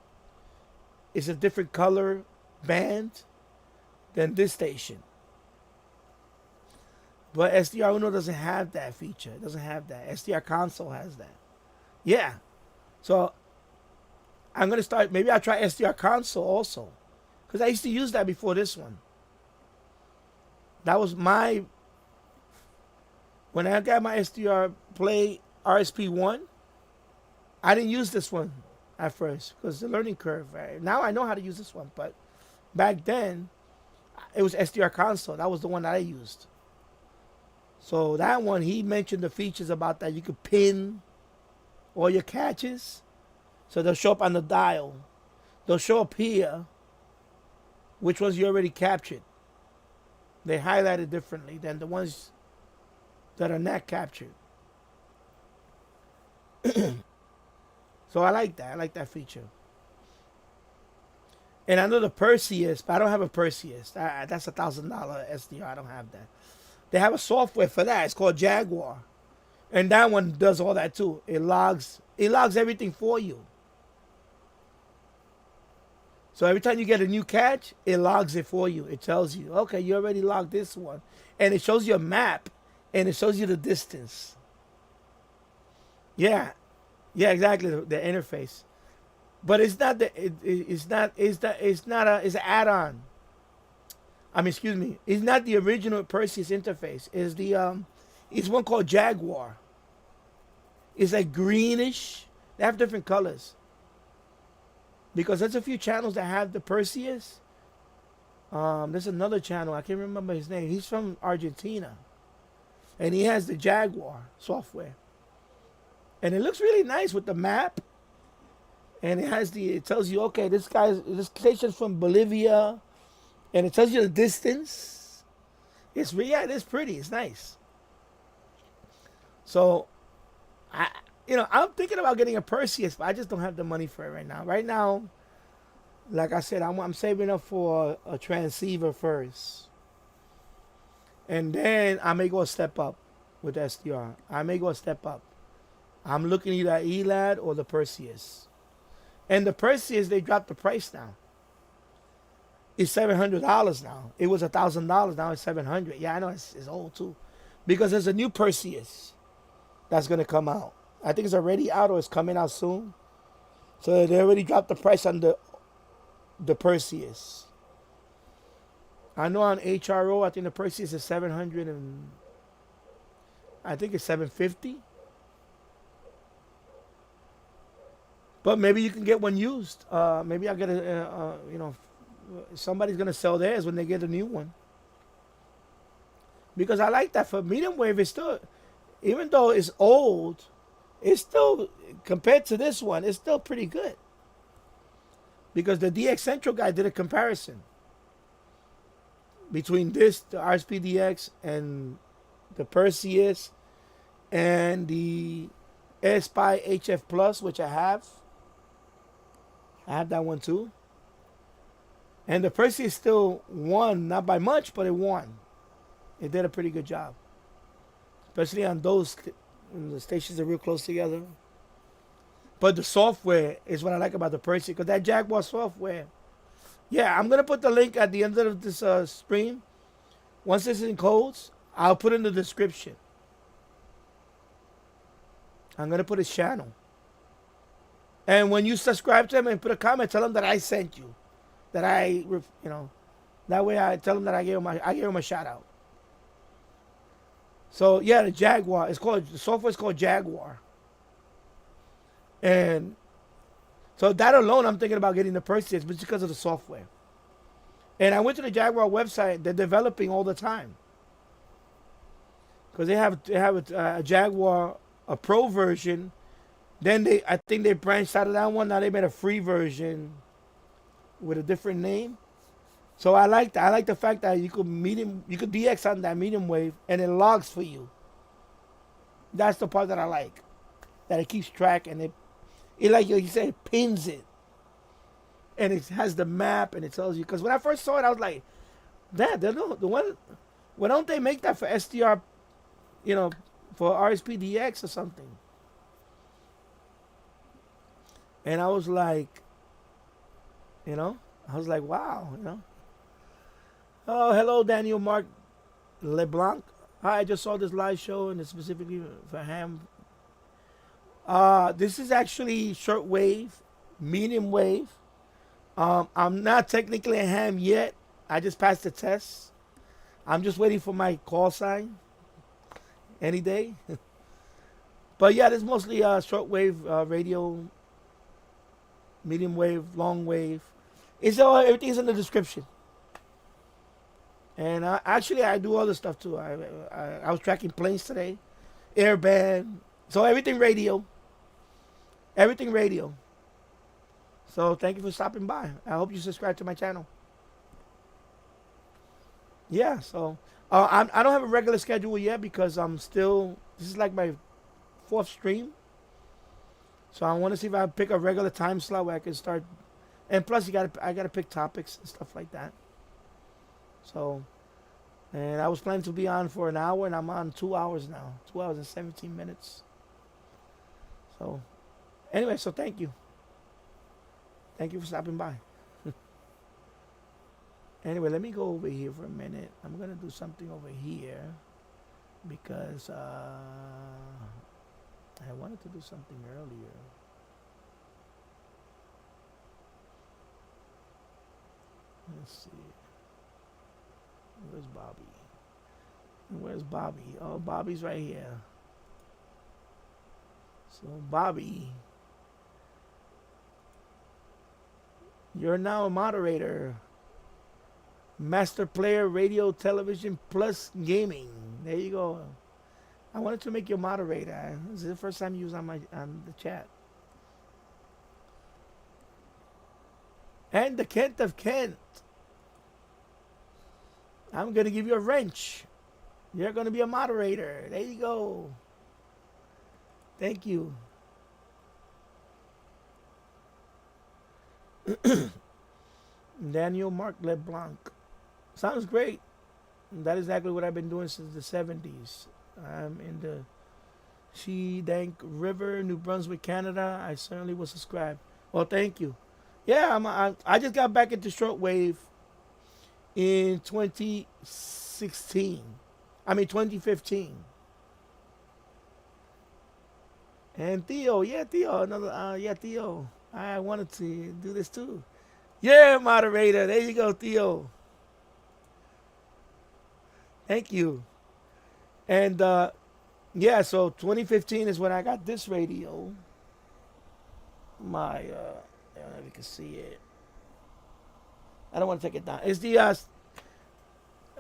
it's a different color band than this station. But SDR Uno doesn't have that feature. It doesn't have that. SDR console has that. Yeah. So I'm going to start, maybe I'll try SDR console also. Because I used to use that before this one. That was when I got my SDR Play RSP1, I didn't use this one at first because the learning curve. Right? Now I know how to use this one, but back then it was SDR console. That was the one that I used. So that one, he mentioned the features about that. You could pin all your catches. So they'll show up on the dial. They'll show up here which ones you already captured. They highlighted differently than the ones that are not captured. So I like that. I like that feature. And I know the Perseus, but I don't have a Perseus. That's $1,000 SDR. I don't have that. They have a software for that. It's called Jaguar. And that one does all that too. It logs everything for you. So every time you get a new catch, it logs it for you. It tells you, okay, you already logged this one. And it shows you a map and it shows you the distance. Yeah. Yeah, exactly. The interface. But it's not it's an add-on. Excuse me. It's not the original Perseus interface. It's one called Jaguar. It's like greenish. They have different colors. Because there's a few channels that have the Perseus. There's another channel. I can't remember his name. He's from Argentina. And he has the Jaguar software. And it looks really nice with the map. And it tells you, okay, this station's from Bolivia. And it tells you the distance. It's pretty. It's nice. So, I'm thinking about getting a Perseus, but I just don't have the money for it right now. Right now, like I said, I'm saving up for a transceiver first. And then I may go a step up with SDR. I may go a step up. I'm looking either at ELAD or the Perseus. And the Perseus, they dropped the price now. It's $700 now. It was $1,000. Now it's $700. Yeah, I know it's old too. Because there's a new Perseus that's going to come out. I think it's already out or it's coming out soon. So they already dropped the price on the Perseus. I know on HRO, I think the Perseus is 700 and I think it's 750. But maybe you can get one used. Maybe I'll get somebody's going to sell theirs when they get a new one. Because I like that. For medium wave, it's still, even though it's old, it's still, compared to this one, it's still pretty good. Because the DX Central guy did a comparison between this, the RSPDX, and the Perseus, and the AirSpy HF Plus, which I have. I have that one too. And the Perseus still won, not by much, but it won. It did a pretty good job. Especially on those, when the stations are real close together. But the software is what I like about the Perseus, because that Jaguar software. Yeah, I'm going to put the link at the end of this stream. Once this encodes, I'll put it in the description. I'm going to put his channel. And when you subscribe to him and put a comment, tell him that I sent you. That that way I tell him that I gave him a shout out. So yeah, the Jaguar, the software is called Jaguar. And so that alone, I'm thinking about getting the Perseus, but it's because of the software. And I went to the Jaguar website. They're developing all the time. Because they have a Jaguar, a Pro version. Then I think they branched out of that one. Now they made a free version with a different name. So I like that. I like the fact that you could DX on that medium wave and it logs for you. That's the part that I like. That it keeps track and it like you said, it pins it. And it has the map and it tells you. Because when I first saw it, I was like, why don't they make that for SDR, for RSPDX or something? And I was like, wow, Oh, hello, Daniel Mark LeBlanc. Hi, I just saw this live show and it's specifically for ham. This is actually shortwave, medium wave. I'm not technically a ham yet. I just passed the test. I'm just waiting for my call sign any day. But yeah, this is mostly shortwave radio, medium wave, long wave. Everything's in the description. And actually, I do other stuff too. I was tracking planes today, airband. So everything radio. Everything radio. So thank you for stopping by. I hope you subscribe to my channel. Yeah, so I don't have a regular schedule yet because this is like my 4th stream. So I want to see if I pick a regular time slot where I can start. And plus, I gotta pick topics and stuff like that. So, and I was planning to be on for an hour, and I'm on 2 hours now. 2 hours and 17 minutes. So, anyway, so thank you. Thank you for stopping by. Anyway, let me go over here for a minute. I'm going to do something over here because I wanted to do something earlier. Let's see. Where's Bobby? Where's Bobby? Oh, Bobby's right here. So, Bobby, you're now a moderator. Master Player Radio Television Plus Gaming. There you go. I wanted to make you a moderator. This is the first time you was on the chat. And the Kent of Kent. I'm gonna give you a wrench. You're gonna be a moderator. There you go. Thank you. Daniel Mark LeBlanc. Sounds great. That is exactly what I've been doing since the 70s. I'm in the Shedank River, New Brunswick, Canada. I certainly will subscribe. Well, thank you. Yeah, I just got back into shortwave in 2015. And Theo, Theo. I wanted to do this too. Yeah, moderator. There you go, Theo. Thank you. And yeah, so 2015 is when I got this radio. I don't know if you can see it. I don't want to take it down. It's the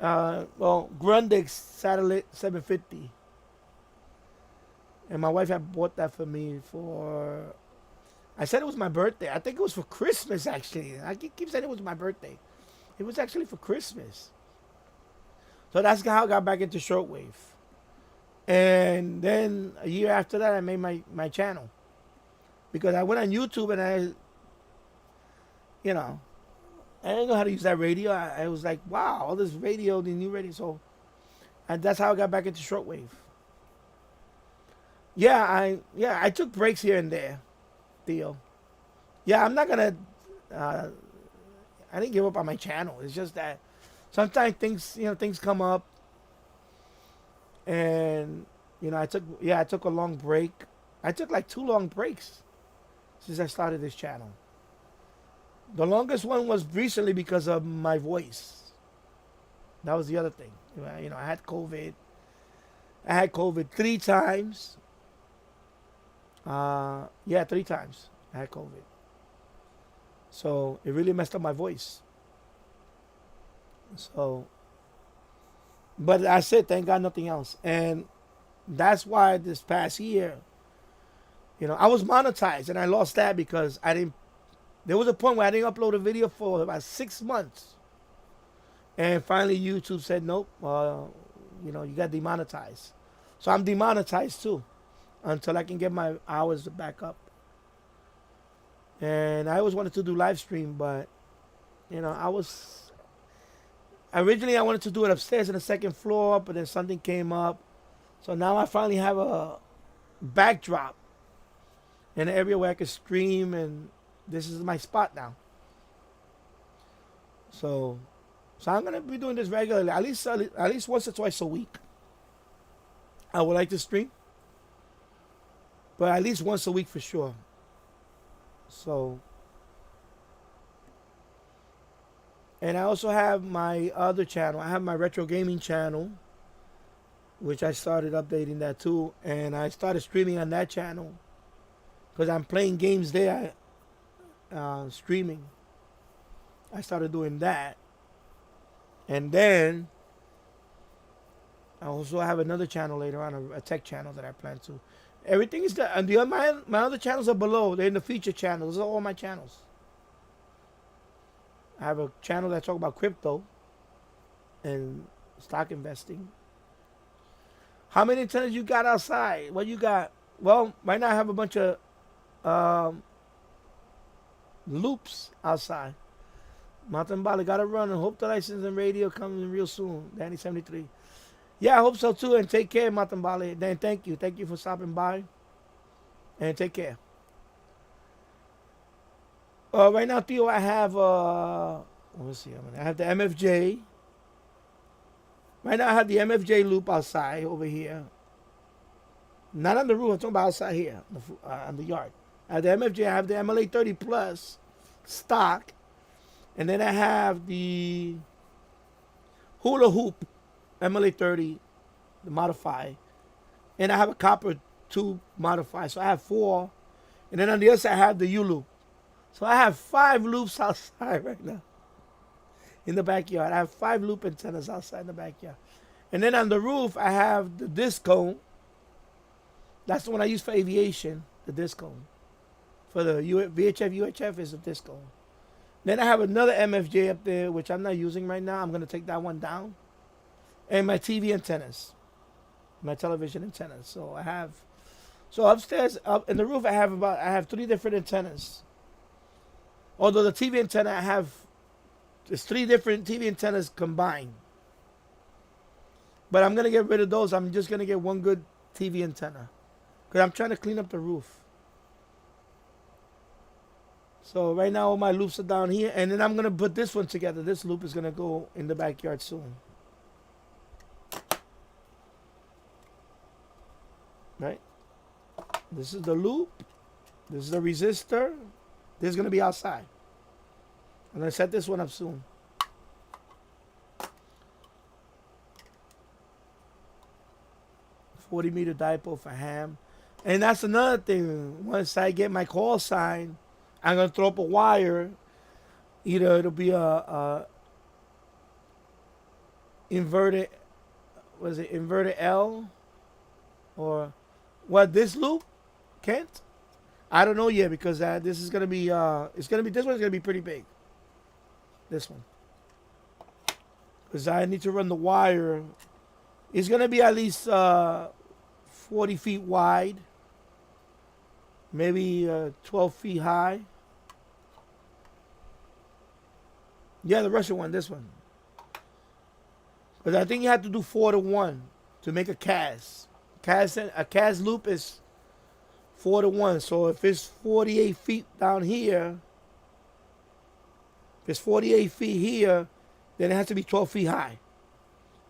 Grundig Satellite 750. And my wife had bought that for me for, I said it was my birthday. I think it was for Christmas, actually. I keep saying it was my birthday. It was actually for Christmas. So that's how I got back into shortwave. And then a year after that, I made my channel. Because I went on YouTube and I didn't know how to use that radio. I was like, wow, all this radio, the new radio. So, and that's how I got back into shortwave. I took breaks here and there, Theo. Yeah, I'm not gonna. I didn't give up on my channel. It's just that sometimes things come up, and I took a long break. I took like 2 long breaks since I started this channel. The longest one was recently because of my voice. That was the other thing. I had COVID. I had COVID 3 times. 3 times I had COVID. So it really messed up my voice. So, but I said, thank God, nothing else. And that's why this past year, I was monetized and I lost that because there was a point where I didn't upload a video for about 6 months. And finally YouTube said, nope, you got demonetized. So I'm demonetized too until I can get my hours back up. And I always wanted to do live stream, but originally I wanted to do it upstairs on the 2nd floor, but then something came up. So now I finally have a backdrop in an area where I can stream, and this is my spot now. So I'm gonna be doing this regularly, at least once or twice a week. I would like to stream, but at least once a week for sure. So, and I also have my other channel. I have my retro gaming channel, which I started updating that too, and I started streaming on that channel because I'm playing games there, streaming. I started doing that, and then I also have another channel later on, a tech channel that I plan to. Everything is there. And my other channels are below. They're in the feature channels. Those are all my channels. I have a channel that talks about crypto and stock investing. How many antennas you got outside? What you got? Well, right now I have a bunch of loops outside. Mountain Bali got to run and hope the license and radio comes in real soon. Danny 73. Yeah, I hope so too. And take care, Mountain Bali. Dan, thank you. Thank you for stopping by. And take care. Right now, Theo, I have let's see. I have the MFJ. Right now, I have the MFJ loop outside over here. Not on the roof. I'm talking about outside here on the yard. I have the MFJ. I have the MLA-30 Plus stock, and then I have the Hula Hoop MLA-30, the modified, and I have a copper tube modified. So I have 4, and then on the other side I have the U loop. So I have 5 loops outside right now in the backyard. I have 5 loop antennas outside in the backyard, and then on the roof I have the disc cone. That's the one I use for aviation. The disc cone for the VHF UHF is a disc cone. Then I have another MFJ up there which I'm not using right now. I'm gonna take that one down. And my TV antennas, my television antennas. So upstairs, up in the roof, I have 3 different antennas. Although the TV antenna there's 3 different TV antennas combined. But I'm gonna get rid of those. I'm just gonna get one good TV antenna because I'm trying to clean up the roof. So right now all my loops are down here, and then I'm gonna put this one together. This loop is gonna go in the backyard soon. Right? This is the loop. This is the resistor. This is going to be outside. I'm going to set this one up soon. $40-meter dipole for ham. And that's another thing. Once I get my call sign, I'm going to throw up a wire. Either it'll be a inverted L, or What, this loop, Kent? I don't know yet because this is gonna be this one's gonna be pretty big. This one, because I need to run the wire. It's gonna be at least 40 feet wide, maybe 12 feet high. Yeah, the Russian one, this one. Because I think you have to do 4-to-1 to make a CAS. A CAS loop is 4-to-1. So if it's 48 feet down here, if it's 48 feet here, then it has to be 12 feet high.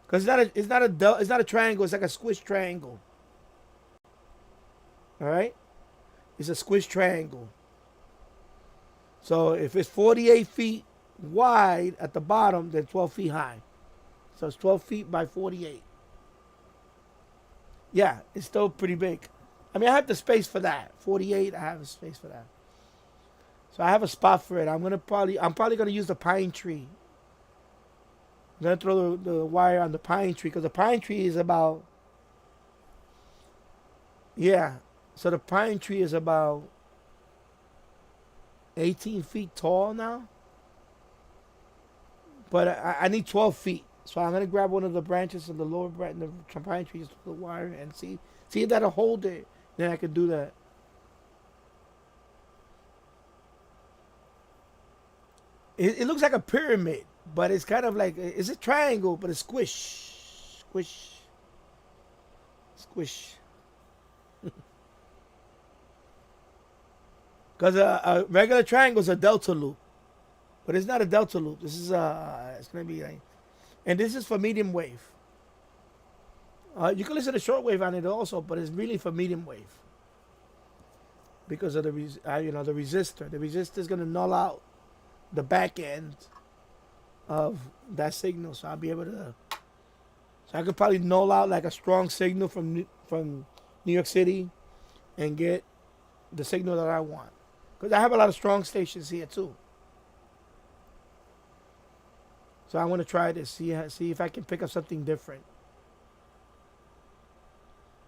Because it's not a triangle. It's like a squish triangle. All right, it's a squish triangle. So if it's 48 feet wide at the bottom, then 12 feet high. So it's 12 feet by 48. Yeah, it's still pretty big. I mean, I have the space for that. 48, I have a space for that. So I have a spot for it. I'm probably gonna use the pine tree. I'm gonna throw the wire on the pine tree because the pine tree is about, yeah. So the pine tree is about 18 feet tall now. But I need 12 feet. So I'm gonna grab one of the branches of the lower branch, the pine tree, just the wire, and see if that'll hold it. Then I can do that. It looks like a pyramid, but it's kind of like it's a triangle, but it's squish, squish, squish. Because a regular triangle is a delta loop, but it's not a delta loop. This is it's gonna be like. And this is for medium wave. You can listen to shortwave on it also, but it's really for medium wave because of the the resistor. The resistor is gonna null out the back end of that signal, so I'll be able to. So I could probably null out like a strong signal from New York City, and get the signal that I want. Because I have a lot of strong stations here too. So I want to try this, see if I can pick up something different.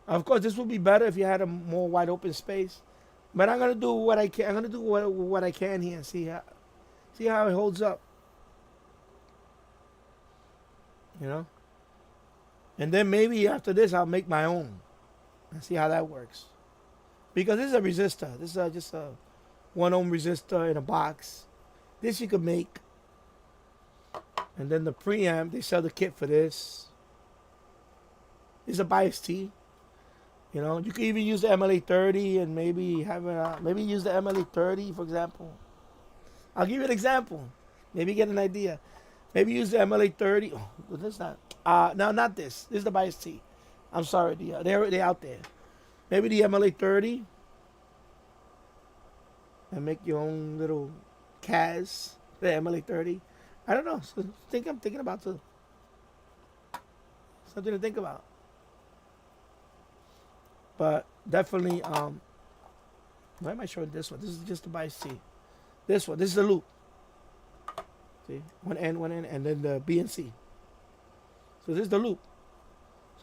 Of course, this would be better if you had a more wide open space. But I'm gonna do what I can. I'm gonna do what I can here and see how it holds up. You know. And then maybe after this, I'll make my own and see how that works. Because this is a resistor. This is just a 1 ohm resistor in a box. This you could make. And then the preamp, they sell the kit for this. It's a bias T. You know, you could even use the MLA-30 and maybe maybe use the MLA-30, for example. I'll give you an example. Maybe get an idea. Maybe use the MLA-30. Oh, this is not. No, not this. This is the bias T. I'm sorry, they're out there. Maybe the MLA-30. And make your own little CAS, the MLA-30. I don't know. So I'm thinking about too. Something to think about. But definitely, why am I showing this one? This is just the bias T. This one, this is the loop. See, one end, and then the B and C. So this is the loop.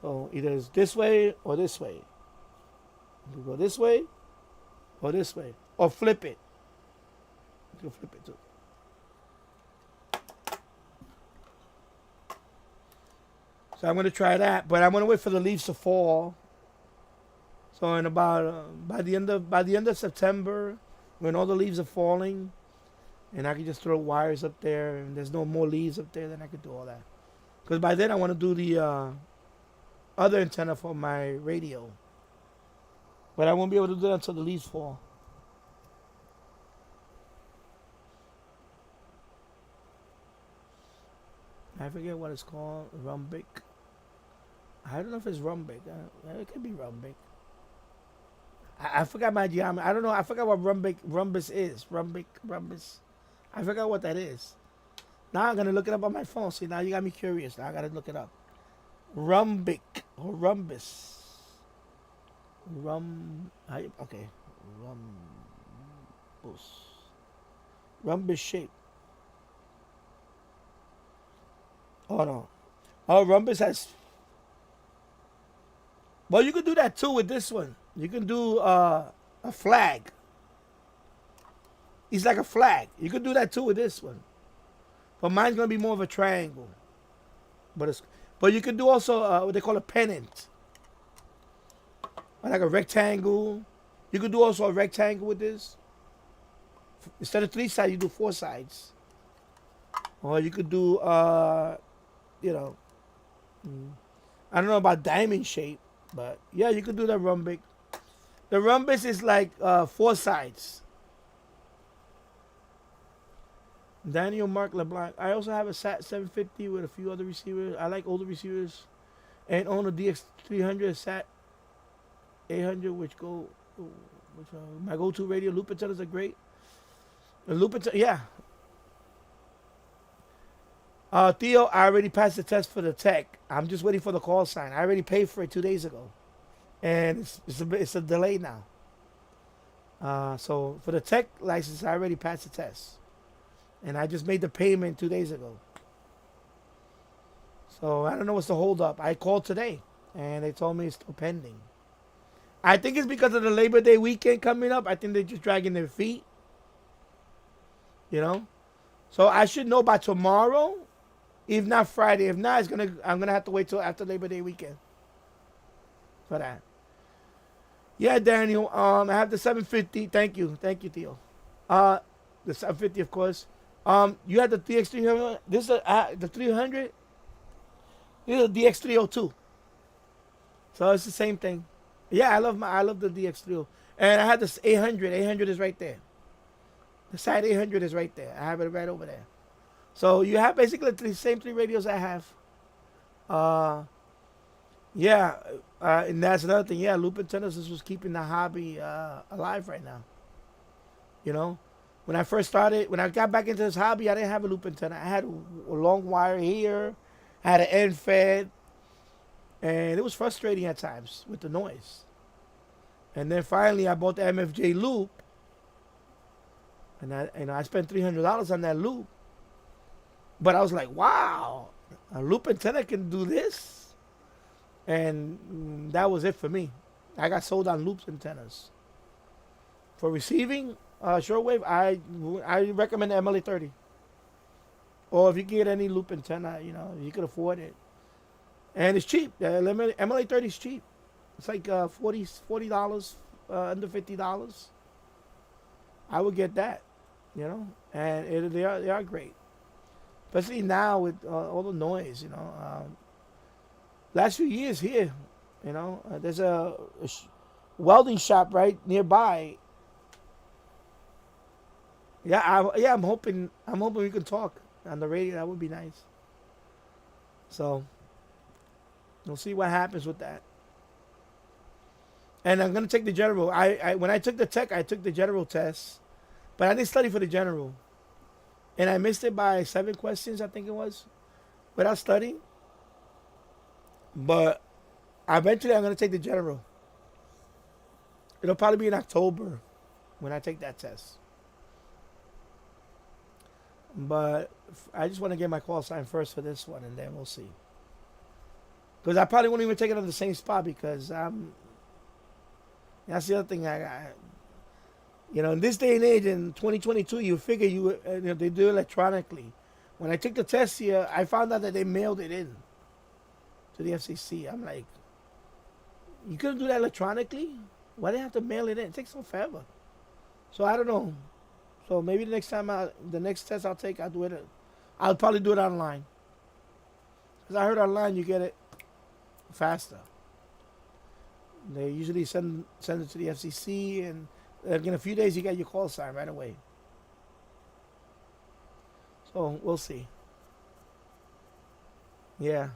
So either it's this way or this way. You go this way or this way, or flip it. You can flip it too. So I'm gonna try that, but I'm gonna wait for the leaves to fall. So in about by the end of September, when all the leaves are falling, and I can just throw wires up there, and there's no more leaves up there, then I can do all that. Because by then I want to do the other antenna for my radio, but I won't be able to do that until the leaves fall. I forget what it's called. Rumbic. I don't know if it's Rumbic. It could be Rumbic. I forgot my geometry. I don't know. I forgot what rhombus is. Rhombus. I forgot what that is. Now I'm gonna look it up on my phone. See, now you got me curious. Now I gotta look it up. Rhombic or rhombus. Okay. Rhombus shape. Oh no. Oh, rhombus has. Well, you can do that too with this one. You can do a flag. It's like a flag. You can do that too with this one. But mine's gonna be more of a triangle. But you can do also what they call a pennant, or like a rectangle. You could do also a rectangle with this. Instead of 3 sides, you do 4 sides. Or you could do you know, I don't know about diamond shape, but yeah, you could do the rhombic. The rhombus is like 4 sides. Daniel Mark LeBlanc. I also have a SAT 750 with a few other receivers. I like older receivers, and own a DX300 SAT 800, which my go-to radio. Loop antennas are great. The loop antenna, yeah. Theo, I already passed the test for the tech. I'm just waiting for the call sign. I already paid for it 2 days ago, and it's a delay now. So for the tech license, I already passed the test, and I just made the payment 2 days ago. So I don't know what's the hold up. I called today, and they told me it's still pending. I think it's because of the Labor Day weekend coming up. I think they're just dragging their feet. You know, so I should know by tomorrow, if not Friday. If not, I'm gonna have to wait till after Labor Day weekend for that. Yeah, Daniel. I have the 750. Thank you, Theo. The 750, of course. You had the DX300. This is the 300. This is the DX302. So it's the same thing. Yeah, I love the DX302. And I had this 800. 800 is right there. The side 800 is right there. I have it right over there. So you have basically the same 3 radios I have. Yeah, and that's another thing. Yeah, loop antennas is what's keeping the hobby alive right now. You know, when I first started, when I got back into this hobby, I didn't have a loop antenna. I had a long wire here, I had an end fed, and it was frustrating at times with the noise. And then finally, I bought the MFJ loop. And I spent $300 on that loop, but I was like, "Wow, a loop antenna can do this," and that was it for me. I got sold on loop antennas. For receiving shortwave, I recommend the MLA-30. Or if you can get any loop antenna, you know, you could afford it, and it's cheap. The MLA-30 is cheap. It's like $40, under $50. I would get that, you know, and they are great, especially now with all the noise, you know. Last few years here, you know, there's a welding shop right nearby. Yeah, I'm hoping we can talk on the radio. That would be nice. So we'll see what happens with that. And I'm gonna take the general. When I took the tech, I took the general test, but I didn't study for the general, and I missed it by 7 questions, I think it was, without studying. But eventually, I'm gonna take the general. It'll probably be in October when I take that test. But I just want to get my call sign first for this one, and then we'll see. Because I probably won't even take it on the same spot because that's the other thing. You know, in this day and age, in 2022, you figure they do it electronically. When I took the test here, I found out that they mailed it in to the FCC. I'm like, you couldn't do that electronically? Why do they have to mail it in? It takes so forever. So I don't know. So maybe the next test I'll take, I'll probably do it online. Because I heard online you get it faster. They usually send it to the FCC, and in a few days you get your call sign right away. So we'll see. Yeah.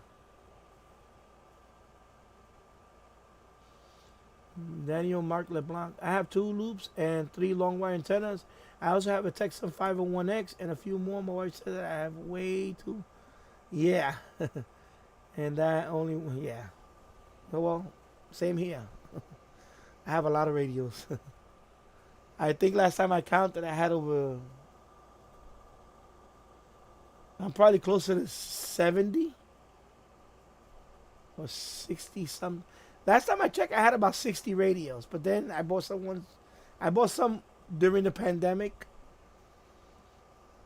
Daniel Mark LeBlanc. I have 2 loops and 3 long wire antennas. I also have a Texan 501X and a few more. My wife said that I have way too. Yeah. And that only, yeah. Well, same here. I have a lot of radios. I think last time I counted, I had I'm probably closer to 70 or 60 some. Last time I checked, I had about 60 radios, but then I bought some during the pandemic,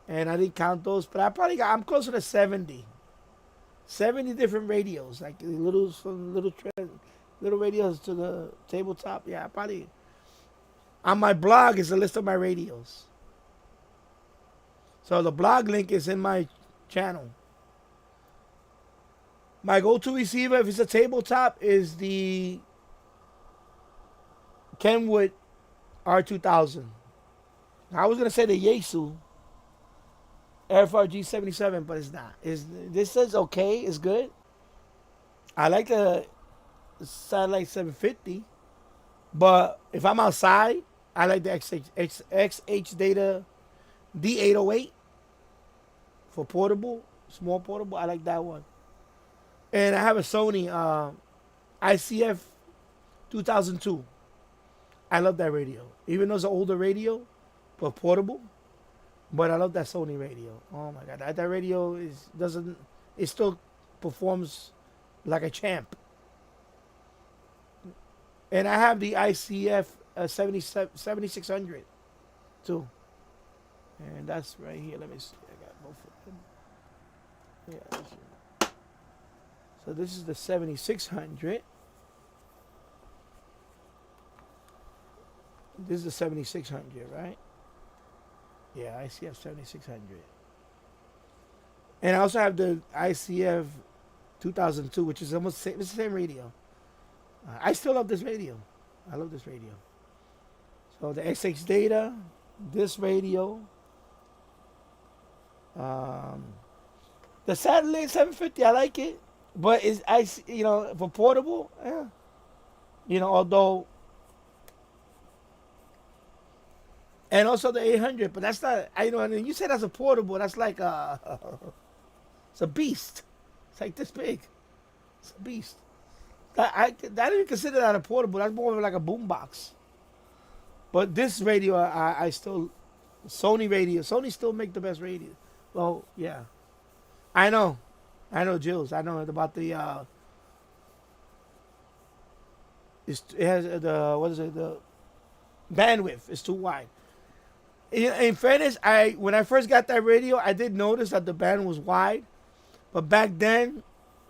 and I didn't count those. But I'm closer to 70. 70 different radios, like little radios to the tabletop. Yeah, probably. On my blog is a list of my radios. So the blog link is in my channel. My go-to receiver, if it's a tabletop, is the Kenwood R2000. I was gonna say the Yaesu FRG 77, but it's not. This is okay. It's good. I like the Satellite 750, but if I'm outside, I like the XH Data D808 for portable, small portable. I like that one. And I have a Sony ICF 2002. I love that radio. Even though it's an older radio, but portable. But I love that Sony radio. Oh my God, that radio it still performs like a champ. And I have the ICF 7600 too. And that's right here. Let me see. I got both of them. Yeah, that's it. So this is the 7600. This is the 7600, right? Yeah, ICF 7600. And I also have the ICF 2002, which is almost it's the same radio. I still love this radio. I love this radio. So the XH Data, this radio, the Satellite 750, I like it, but for portable, yeah. Although, and also the 800, but that's not. You say that's a portable. That's like it's a beast. It's like this big. It's a beast. I didn't even consider that a portable. That's more of like a boombox. But this radio, I still Sony radio. Sony still make the best radio. Well, yeah, I know, Jules. I know about the. It has the bandwidth is too wide. In fairness, when I first got that radio, I did notice that the band was wide, but back then,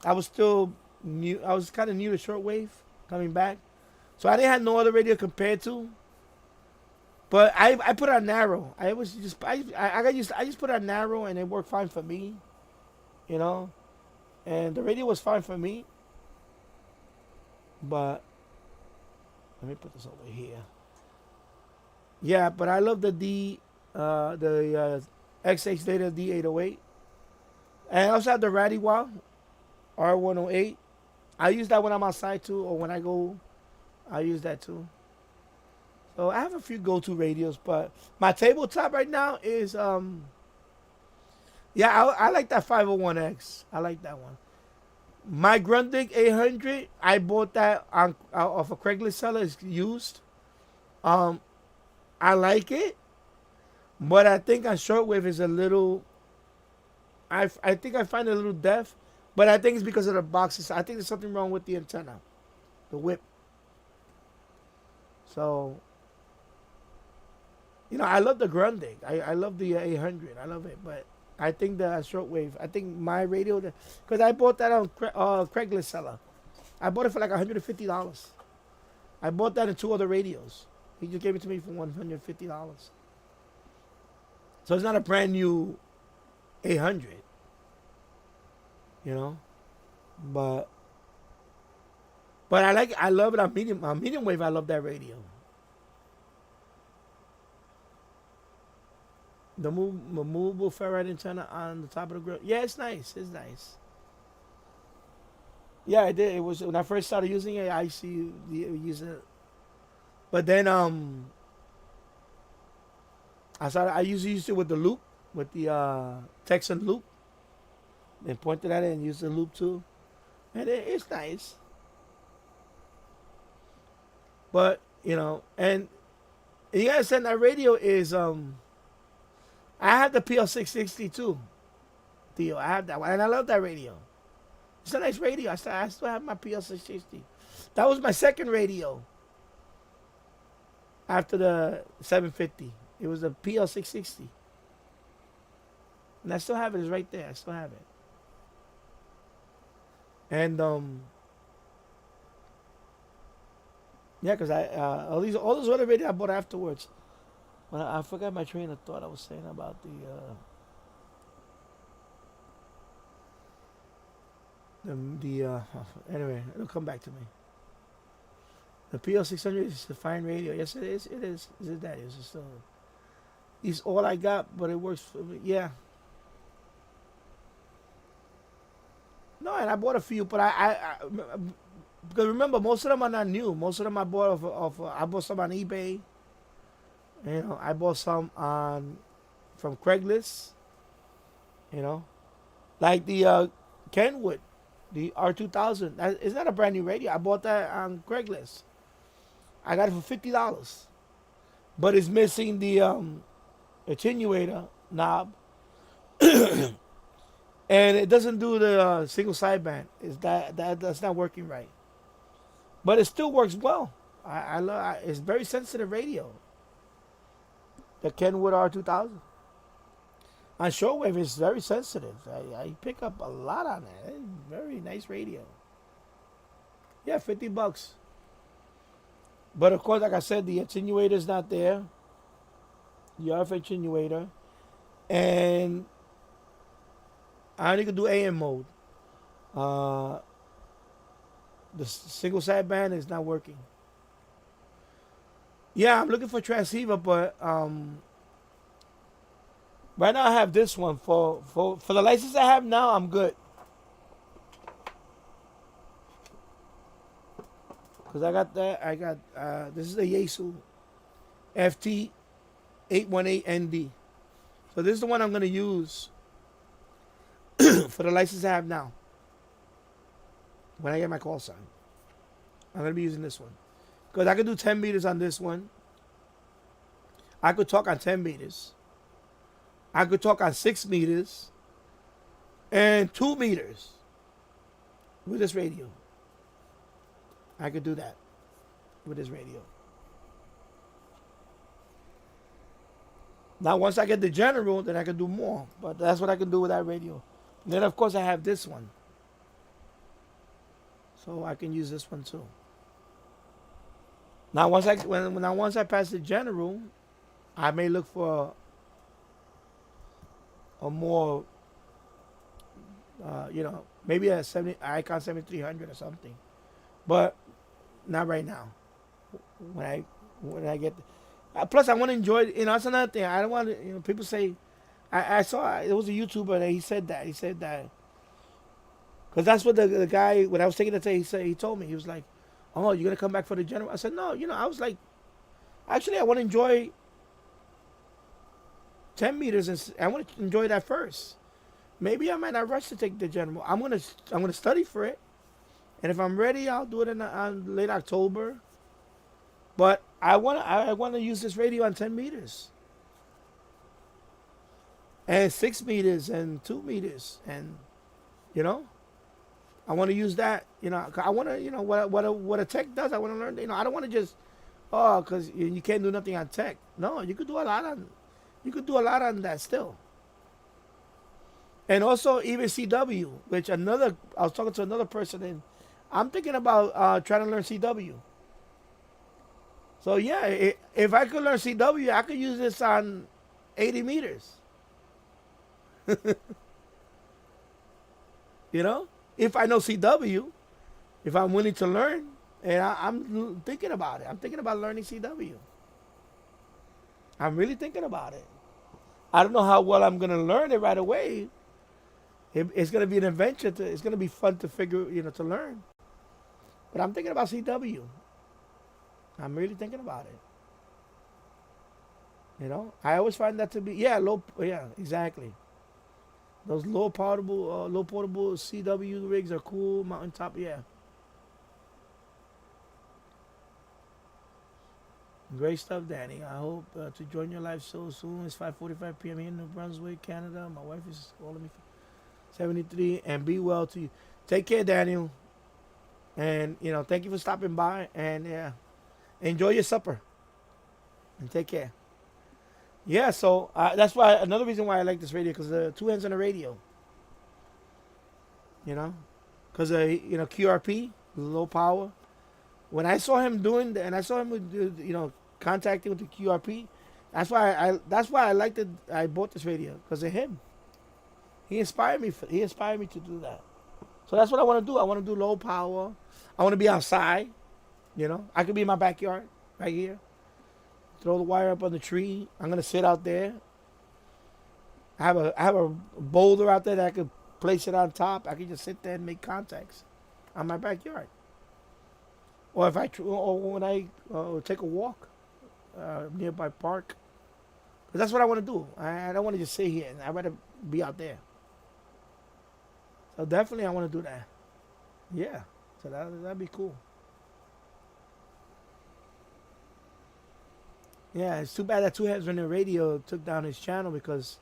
I was still new. I was kind of new to shortwave, coming back, so I didn't have no other radio compared to. But I put it on narrow. I just put it on narrow, and it worked fine for me, and the radio was fine for me. But let me put this over here. Yeah, but I love the XH Data D808. And I also have the Radiwa R108. I use that when I'm outside too, or when I go, I use that too. So I have a few go-to radios, but my tabletop right now is I like that 501X. I like that one. My Grundig 800, I bought that off a Craigslist seller. It's used. I like it, but I think on shortwave is a little. I think I find it a little deaf, but I think it's because of the boxes. I think there's something wrong with the antenna, the whip. So, I love the Grundig. I love the 800. I love it, but I think the shortwave. I think my radio, because I bought that on Craigslist seller. I bought it for like $150. I bought that in 2 other radios. He just gave it to me for $150. So it's not a brand new 800, but I love it on medium wave. I love that radio. The movable ferrite antenna on the top of the grill. Yeah, it's nice. It's nice. Yeah, I did. It was when I first started using it. I use it. But then I usually used it with the loop, with the Texan loop. Then pointed at it and used the loop too. And it's nice. But, and you guys said that radio is I have the PL660 too. Theo, I have that one. And I love that radio. It's a nice radio. I still have my PL660. That was my second radio after the 750. It was a PL660. And I still have it. It's right there. I still have it. And yeah, because all those other radios I bought afterwards. Well, I forgot my train of thought. I was saying about anyway, it'll come back to me. The PL600 is a fine radio. Yes, it is. It is. Is it that? Is it still? It's all I got, but it works for me. Yeah. No, and I bought a few, but I because remember, most of them are not new. Most of them I bought I bought some on eBay. You know, I bought some from Craigslist. You know, like the Kenwood, the R2000. It's not a brand new radio. I bought that on Craigslist. I got it for $50, but it's missing the attenuator knob, and it doesn't do the single sideband. Is that's not working right? But it still works well. I love. It's very sensitive radio. The Kenwood R2000. On shortwave, it's very sensitive. I pick up a lot on it. It's very nice radio. Yeah, $50. But of course, like I said, the attenuator is not there. The RF attenuator. And I only could do AM mode. The single sideband is not working. Yeah, I'm looking for transceiver, but right now I have this one. For the license I have now, I'm good. Because I got that. This is the Yaesu FT818ND. So this is the one I'm going to use for the license I have now. When I get my call sign, I'm going to be using this one. Because I could do 10 meters on this one. I could talk on 10 meters. I could talk on 6 meters. And 2 meters with this radio. I could do that with this radio. Now, once I get the general, then I can do more. But that's what I can do with that radio. And then, of course, I have this one. So I can use this one too. Now, once I pass the general, I may look for a more, maybe a Icon 7300 or something. But not right now. When I get, plus I want to enjoy. That's another thing. I don't want to. People say, I saw it was a YouTuber that he said that because that's what the guy when I was taking the test he told me he was like, oh, you're gonna come back for the general? I said no. I was like, actually I want to enjoy 10 meters and I want to enjoy that first. Maybe I might not rush to take the general. I'm gonna study for it. And if I'm ready, I'll do it in late October. But I want to use this radio on 10 meters. And 6 meters and 2 meters. And, I want to use that. I want to, what a tech does. I want to learn. I don't want to just, because you can't do nothing on tech. No, you could do a lot on that still. And also even CW, which I was talking to another person and I'm thinking about trying to learn CW. So yeah, if I could learn CW, I could use this on 80 meters. If I know CW, if I'm willing to learn, and I'm thinking about it. I'm thinking about learning CW. I'm really thinking about it. I don't know how well I'm going to learn it right away. It's going to be an adventure. It's going to be fun to figure, to learn. But I'm thinking about CW. I'm really thinking about it. I always find that to be, exactly. Those low portable CW rigs are cool. Mountaintop, yeah. Great stuff, Danny. I hope to join your live so soon. It's 5:45 p.m. here in New Brunswick, Canada. My wife is calling me 73, and be well to you. Take care, Daniel. And thank you for stopping by. And yeah, enjoy your supper and take care. Yeah, so that's why another reason why I like this radio, because the two hands on the radio. You know, because QRP, low power. When I saw him doing that, and I saw him with contacting with the QRP, that's why I liked it. I bought this radio because of him. He inspired me. He inspired me to do that. So that's what I want to do. I want to do low power. I want to be outside. I could be in my backyard right here. Throw the wire up on the tree. I'm gonna sit out there. I have a boulder out there that I could place it on top. I could just sit there and make contacts on my backyard. Or or when I take a walk nearby park. Because that's what I want to do. I don't want to just sit here. I'd rather be out there. So definitely I want to do that. Yeah. So that'd be cool. Yeah, it's too bad that Two Heads on the Radio took down his channel because,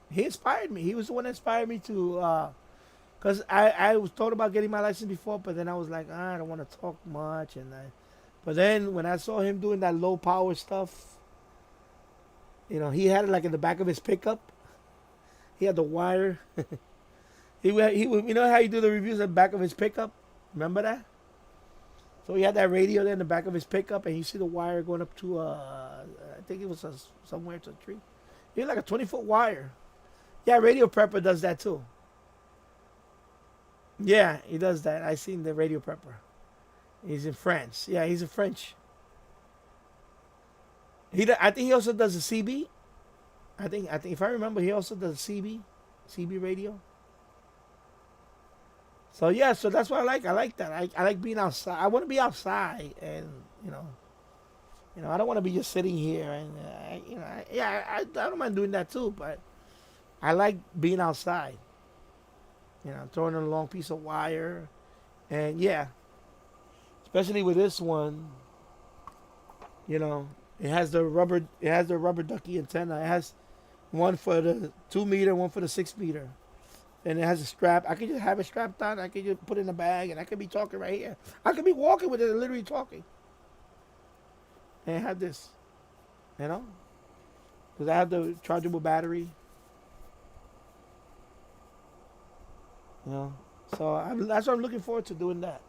he inspired me. He was the one that inspired me to, because I was thought about getting my license before, but then I was like, I don't want to talk much. But then when I saw him doing that low power stuff, he had it like in the back of his pickup. He had the wire. he would, how you do the reviews at the back of his pickup? Remember that? So he had that radio there in the back of his pickup, and you see the wire going up to, I think it was somewhere to a tree. He had like a 20-foot wire. Yeah, Radio Prepper does that too. Yeah, he does that. I seen the Radio Prepper. He's in France. Yeah, he's in French. I think he also does a CB. I think if I remember, he also does a CB radio. So yeah, so that's what I like. I like that. I like being outside. I want to be outside, and I don't want to be just sitting here. And I don't mind doing that too, but I like being outside. Throwing in a long piece of wire, and yeah, especially with this one. It has the rubber ducky antenna. It has one for the 2 meter, one for the 6 meter. And it has a strap. I could just have it strapped on. I could just put it in a bag, and I could be talking right here. I could be walking with it, literally talking. And I have this, because I have the chargeable battery. So that's what I'm looking forward to, doing that.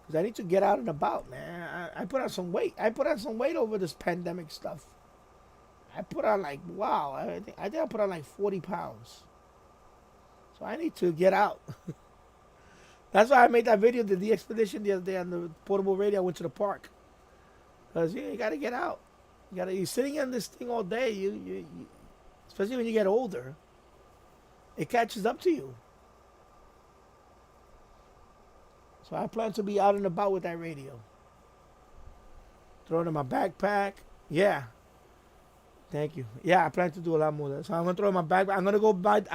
Because I need to get out and about, man. I put on some weight. I put on some weight over this pandemic stuff. I put on I think I put on like 40 pounds. So I need to get out. That's why I made that video, the expedition the other day on the portable radio. I went to the park. Because you got to get out. You're sitting on this thing all day. You especially when you get older, it catches up to you. So I plan to be out and about with that radio. Throw it in my backpack. Yeah. Thank you. Yeah, I plan to do a lot more of that. So I'm gonna throw it in my backpack. I'm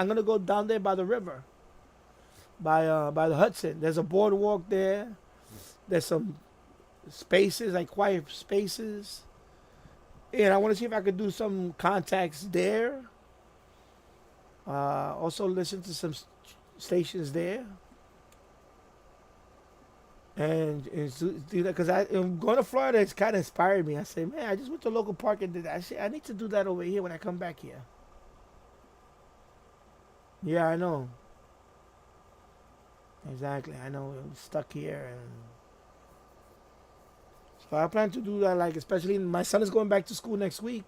gonna go down there by the river. By the Hudson. There's a boardwalk there. There's some spaces, like quiet spaces. And I want to see if I could do some contacts there. Also listen to some stations there. And do that, because going to Florida, it's kind of inspired me. I say, man, I just went to a local park and did that. I need to do that over here when I come back here. Yeah, I know. Exactly, I know. I'm stuck here, and so I plan to do that. Especially my son is going back to school next week,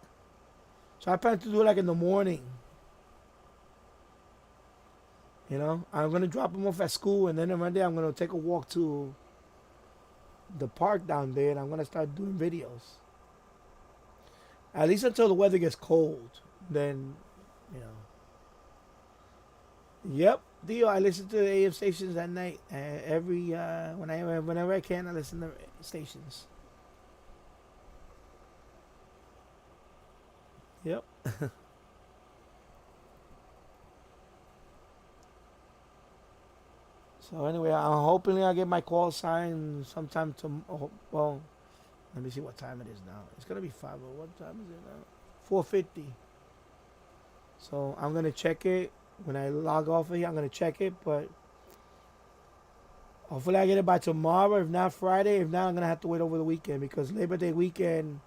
so I plan to do it in the morning. I'm gonna drop him off at school, and then on Monday I'm gonna take a walk to the park down there, and I'm gonna start doing videos. At least until the weather gets cold, then Yep, Dio. I listen to the AM stations at night. Whenever I can, I listen to stations. Yep. So anyway, I'm hoping I'll get my call sign sometime tomorrow. Well, let me see what time it is now. It's gonna be 5. What time is it now? 4:50. So I'm gonna check it when I log off of here. I'm gonna check it, but hopefully I get it by tomorrow. If not Friday, if not, I'm gonna have to wait over the weekend because Labor Day weekend.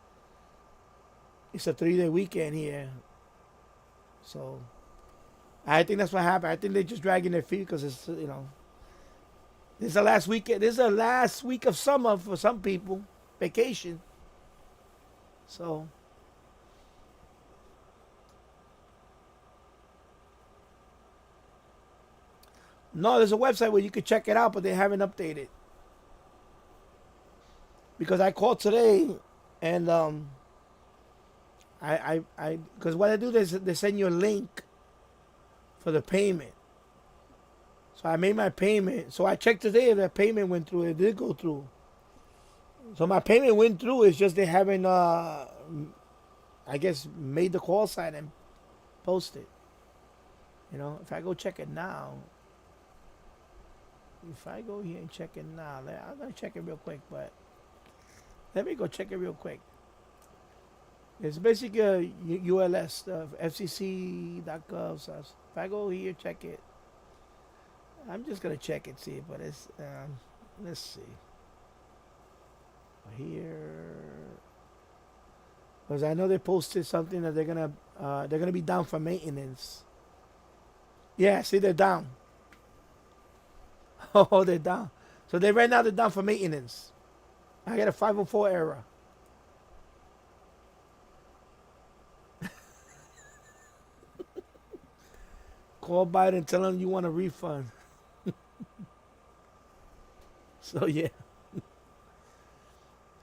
It's a 3-day weekend here, so I think that's what happened. I think they're just dragging their feet because it's this is the last weekend. This is the last week of summer for some people, vacation. So. No, there's a website where you could check it out, but they haven't updated. Because I called today, and because what I do is they send you a link for the payment. So I made my payment. So I checked today if that payment went through. It did go through. So my payment went through. It's just they haven't, I guess, made the call sign and posted. If I go check it now. If I go here and check it now, I'm going to check it real quick, but let me go check it real quick. It's basically a ULS stuff, FCC.gov. So if I go here, check it. I'm just going to check it, see, but it's, let's see. Here. Because I know they posted something that they're going to be down for maintenance. Yeah, see, they're down. Oh, they're down. So right now they're down for maintenance. I got a 504 error. Call Biden and tell them you want a refund. So yeah.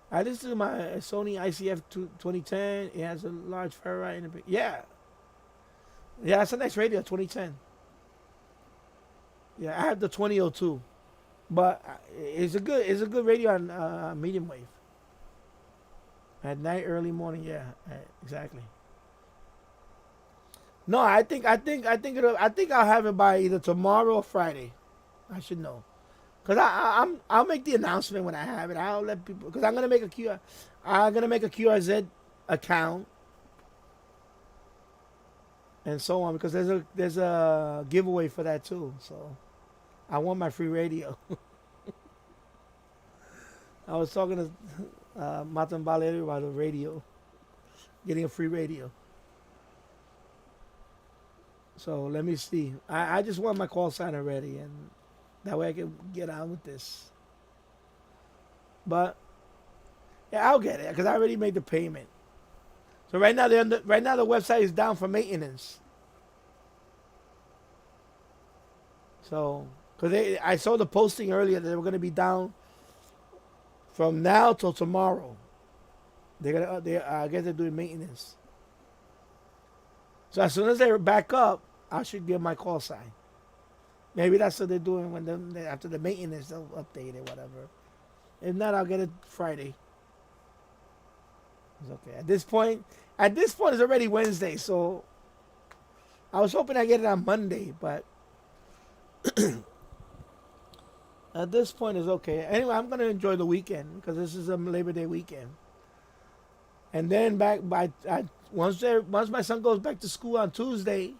This is my Sony ICF 2010. It has a large ferrite in the yeah. Yeah, it's a nice radio, 2010. Yeah, I have the 2002, but it's a good radio on medium wave. At night, early morning, yeah, exactly. No, I think I'll have it by either tomorrow or Friday. I should know, cause I'll make the announcement when I have it. I'll let people, cause I'm gonna make a QRZ account and so on, because there's a giveaway for that too. So. I want my free radio. I was talking to Matan Valerio about the radio, getting a free radio. So let me see. I just want my call sign already, and that way I can get on with this. But yeah, I'll get it because I already made the payment. So right now the website is down for maintenance. So. Because I saw the posting earlier that they were going to be down from now till tomorrow. I guess they're doing maintenance. So as soon as they're back up, I should get my call sign. Maybe that's what they're doing after the maintenance, they'll update it, whatever. If not, I'll get it Friday. It's okay. At this point, it's already Wednesday, so I was hoping I get it on Monday, but. At this point, it's okay. Anyway, I'm going to enjoy the weekend because this is a Labor Day weekend. And then once my son goes back to school on Tuesday,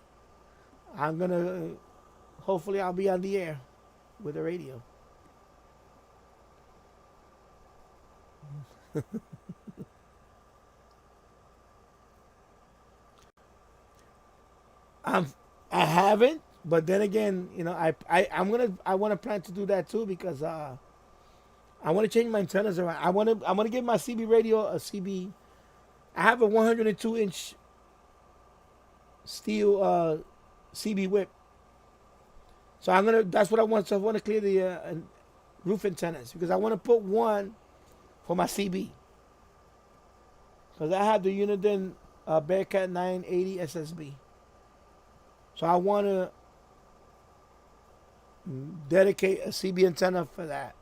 hopefully I'll be on the air with the radio. I haven't. But then again, I want to plan to do that too because I want to change my antennas around. I want to give my CB radio a CB. I have a 102-inch steel CB whip. So that's what I want. So I want to clear the roof antennas because I want to put one for my CB. Because I have the Uniden Bearcat 980 SSB. So I want to dedicate a CB antenna for that.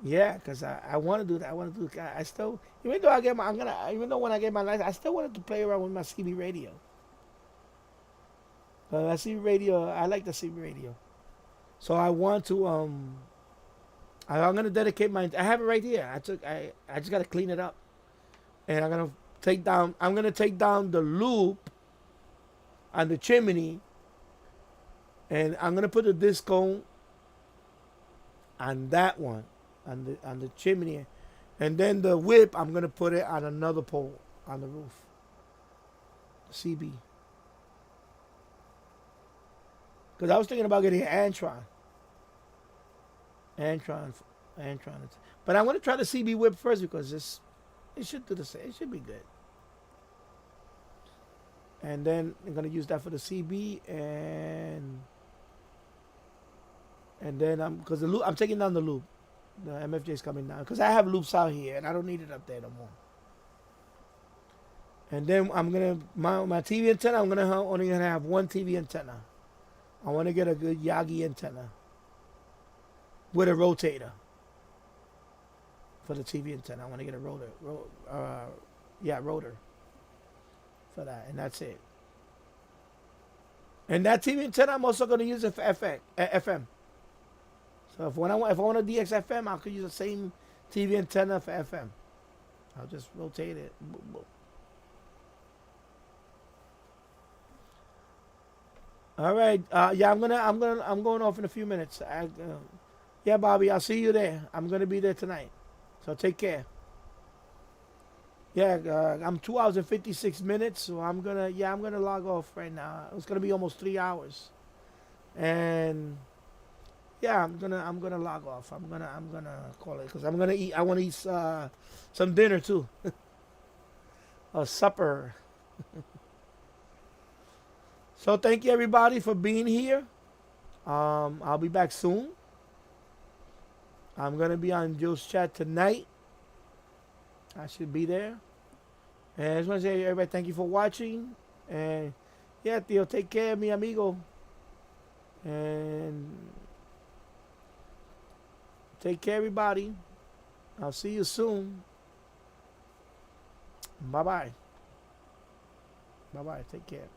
Yeah, because I want to do that. I still, even though when I get my license, I still wanted to play around with my CB radio. But my CB radio, I like the CB radio. So I want to, I'm going to dedicate I have it right here. I just got to clean it up. And I'm going to take down. I'm gonna take down the loop on the chimney, and I'm gonna put the disc cone on that one, on the chimney, and then the whip I'm gonna put it on another pole on the roof. CB. Because I was thinking about getting an Antron. But I'm gonna try the CB whip first because it should do the same. It should be good. And then I'm gonna use that for the CB and then because the loop I'm taking down the loop. The MFJ is coming down because I have loops out here and I don't need it up there no more. And then I'm gonna my TV antenna. I'm only gonna have one TV antenna. I want to get a good Yagi antenna with a rotator for the TV antenna. I want to get a rotor for that, and that's it. And that TV antenna, I'm also going to use it for FM. So if I want a DX FM, I could use the same TV antenna for FM. I'll just rotate it. Boom, boom. All right. Yeah, I'm going off in a few minutes. Yeah, Bobby, I'll see you there. I'm gonna be there tonight. So take care. Yeah, I'm 2 hours and 56 minutes, so I'm gonna log off right now. It's gonna be almost 3 hours, and yeah, I'm gonna log off. I'm gonna call it because I'm gonna eat. I want to eat some dinner too, a supper. So thank you everybody for being here. I'll be back soon. I'm gonna be on Joe's chat tonight. I should be there. And I just want to say everybody thank you for watching. And yeah, Theo, take care, mi amigo. And take care everybody. I'll see you soon. Bye bye. Bye bye. Take care.